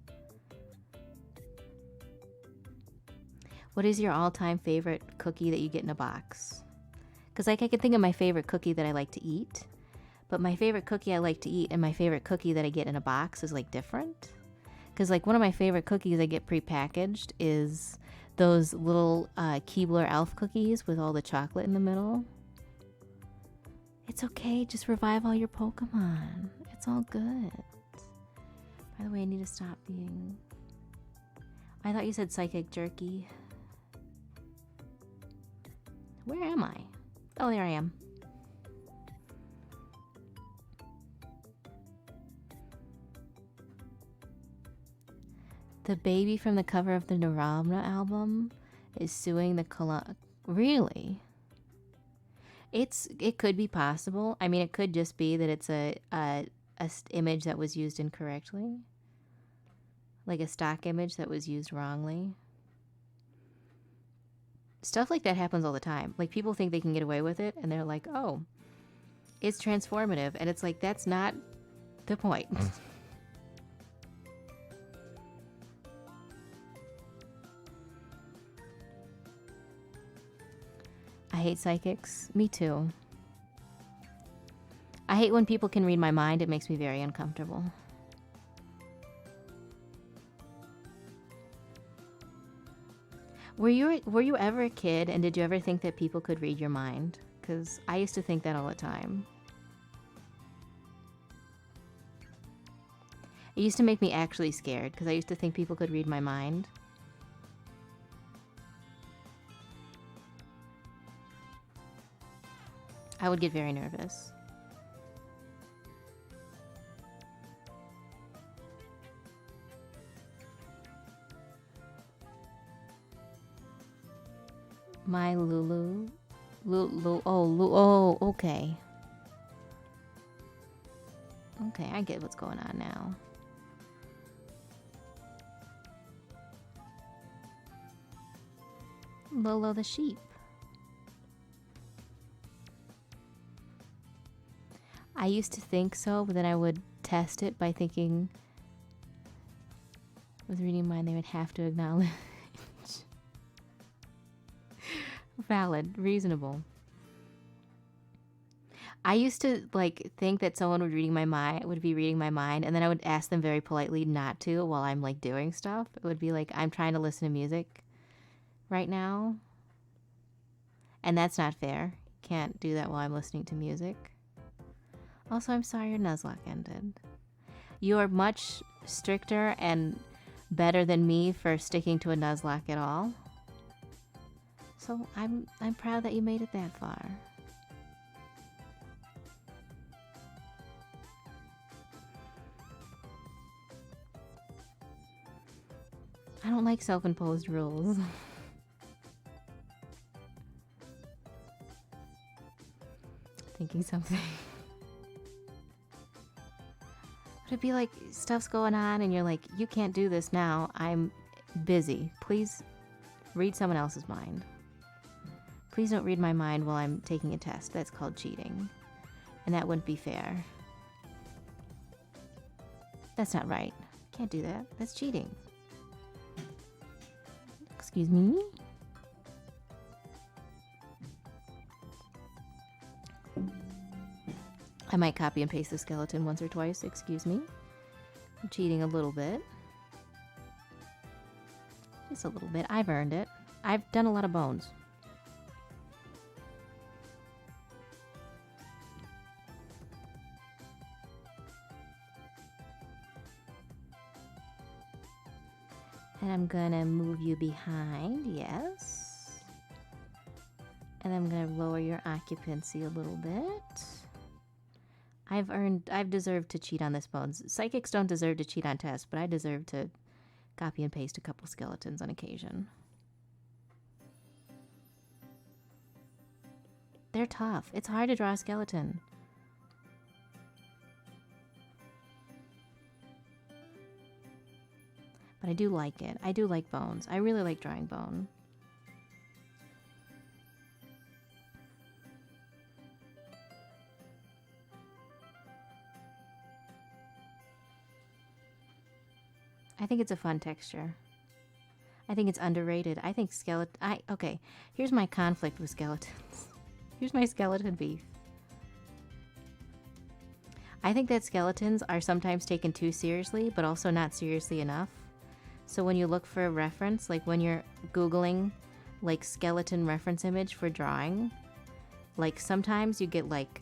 What is your all-time favorite cookie that you get in a box? Because like I can think of my favorite cookie that I like to eat, but my favorite cookie I like to eat and my favorite cookie that I get in a box is like different. Because like one of my favorite cookies I get prepackaged is those little Keebler Elf cookies with all the chocolate in the middle. It's okay, just revive all your Pokemon. It's all good. By the way, I need to stop being... I thought you said psychic jerky. Where am I? Oh, there I am. The baby from the cover of the Nirvana album is suing the Really? It could be possible. I mean, it could just be that it's a image that was used incorrectly, like a stock image that was used wrongly. Stuff like that happens all the time. Like people think they can get away with it, and they're like, "Oh, it's transformative," and it's like that's not the point. I hate psychics. Me too. I hate when people can read my mind. It makes me very uncomfortable. Were you ever a kid and did you ever think that people could read your mind? Because I used to think that all the time. It used to make me actually scared because I used to think people could read my mind. I would get very nervous. My Lulu. Oh, okay. Okay, I get what's going on now. Lolo the sheep. I used to think so, but then I would test it by thinking with reading mine they would have to acknowledge. Valid, reasonable. I used to like think that someone would be reading my mind, and then I would ask them very politely not to while I'm like doing stuff. It would be like I'm trying to listen to music right now, and that's not fair. Can't do that while I'm listening to music. Also, I'm sorry your Nuzlocke ended. You are much stricter and better than me for sticking to a Nuzlocke at all. So I'm proud that you made it that far. I don't like self-imposed rules. Thinking something. But it'd be like stuff's going on and you're like, you can't do this now. I'm busy. Please read someone else's mind. Please don't read my mind while I'm taking a test. That's called cheating. And that wouldn't be fair. That's not right. Can't do that. That's cheating. Excuse me? I might copy and paste the skeleton once or twice. Excuse me. I'm cheating a little bit. Just a little bit. I've earned it. I've done a lot of bones. And I'm gonna move you behind, yes. And I'm gonna lower your occupancy a little bit. I've deserved to cheat on this bones. Psychics don't deserve to cheat on tests, but I deserve to copy and paste a couple skeletons on occasion. They're tough. It's hard to draw a skeleton. But I do like it. I do like bones. I really like drawing bone. I think it's a fun texture. I think it's underrated. I think okay, here's my conflict with skeletons. Here's my skeleton beef. I think that skeletons are sometimes taken too seriously, but also not seriously enough. So when you look for a reference, like when you're Googling like skeleton reference image for drawing, like sometimes you get like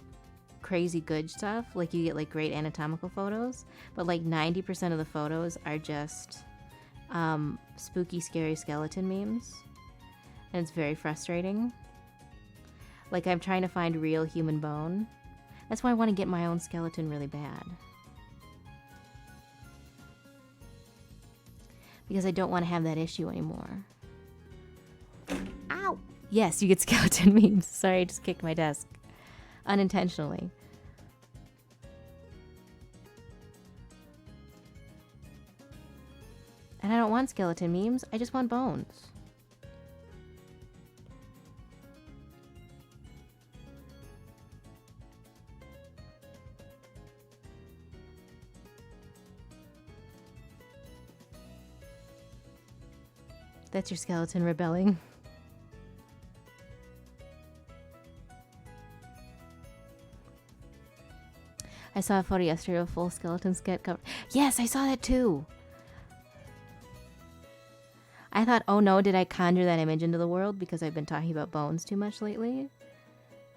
crazy good stuff, like you get like great anatomical photos, but like 90% of the photos are just spooky, scary skeleton memes, and it's very frustrating. Like I'm trying to find real human bone. That's why I want to get my own skeleton really bad. Because I don't want to have that issue anymore. Ow! Yes, you get skeleton memes. Sorry, I just kicked my desk. Unintentionally. And I don't want skeleton memes, I just want bones. That's your skeleton rebelling. I saw a photo yesterday of a full skeleton sketch cover. Yes, I saw that too. I thought, oh no, did I conjure that image into the world because I've been talking about bones too much lately?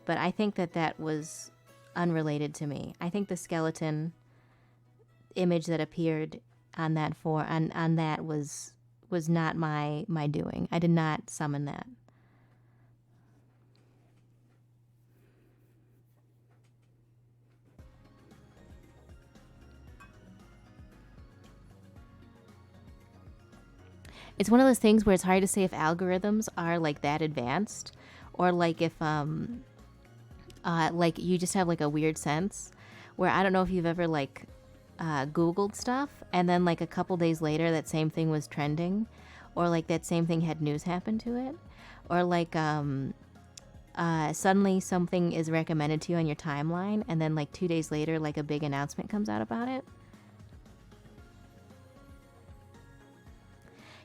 But I think that that was unrelated to me. I think the skeleton image that appeared on that was not my doing. I did not summon that. It's one of those things where it's hard to say if algorithms are like that advanced, or like if like you just have like a weird sense where I don't know if you've ever like Googled stuff and then like a couple days later that same thing was trending, or like that same thing had news happen to it, or like suddenly something is recommended to you on your timeline and then like 2 days later like a big announcement comes out about it.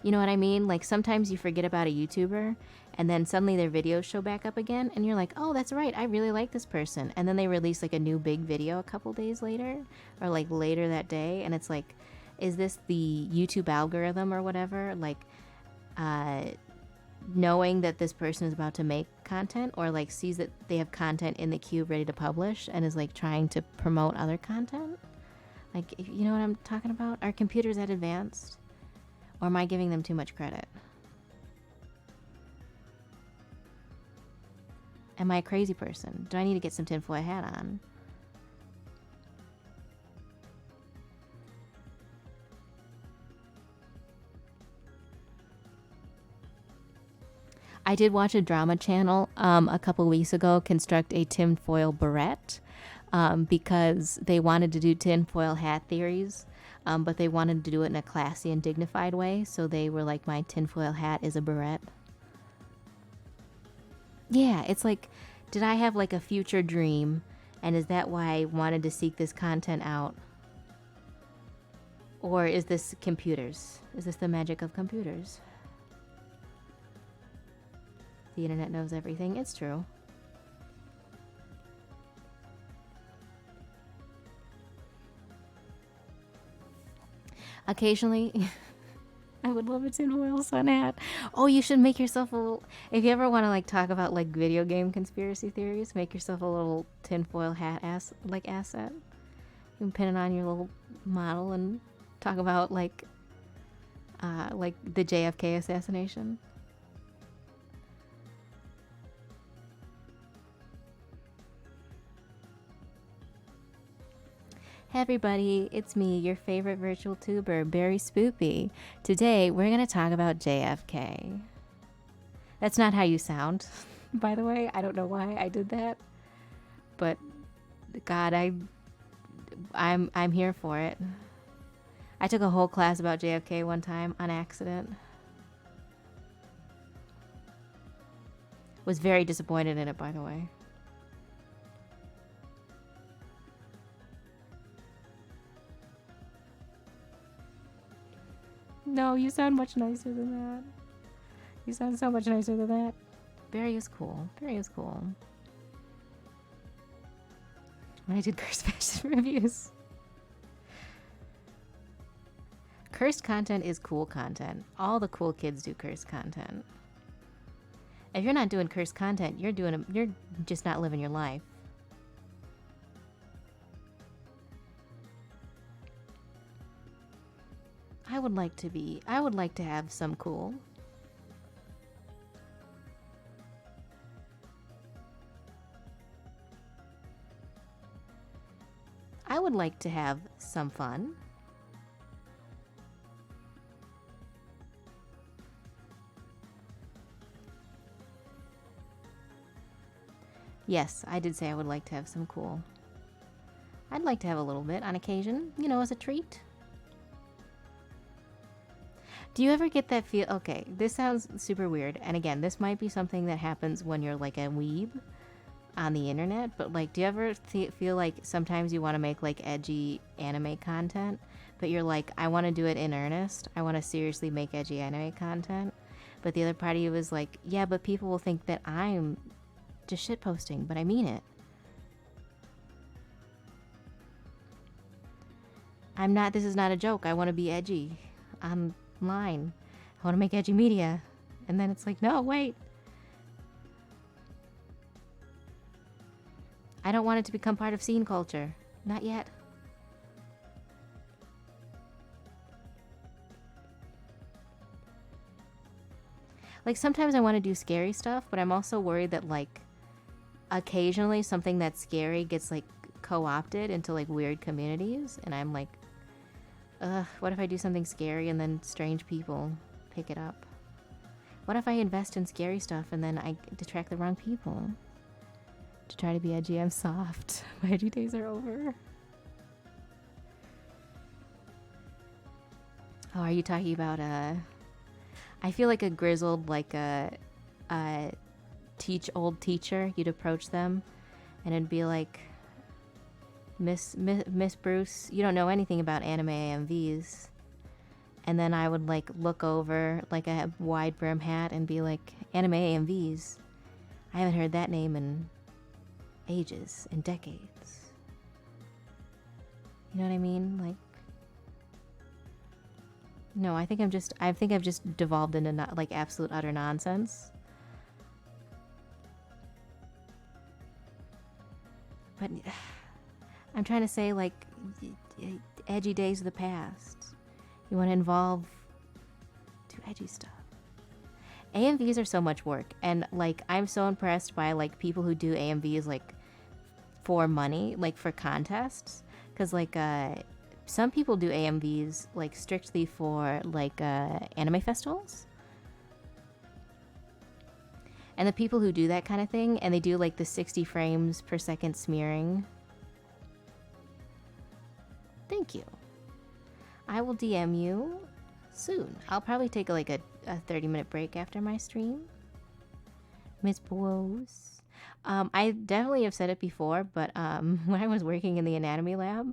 You know what I mean? Like sometimes you forget about a YouTuber and then suddenly their videos show back up again and you're like, oh, that's right, I really like this person. And then they release like a new big video a couple days later or like later that day. And it's like, is this the YouTube algorithm or whatever? Like knowing that this person is about to make content, or like sees that they have content in the queue ready to publish and is like trying to promote other content? Like, you know what I'm talking about? Are computers that advanced? Or am I giving them too much credit? Am I a crazy person? Do I need to get some tinfoil hat on? I did watch a drama channel a couple weeks ago construct a tinfoil barrette because they wanted to do tinfoil hat theories. But they wanted to do it in a classy and dignified way, so they were like, my tinfoil hat is a barrette. Yeah, it's like, did I have like a future dream, and is that why I wanted to seek this content out? Or is this computers? Is this the magic of computers? The internet knows everything. It's true. Occasionally, I would love a tinfoil sun hat. Oh, you should make yourself a little, if you ever want to like talk about like video game conspiracy theories, make yourself a little tinfoil hat asset. You can pin it on your little model and talk about like the JFK assassination. Hey everybody, it's me, your favorite virtual tuber, Barry Spoopy. Today, we're going to talk about JFK. That's not how you sound, by the way. I don't know why I did that, but God, I'm here for it. I took a whole class about JFK one time on accident. Was very disappointed in it, by the way. No, you sound much nicer than that. You sound so much nicer than that. Barry is cool. Barry is cool. When I did cursed fashion reviews. Cursed content is cool content. All the cool kids do cursed content. If you're not doing cursed content, you're just not living your life. I would like to have some cool. I would like to have some fun. Yes, I did say I would like to have some cool. I'd like to have a little bit on occasion, you know, as a treat. Do you ever get that feel? Okay, this sounds super weird. And again, this might be something that happens when you're like a weeb on the internet. But like, do you ever feel like sometimes you want to make like edgy anime content, but you're like, I want to do it in earnest. I want to seriously make edgy anime content. But the other part of you is like, yeah, but people will think that I'm just shitposting, but I mean it. I'm not, this is not a joke. I want to be edgy online. I want to make edgy media. And then it's like, no, wait. I don't want it to become part of scene culture. Not yet. Like sometimes I want to do scary stuff, but I'm also worried that like occasionally something that's scary gets like co-opted into like weird communities, and I'm like, what if I do something scary and then strange people pick it up? What if I invest in scary stuff and then I detract the wrong people? To try to be edgy, I'm soft. My edgy days are over. Oh, are you talking about I feel like a grizzled, like a old teacher. You'd approach them and it'd be like, Miss Bruce, you don't know anything about anime AMVs. And then I would like look over like a wide brim hat and be like, anime AMVs, I haven't heard that name in ages and decades. You know what I mean? Like, no, I think I've just devolved into not like absolute utter nonsense. But I'm trying to say, like, edgy days of the past. You want to do edgy stuff. AMVs are so much work, and like I'm so impressed by like people who do AMVs like for money, like for contests, because like some people do AMVs like strictly for like anime festivals. And the people who do that kind of thing, and they do like the 60 frames per second smearing. Thank you. I will DM you soon. I'll probably take like a 30-minute break after my stream. Miss Bose. I definitely have said it before, but when I was working in the anatomy lab,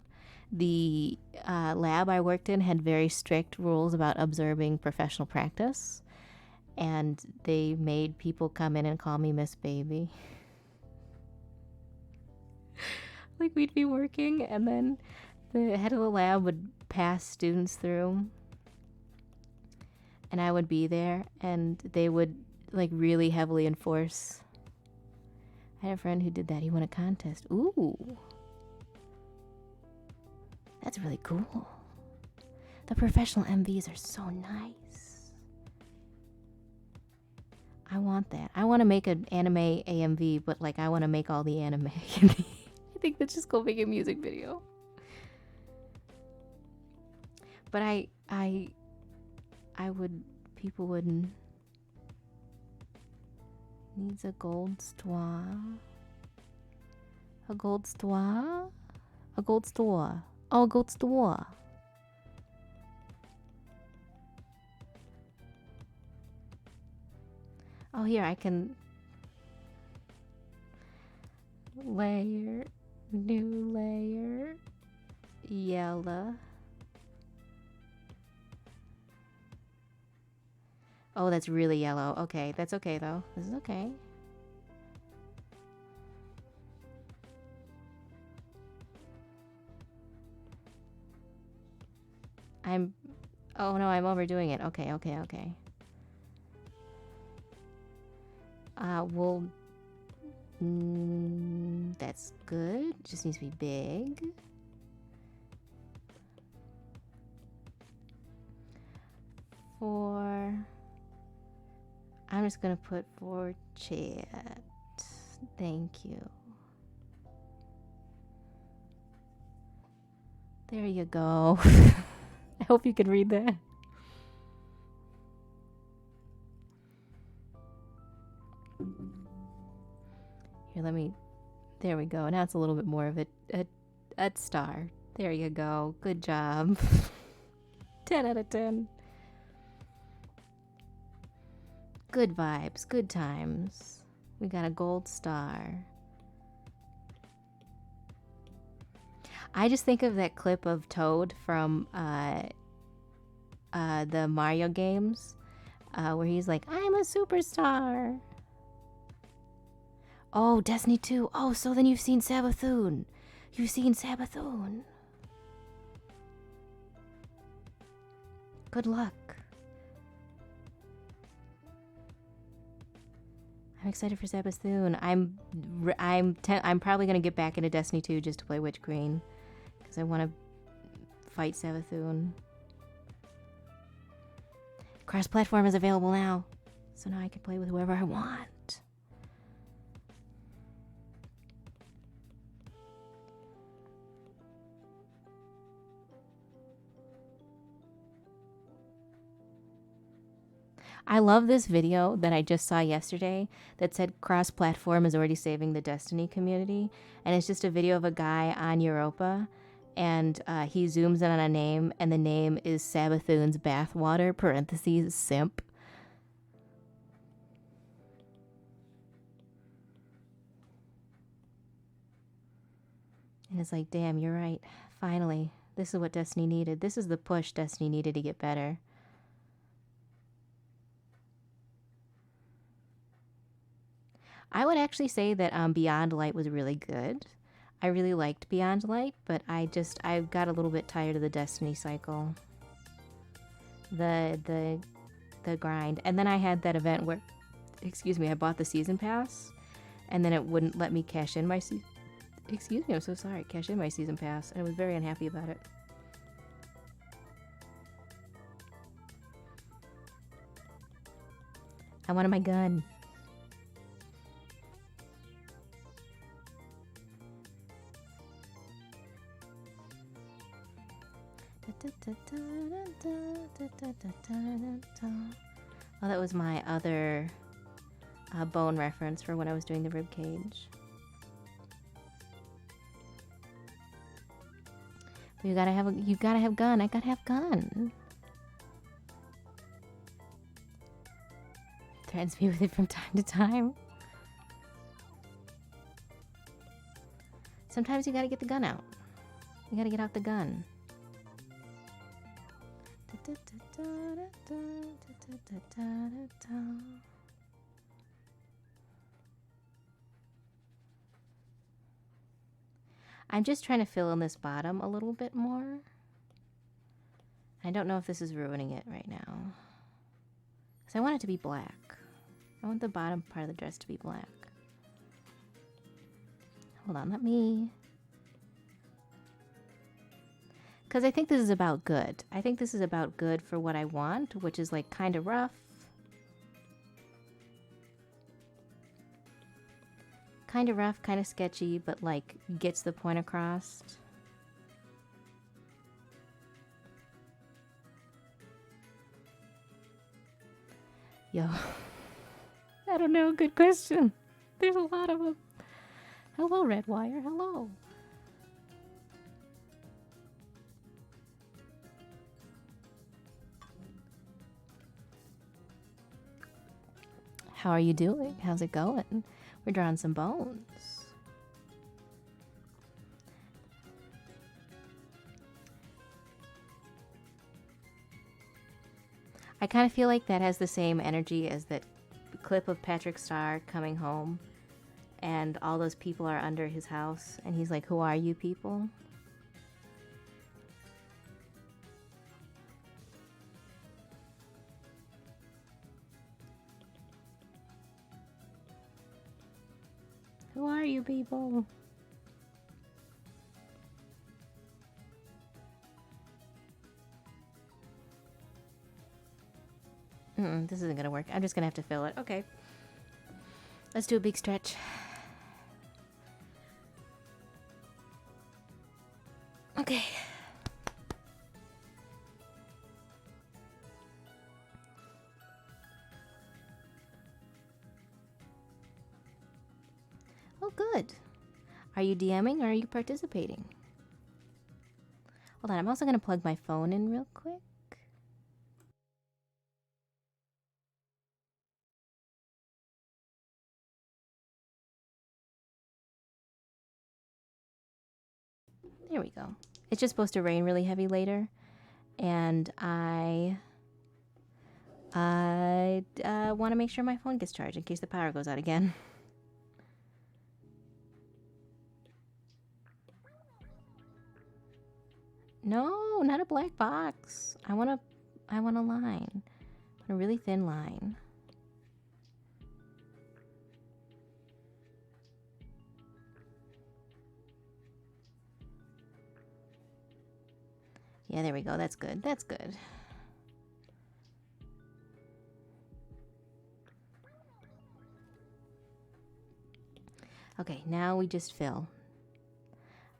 the lab I worked in had very strict rules about observing professional practice. And they made people come in and call me Miss Baby. Like we'd be working and then the head of the lab would pass students through. And I would be there and they would like really heavily enforce. I had a friend who did that. He won a contest. Ooh. That's really cool. The professional MVs are so nice. I want that. I want to make an anime AMV, but like I want to make all the anime. I think that's just gonna make a music video. But people wouldn't. Needs a gold straw. A gold straw? A gold straw. Oh, a gold straw. Oh, here, I can... Layer. New layer. Yellow. Oh, that's really yellow. Okay, that's okay, though. This is okay. Oh no, I'm overdoing it. Okay. Well, that's good. Just needs to be big. I'm just gonna put for chat. Thank you. There you go. I hope you can read that. Here, there we go. Now it's a little bit more of a star. There you go. Good job. 10 out of 10. Good vibes, good times. We got a gold star. I just think of that clip of Toad from the Mario games, where he's like, I'm a superstar. Oh, Destiny 2. Oh, so then you've seen Sabathun. You've seen Sabathun. Good luck. I'm excited for Sabathun. I'm probably gonna get back into Destiny 2 just to play Witch Queen, because I want to fight Sabathun. Cross-platform is available now, so now I can play with whoever I want. I love this video that I just saw yesterday that said cross-platform is already saving the Destiny community. And it's just a video of a guy on Europa, and he zooms in on a name, and the name is Sabathun's Bathwater, parentheses, simp. And it's like, damn, you're right. Finally, this is what Destiny needed. This is the push Destiny needed to get better. I would actually say that Beyond Light was really good. I really liked Beyond Light, but I got a little bit tired of the Destiny cycle. The grind. And then I had that event where, excuse me, I bought the season pass, and then it wouldn't let me cash in my excuse me, I'm so sorry, cash in my season pass, and I was very unhappy about it. I wanted my gun. Oh, that was my other bone reference for when I was doing the rib cage. But you gotta have gun. I gotta have gun. Threatens me with it from time to time. Sometimes you gotta get the gun out. You gotta get out the gun. I'm just trying to fill in this bottom a little bit more. I don't know if this is ruining it right now, because I want it to be black. I want the bottom part of the dress to be black. Hold on, let me... Because I think this is about good. I think this is about good for what I want, which is like kind of rough. Kind of rough, kind of sketchy, but like gets the point across. Yo. I don't know. Good question. There's a lot of them. Hello, Redwire. Hello. How are you doing? How's it going? We're drawing some bones. I kind of feel like that has the same energy as that clip of Patrick Star coming home and all those people are under his house and he's like, "Who are you people?" Who are you people? This isn't gonna work. I'm just gonna have to fill it. Okay. Let's do a big stretch. Okay. Oh, good. Are you DMing or are you participating? Hold on, I'm also gonna plug my phone in real quick. There we go. It's just supposed to rain really heavy later, and I want to make sure my phone gets charged in case the power goes out again. No, not a black box. I want a line, a really thin line. Yeah, there we go. That's good. That's good. Okay, now we just fill.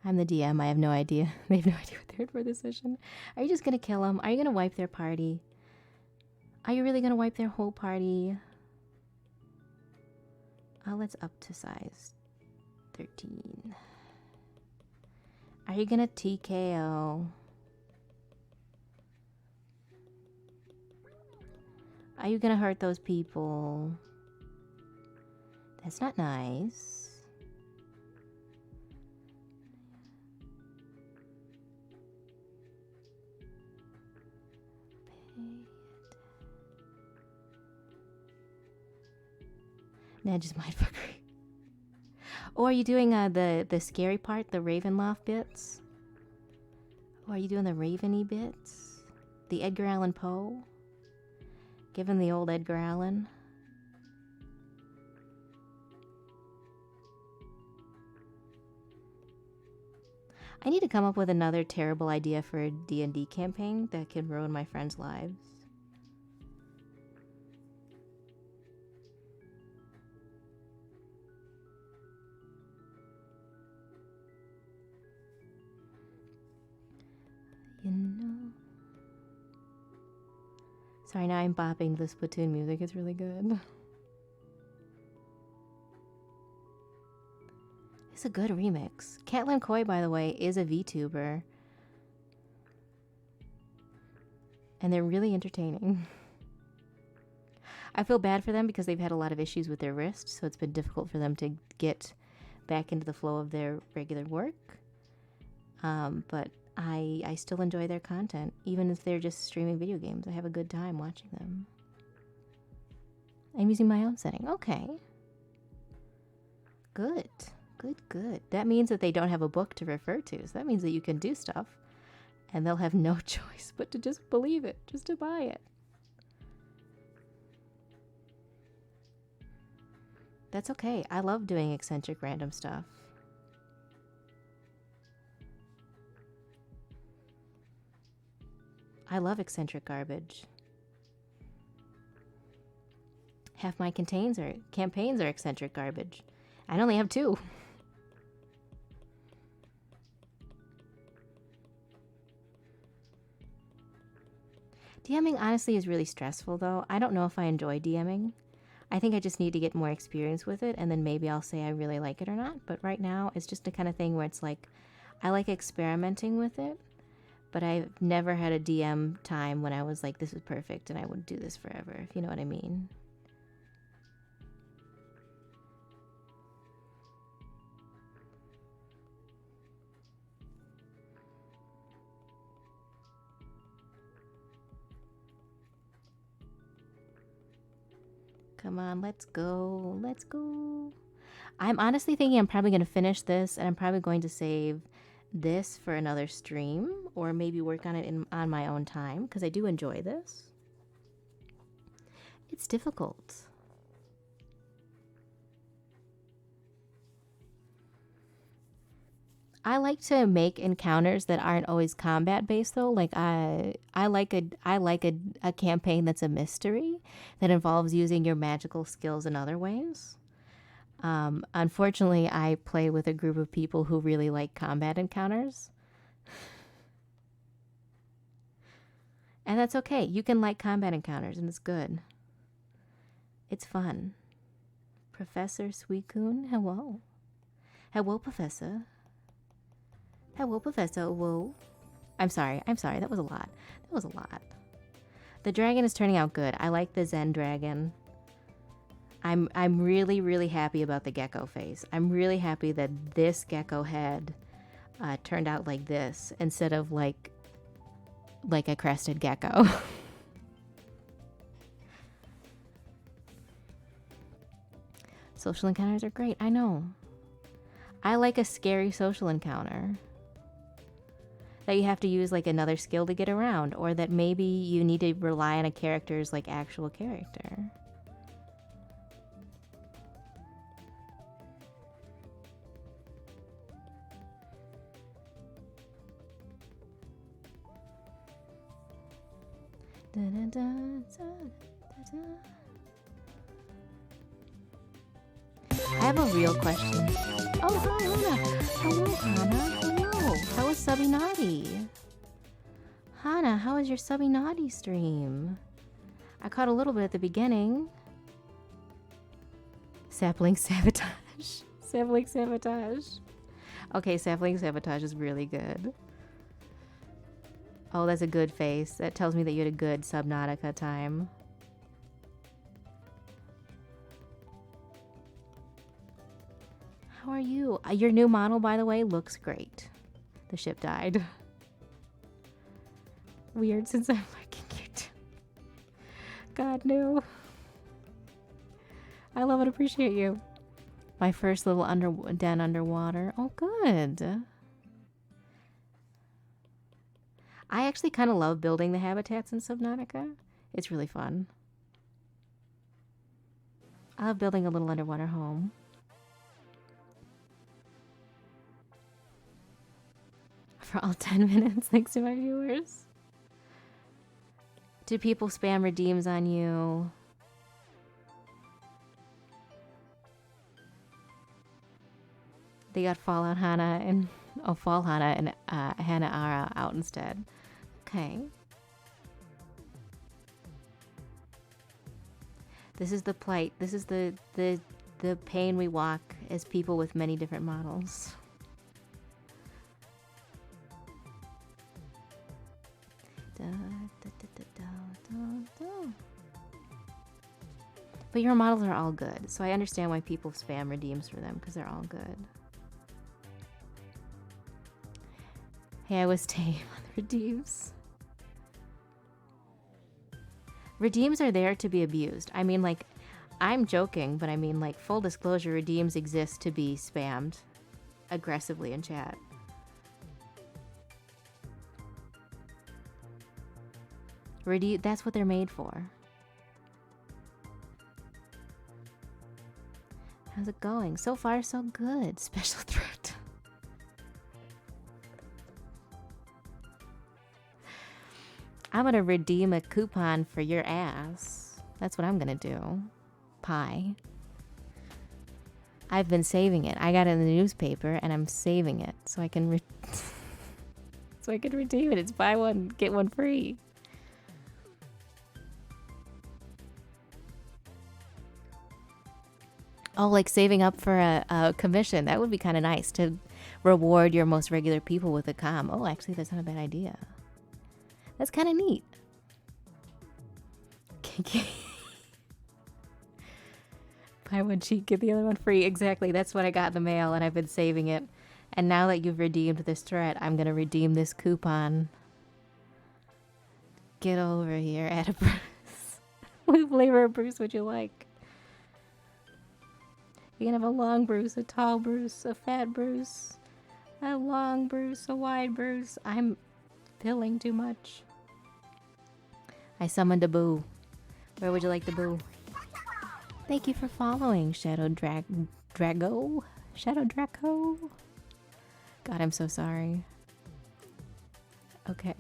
I'm the DM. I have no idea. They have no idea what they're in for this session. Are you just going to kill them? Are you going to wipe their party? Are you really going to wipe their whole party? Let's up to size 13. Are you going to TKO? Are you going to hurt those people? That's not nice. Nah, just mindfuckery. Or are you doing the scary part, the Ravenloft bits? Or are you doing the Raven-y bits? The Edgar Allan Poe? Given the old Edgar Allan? I need to come up with another terrible idea for a D&D campaign that can ruin my friends' lives. You know. Sorry, now I'm bopping the Splatoon music. It's really good. It's a good remix. Caitlin Coy, by the way, is a VTuber. And they're really entertaining. I feel bad for them because they've had a lot of issues with their wrist, so it's been difficult for them to get back into the flow of their regular work. But I still enjoy their content, even if they're just streaming video games. I have a good time watching them. I'm using my own setting. Okay. Good. Good, good. That means that they don't have a book to refer to. So that means that you can do stuff, and they'll have no choice but to just believe it, just to buy it. That's okay. I love doing eccentric random stuff. I love eccentric garbage. Half my campaigns are eccentric garbage. I only have 2. DMing honestly is really stressful though. I don't know if I enjoy DMing. I think I just need to get more experience with it, and then maybe I'll say I really like it or not. But right now, it's just the kind of thing where it's like, I like experimenting with it, but I've never had a DM time when I was like, this is perfect and I would do this forever, if you know what I mean. Come on, let's go. Let's go. I'm honestly thinking I'm probably going to finish this, and I'm probably going to save this for another stream, or maybe work on it on my own time, because I do enjoy this. It's difficult. I like to make encounters that aren't always combat based though. Like I like a campaign that's a mystery that involves using your magical skills in other ways. Unfortunately, I play with a group of people who really like combat encounters. And that's okay. You can like combat encounters and it's good. It's fun. Professor Suicune, hello. Hello, Professor. Hello, Professor. Whoa. I'm sorry. That was a lot. The dragon is turning out good. I like the Zen dragon. I'm really, really happy about the gecko face. I'm really happy that this gecko head turned out like this instead of like a crested gecko. Social encounters are great. I know. I like a scary social encounter that you have to use like another skill to get around, or that maybe you need to rely on a character's like actual character. I have a real question. Oh, hi, Hana. Hello, Hana. Hello. How was Subby Naughty? Hana, how was your Subby Naughty stream? I caught a little bit at the beginning. Sapling Sabotage. Sapling Sabotage. Okay, Sapling Sabotage is really good. Oh, that's a good face. That tells me that you had a good Subnautica time. How are you? Your new model, by the way, looks great. The ship died. Weird since I'm fucking cute. God, no. I love and appreciate you. My first little den underwater. Oh, good. I actually kind of love building the habitats in Subnautica. It's really fun. I love building a little underwater home. For all 10 minutes, thanks to my viewers. Do people spam redeems on you? They got Fallout Hana and Fall Hana and Hana Ara out instead. Okay. This is the plight. This is the pain we walk as people with many different models. But your models are all good, so I understand why people spam redeems for them, because they're all good. Hey, I was tame on the redeems. Redeems are there to be abused. I mean, like, I'm joking, but I mean, like, full disclosure, redeems exist to be spammed aggressively in chat. That's what they're made for. How's it going? So far, so good. Special threat. I'm gonna redeem a coupon for your ass. That's what I'm gonna do. Pie. I've been saving it. I got it in the newspaper, and I'm saving it so I can so I can redeem it. It's buy one, get one free. Oh, like saving up for a commission. That would be kind of nice to reward your most regular people with a com. Oh, actually, that's not a bad idea. That's kind of neat. Buy one cheap, get the other one free. Exactly. That's what I got in the mail, and I've been saving it. And now that you've redeemed this threat, I'm going to redeem this coupon. Get over here, add a Bruce. What flavor of Bruce would you like? You can have a long Bruce, a tall Bruce, a fat Bruce, a long Bruce, a wide Bruce. I'm filling too much. I summoned a boo. Where would you like the boo? Thank you for following, Drago. Shadow Draco. God, I'm so sorry. Okay.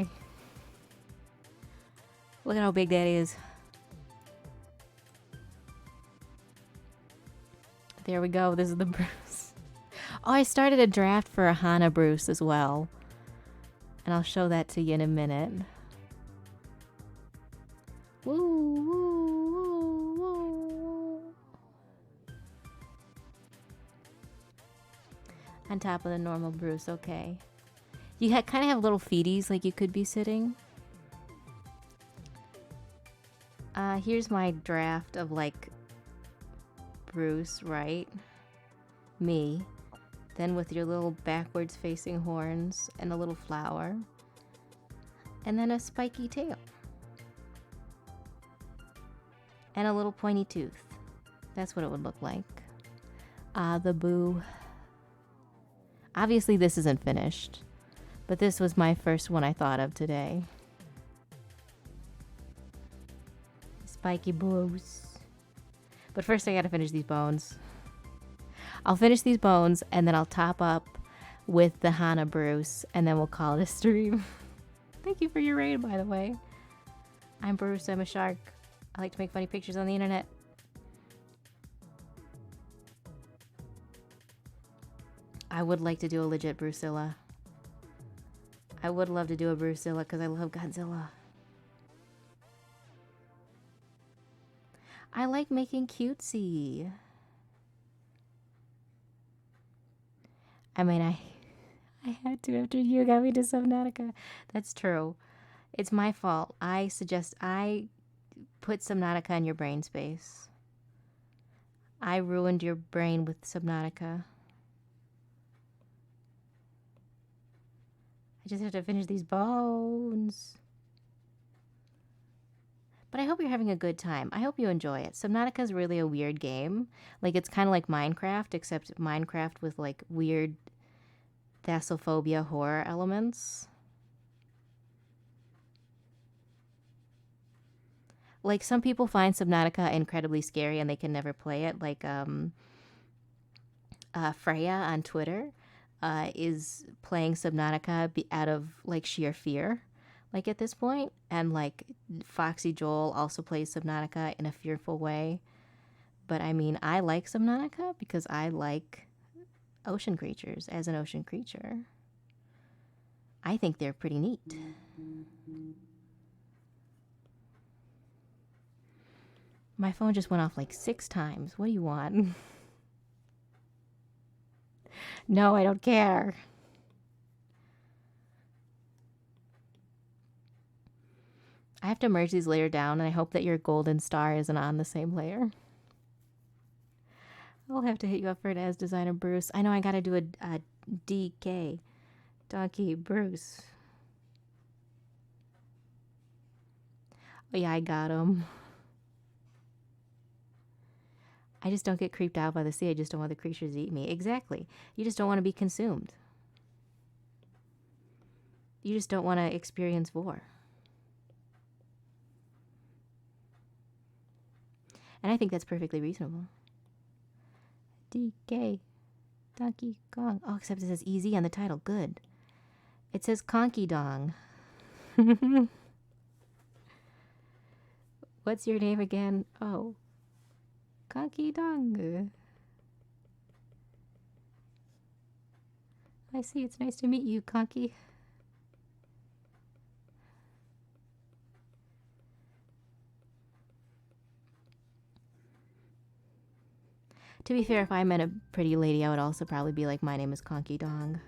Look at how big that is. There we go. This is the Bruce. Oh, I started a draft for a Hana Bruce as well. And I'll show that to you in a minute. Woo, woo, woo, woo. On top of the normal Bruce, okay. You kind of have little feeties like you could be sitting. Here's my draft of like Bruce, right? Me. Then with your little backwards facing horns and a little flower. And then a spiky tail. And a little pointy tooth. That's what it would look like. The boo. Obviously this isn't finished, but this was my first one I thought of today. Spiky boos. But first I gotta finish these bones. I'll finish these bones and then I'll top up with the Hana Bruce and then we'll call it a stream. Thank you for your raid, by the way. I'm Bruce, I'm a shark. I like to make funny pictures on the internet. I would like to do a legit Brucilla. I would love to do a Brucilla because I love Godzilla. I like making cutesy. I mean, I had to after you got me to Subnautica. That's true. It's my fault. I put Subnautica in your brain space. I ruined your brain with Subnautica. I just have to finish these bones. But I hope you're having a good time. I hope you enjoy it. Subnautica is really a weird game. Like, it's kind of like Minecraft, except Minecraft with, like, weird thalassophobia horror elements. Like, some people find Subnautica incredibly scary and they can never play it. Like, Freya on Twitter is playing Subnautica out of, like, sheer fear. Like, at this point, and like Foxy Joel also plays Subnautica in a fearful way. But I mean, I like Subnautica because I like ocean creatures as an ocean creature. I think they're pretty neat. My phone just went off like 6 times. What do you want? No, I don't care. I have to merge these layer down, and I hope that your golden star isn't on the same layer. I'll have to hit you up for it as designer Bruce. I know I gotta do a DK. Donkey Bruce. Oh yeah, I got him. I just don't get creeped out by the sea. I just don't want the creatures to eat me. Exactly. You just don't want to be consumed. You just don't want to experience war. And I think that's perfectly reasonable. DK. Donkey Kong. Oh, except it says easy on the title. Good. It says Conky Dong. What's your name again? Oh. Conky Dong. I see. It's nice to meet you, Conky. To be fair, if I met a pretty lady, I would also probably be like, my name is Conky Dong.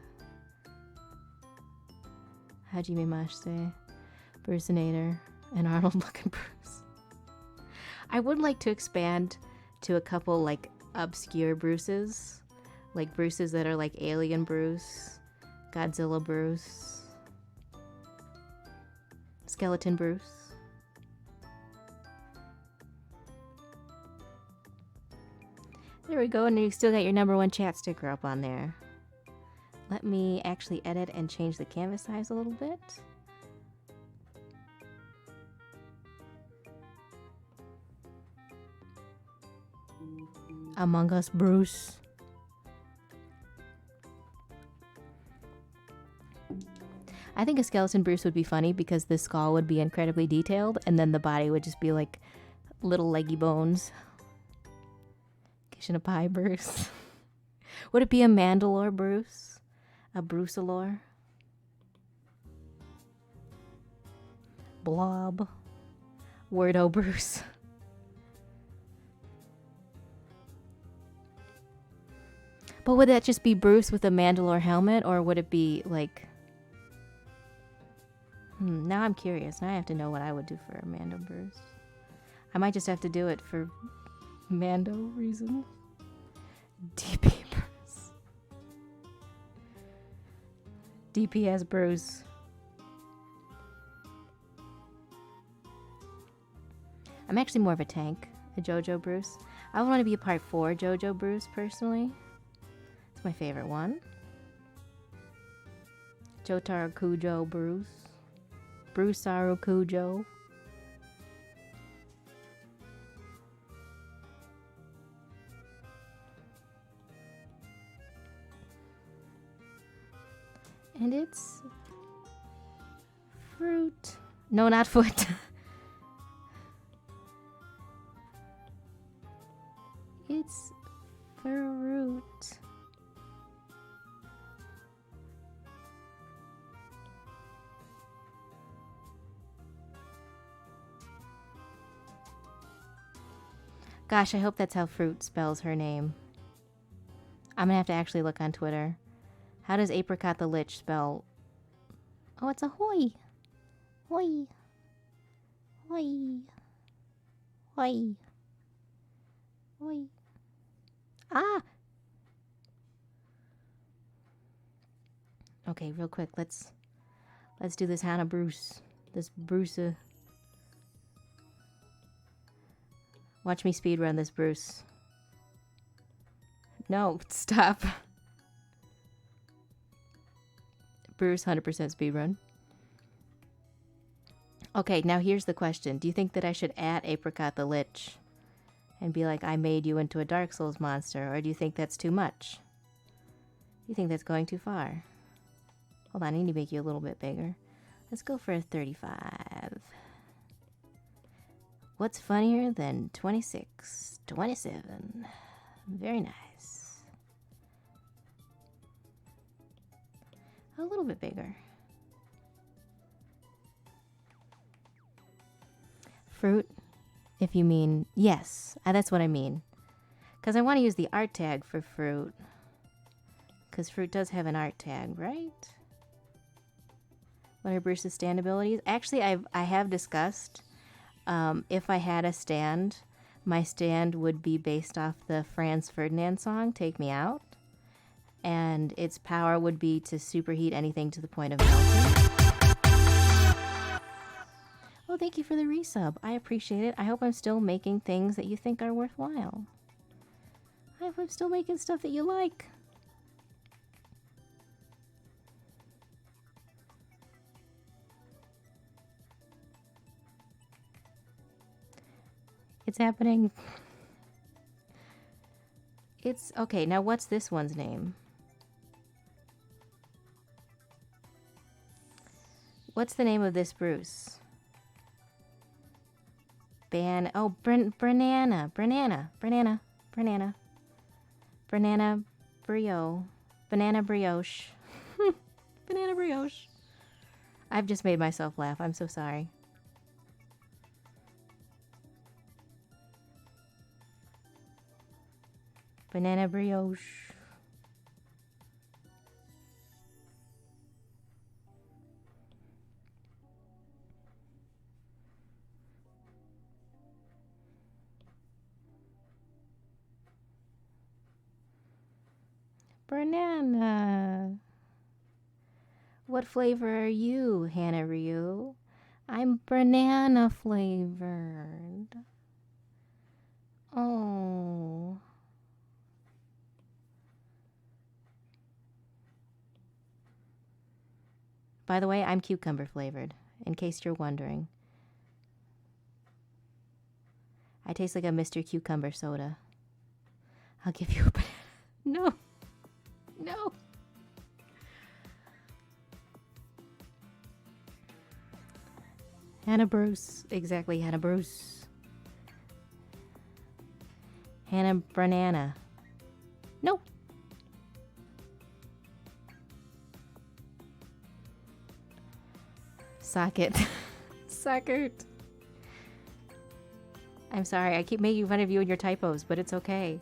Hajime Mashite, Bruceinator, and Arnold looking Bruce. I would like to expand to a couple like obscure Bruces. Like Bruces that are like Alien Bruce, Godzilla Bruce, Skeleton Bruce. There we go, and you still got your #1 chat sticker up on there. Let me actually edit and change the canvas size a little bit. Among Us Bruce. I think a skeleton Bruce would be funny because the skull would be incredibly detailed and then the body would just be like little leggy bones. Kitchen of Pie Bruce. Would it be a Mandalore Bruce? A Brucealore? Blob. Wordo Bruce. But would that just be Bruce with a Mandalore helmet, or would it be like... now I'm curious. Now I have to know what I would do for a Mando Bruce. I might just have to do it for Mando reasons. DP Bruce. DPS Bruce. I'm actually more of a tank, a JoJo Bruce. I would want to be a part 4 JoJo Bruce, personally. It's my favorite one. Jotaro Kujo Bruce. Brusaru Kujo. And it's fruit. No, not foot. It's fruit. Gosh, I hope that's how Fruit spells her name. I'm gonna have to actually look on Twitter. How does Apricot the Lich spell? Oh, it's a hoy. Hoy. Hoy. Hoy. Hoy. Ah! Okay, real quick, let's do this Hannah Bruce. This Bruce. Watch me speedrun this, Bruce. No, stop. Bruce, 100% speedrun. Okay, now here's the question. Do you think that I should add Apricot the Lich and be like, I made you into a Dark Souls monster? Or do you think that's too much? Do you think that's going too far? Hold on, I need to make you a little bit bigger. Let's go for a 35. What's funnier than 26, 27? Very nice. A little bit bigger. Fruit, if you mean, yes, that's what I mean. Because I want to use the art tag for fruit. Because fruit does have an art tag, right? What are Bruce's stand abilities? Actually, I have discussed... if I had a stand, my stand would be based off the Franz Ferdinand song, Take Me Out. And its power would be to superheat anything to the point of melting. Oh, thank you for the resub. I appreciate it. I hope I'm still making things that you think are worthwhile. I hope I'm still making stuff that you like. It's happening. It's okay. Now, what's this one's name? What's the name of this Bruce? Banana brioche. Banana brioche. I've just made myself laugh. I'm so sorry. Banana brioche. Banana. What flavor are you, Hannah Ryu? I'm banana flavored. Oh. By the way, I'm cucumber flavored, in case you're wondering. I taste like a Mr. Cucumber soda. I'll give you a banana. No. No. Hannah Bruce. Exactly, Hannah Bruce. Hannah Banana. No. Socket. Socket. I'm sorry, I keep making fun of you and your typos, but it's okay.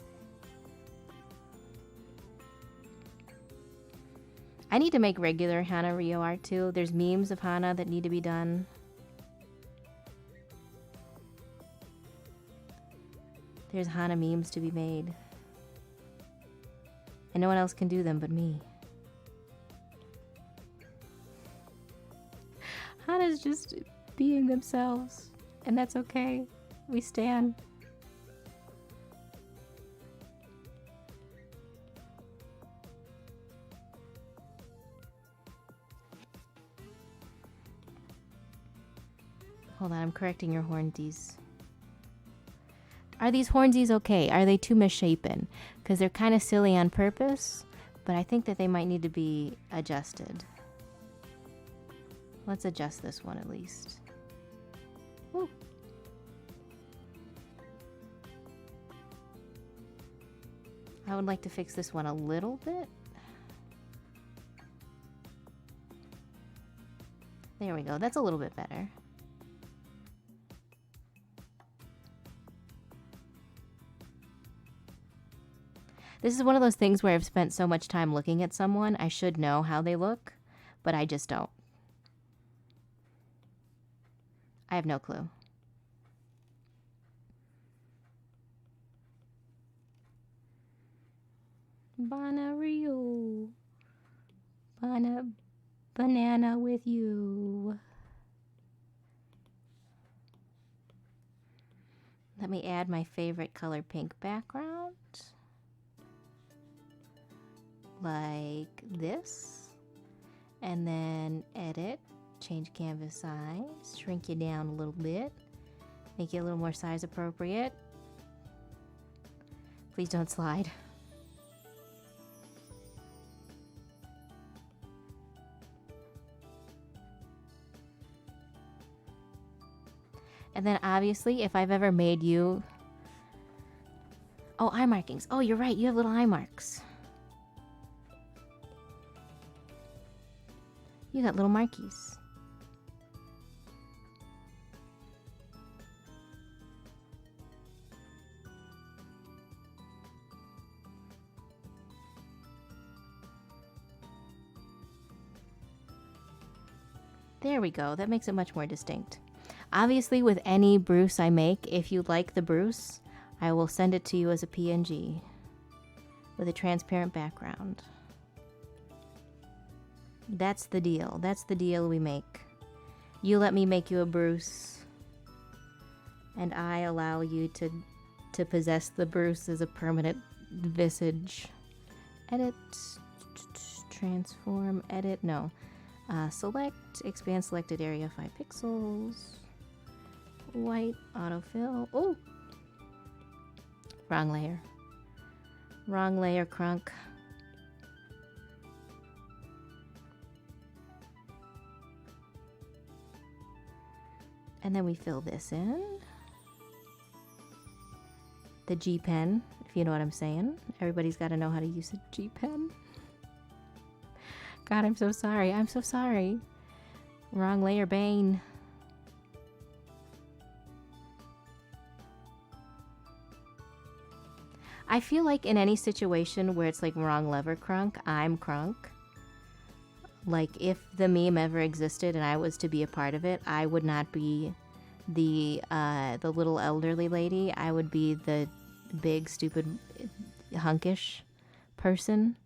I need to make regular Hana Rio art too. There's memes of Hana that need to be done. There's Hana memes to be made. And no one else can do them but me. Hana's just being themselves, and that's okay. We stand. Hold on, I'm correcting your hornsies. Are these hornsies okay? Are they too misshapen? Because they're kind of silly on purpose, but I think that they might need to be adjusted. Let's adjust this one at least. Woo. I would like to fix this one a little bit. There we go. That's a little bit better. This is one of those things where I've spent so much time looking at someone, I should know how they look, but I just don't. I have no clue. Bana Rio. Banana with you. Let me add my favorite color pink background. Like this. And then edit, change canvas size, shrink you down a little bit, make it a little more size appropriate. Please don't slide. And then obviously, if I've ever made you... Oh, eye markings. Oh, you're right. You have little eye marks. You got little markies. There we go. That makes it much more distinct. Obviously, with any Bruce I make, if you like the Bruce, I will send it to you as a PNG with a transparent background. That's the deal. That's the deal we make. You let me make you a Bruce, and I allow you to possess the Bruce as a permanent visage. Edit, transform, edit, no. Select, expand selected area 5 pixels. White, autofill. Oh! Wrong layer. Wrong layer, crunk. And then we fill this in. The G pen, if you know what I'm saying. Everybody's got to know how to use a G pen. God, I'm so sorry. I'm so sorry. Wrong layer, Bane. I feel like in any situation where it's like wrong lever crunk, I'm crunk. Like if the meme ever existed and I was to be a part of it, I would not be the little elderly lady. I would be the big stupid hunkish person.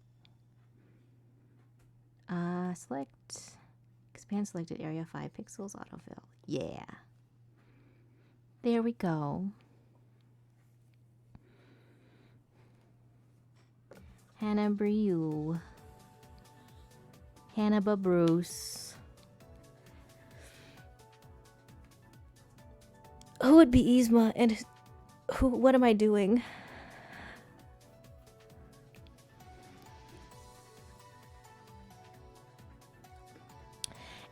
Select expand selected area 5 pixels autofill. Yeah. There we go. Hannah Brew. Hannah Bruce. Who would be Yzma and who? What am I doing?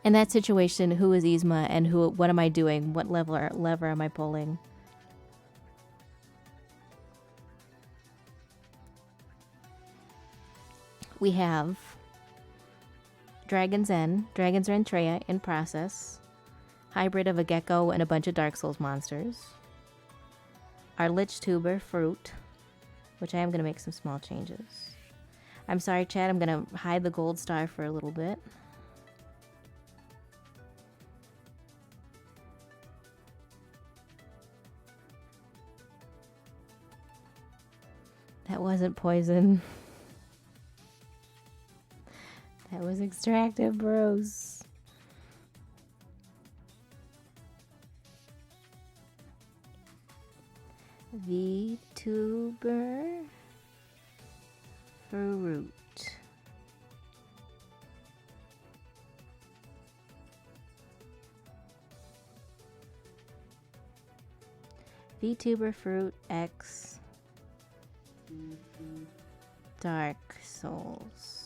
In that situation, who is Yzma and who? What am I doing? What lever am I pulling? We have Dragon's End, Dragon's Rentrea in process. Hybrid of a gecko and a bunch of Dark Souls monsters. Our Lichtuber fruit, which I am going to make some small changes. I'm sorry, chat, I'm going to hide the gold star for a little bit. That wasn't poison. That was extractive, bros. VTuber fruit. VTuber fruit X Dark Souls.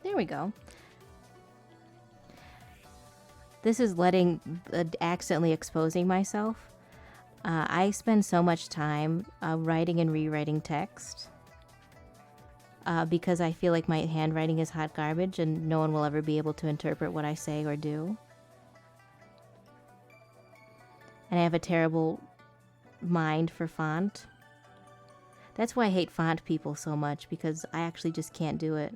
There we go. This is accidentally exposing myself. I spend so much time writing and rewriting text because I feel like my handwriting is hot garbage and no one will ever be able to interpret what I say or do. And I have a terrible mind for font. That's why I hate font people so much, because I actually just can't do it.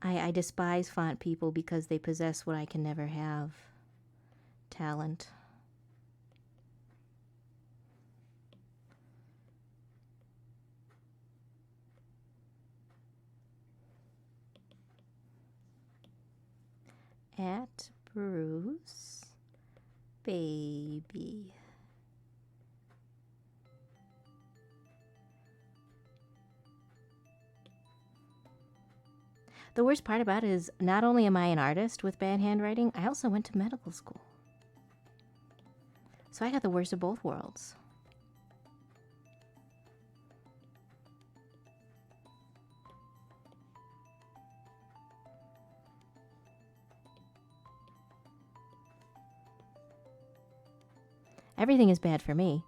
I despise font people because they possess what I can never have. Talent. At Bruce Baby. The worst part about it is not only am I an artist with bad handwriting, I also went to medical school. So I got the worst of both worlds. Everything is bad for me.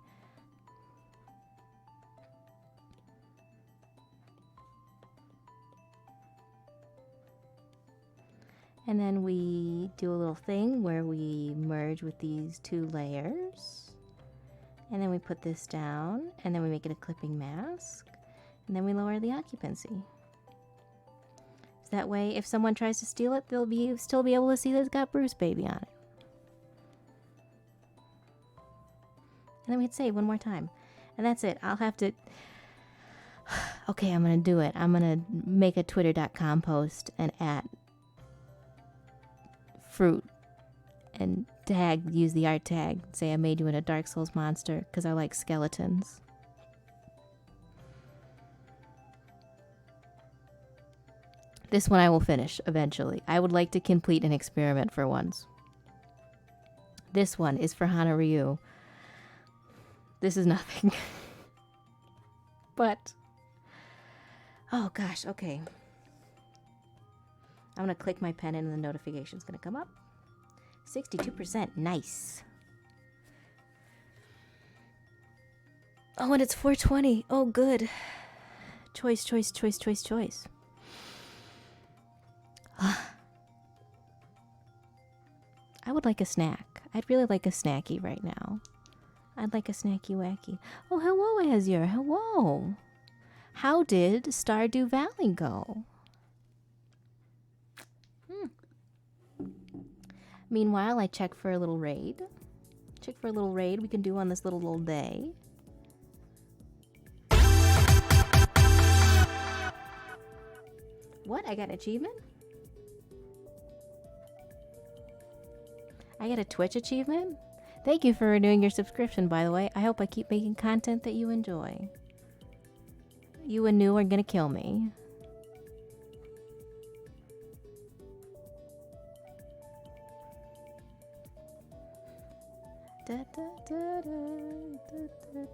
And then we do a little thing where we merge with these two layers. And then we put this down, and then we make it a clipping mask. And then we lower the occupancy. So that way, if someone tries to steal it, they'll still be able to see that it's got Bruce Baby on it. And then we hit save one more time. And that's it. I'll have to... Okay, I'm going to do it. I'm going to make a twitter.com post and add fruit and use the art tag, say I made you in a Dark Souls monster because I like skeletons. This one I will finish eventually. I would like to complete an experiment for once. This one is for Hana Ryu. This is nothing. But, oh gosh, okay. I'm gonna click my pen in and the notification's gonna come up. 62%, nice. Oh, and it's 4:20. Oh, good. Choice, choice, choice, choice, choice. I would like a snack. I'd really like a snacky right now. I'd like a snacky wacky. Oh, hello, Azure. Hello. How did Stardew Valley go? Meanwhile, I check for a little raid. Check for a little raid we can do on this little old day. What? I got an achievement? I got a Twitch achievement? Thank you for renewing your subscription, by the way. I hope I keep making content that you enjoy. You and New are gonna kill me. Da, da, da, da, da, da.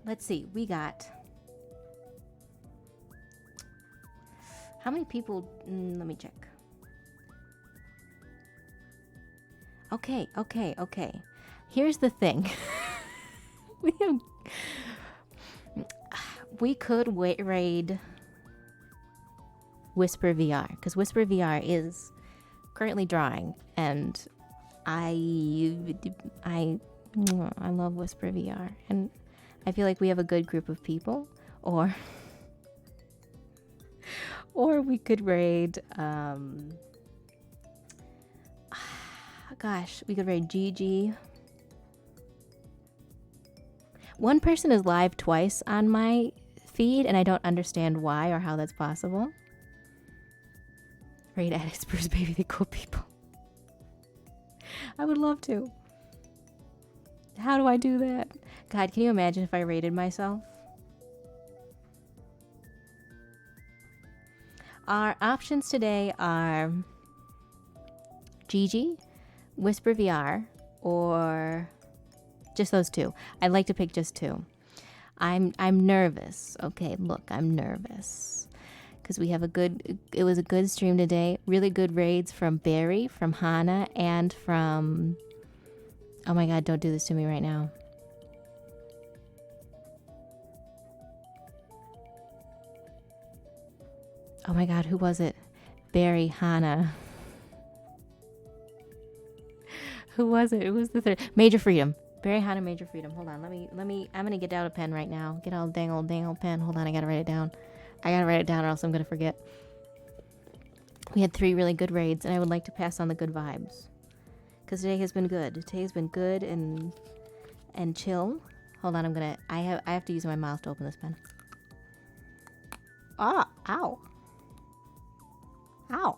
Let's see, we got... How many people? Let me check. Okay. Here's the thing. We could raid Whisper VR, because Whisper VR is currently drawing, and I love Whisper VR, and I feel like we have a good group of people. Or we could raid gosh, we could raid Gigi. One person is live twice on my feed, and I don't understand why or how that's possible. Raid addicts, Bruce Baby, the cool people. I would love to. How do I do that? God, can you imagine if I raided myself? Our options today are Gigi, Whisper VR, or just those two. I'd like to pick just two. I'm nervous. Okay, look, I'm nervous. Because it was a good stream today. Really good raids from Barry, from Hannah, and from... Oh my god, don't do this to me right now. Oh my god, who was it? Barry, Hannah. Who was it? It was the third. Major Freedom. Barry, Hannah, Major Freedom. Hold on, let me, I'm gonna get out a pen right now. Get out a dang old pen. Hold on, I gotta write it down. I gotta write it down or else I'm gonna forget. We had 3 really good raids, and I would like to pass on the good vibes. Because today has been good. Today has been good and chill. Hold on, I have to use my mouth to open this pen. Ah, ow. Ow.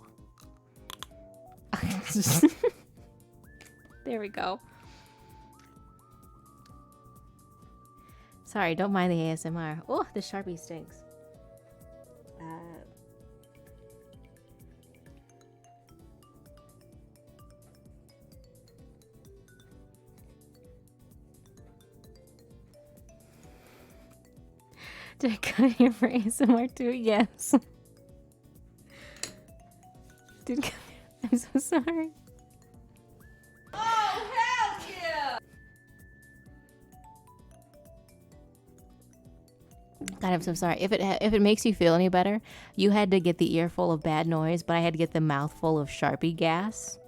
There we go. Sorry, don't mind the ASMR. Oh, the Sharpie stinks. Did I come here for ASMR too? Yes. I'm so sorry. Oh, hell yeah! God, I'm so sorry. If it makes you feel any better, you had to get the earful of bad noise, but I had to get the mouthful of Sharpie gas.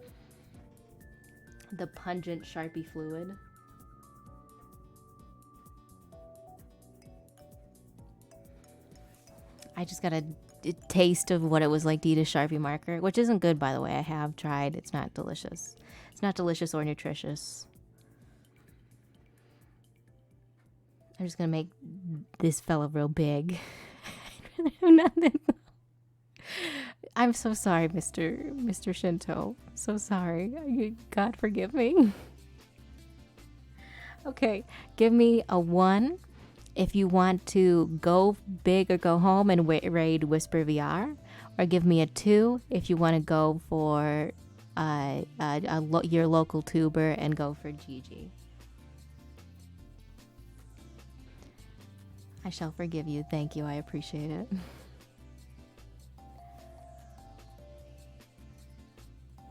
The pungent Sharpie fluid. I just got a taste of what it was like to eat a Sharpie marker, which isn't good, by the way. I have tried. It's not delicious. It's not delicious or nutritious. I'm just gonna make this fella real big. I'm so sorry, Mr. Shinto. So sorry. God forgive me. Okay, give me a 1 if you want to go big or go home and raid Whisper VR, or give me a 2 if you want to go for your local tuber and go for Gigi. I shall forgive you. Thank you. I appreciate it.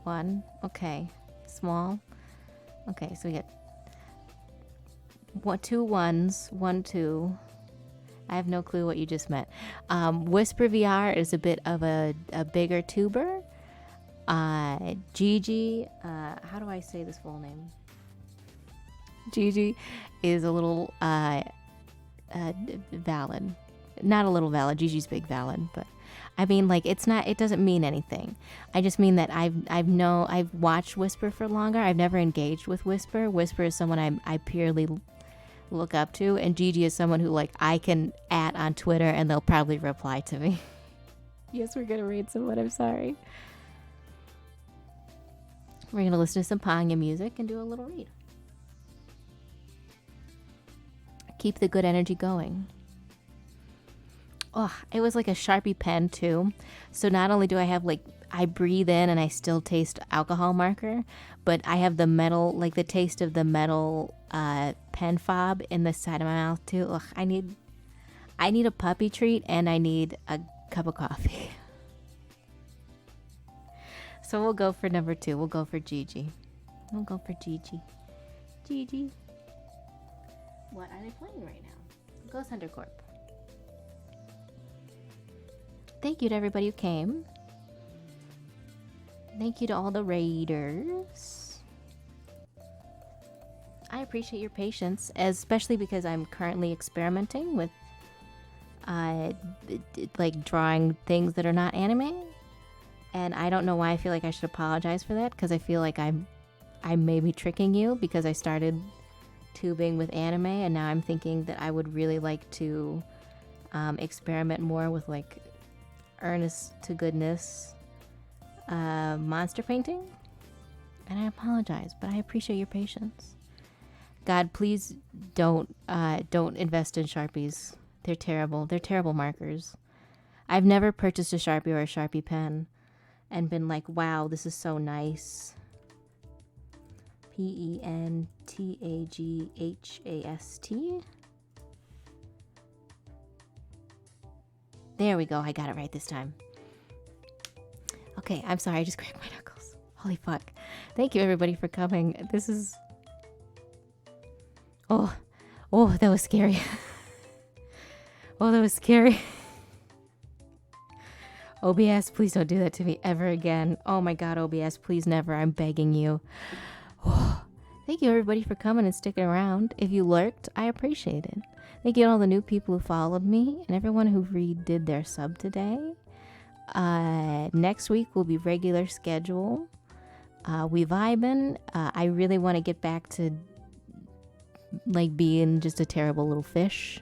1. Okay. Small. Okay, so we get 2 1s, 1 2. I have no clue what you just meant. Whisper VR is a bit of a bigger tuber. Gigi, how do I say this full name? Gigi is a little valid. Not a little valid. Gigi's big valid, but I mean, like, it doesn't mean anything. I just mean that I've watched Whisper for longer. I've never engaged with Whisper. Whisper is someone I purely look up to, and Gigi is someone who, like, I can @ on Twitter and they'll probably reply to me. Yes, we're gonna read someone. I'm sorry. We're gonna listen to some Panya music and do a little read. Keep the good energy going. Oh, it was like a Sharpie pen too. So not only do I have, like, I breathe in and I still taste alcohol marker, but I have the metal, like the taste of the metal pen fob in the side of my mouth too. Ugh, I need a puppy treat and I need a cup of coffee. So we'll go for number 2. We'll go for Gigi. We'll go for Gigi. Gigi. What are they playing right now? Ghost Hunter Corp. Thank you to everybody who came. Thank you to all the raiders. I appreciate your patience, especially because I'm currently experimenting with like drawing things that are not anime. And I don't know why I feel like I should apologize for that, because I feel like I may be tricking you, because I started tubing with anime and now I'm thinking that I would really like to experiment more with, like, earnest to goodness monster painting. And I apologize, but I appreciate your patience. God, please don't invest in Sharpies. They're terrible. They're terrible markers. I've never purchased a Sharpie or a Sharpie pen and been like, wow, this is so nice. Pentaghast. There we go. I got it right this time. Okay, I'm sorry. I just cracked my knuckles. Holy fuck. Thank you, everybody, for coming. This is... Oh, that was scary. Oh, that was scary. OBS, please don't do that to me ever again. Oh my god, OBS, please never. I'm begging you. Oh, thank you, everybody, for coming and sticking around. If you lurked, I appreciate it. Thank you to all the new people who followed me and everyone who redid their sub today. Next week will be regular schedule. We vibing. I really want to get back to, like, being just a terrible little fish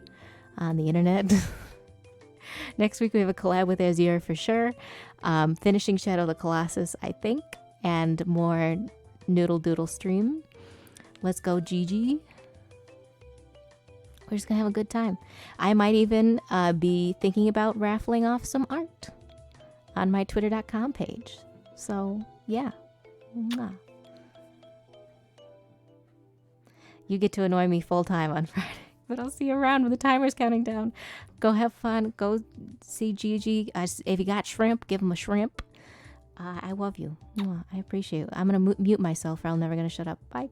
on the internet. Next week we have a collab with Azure for sure. Finishing Shadow of the Colossus, I think, and more Noodle-doodle stream. Let's go, Gigi. We're just gonna have a good time. I might even be thinking about raffling off some art on my twitter.com page. So, yeah. Mwah. You get to annoy me full time on Friday, but I'll see you around when the timer's counting down. Go have fun. Go see Gigi. If you got shrimp, give him a shrimp. I love you. Mwah. I appreciate you. I'm going to mute myself or I'm never going to shut up. Bye.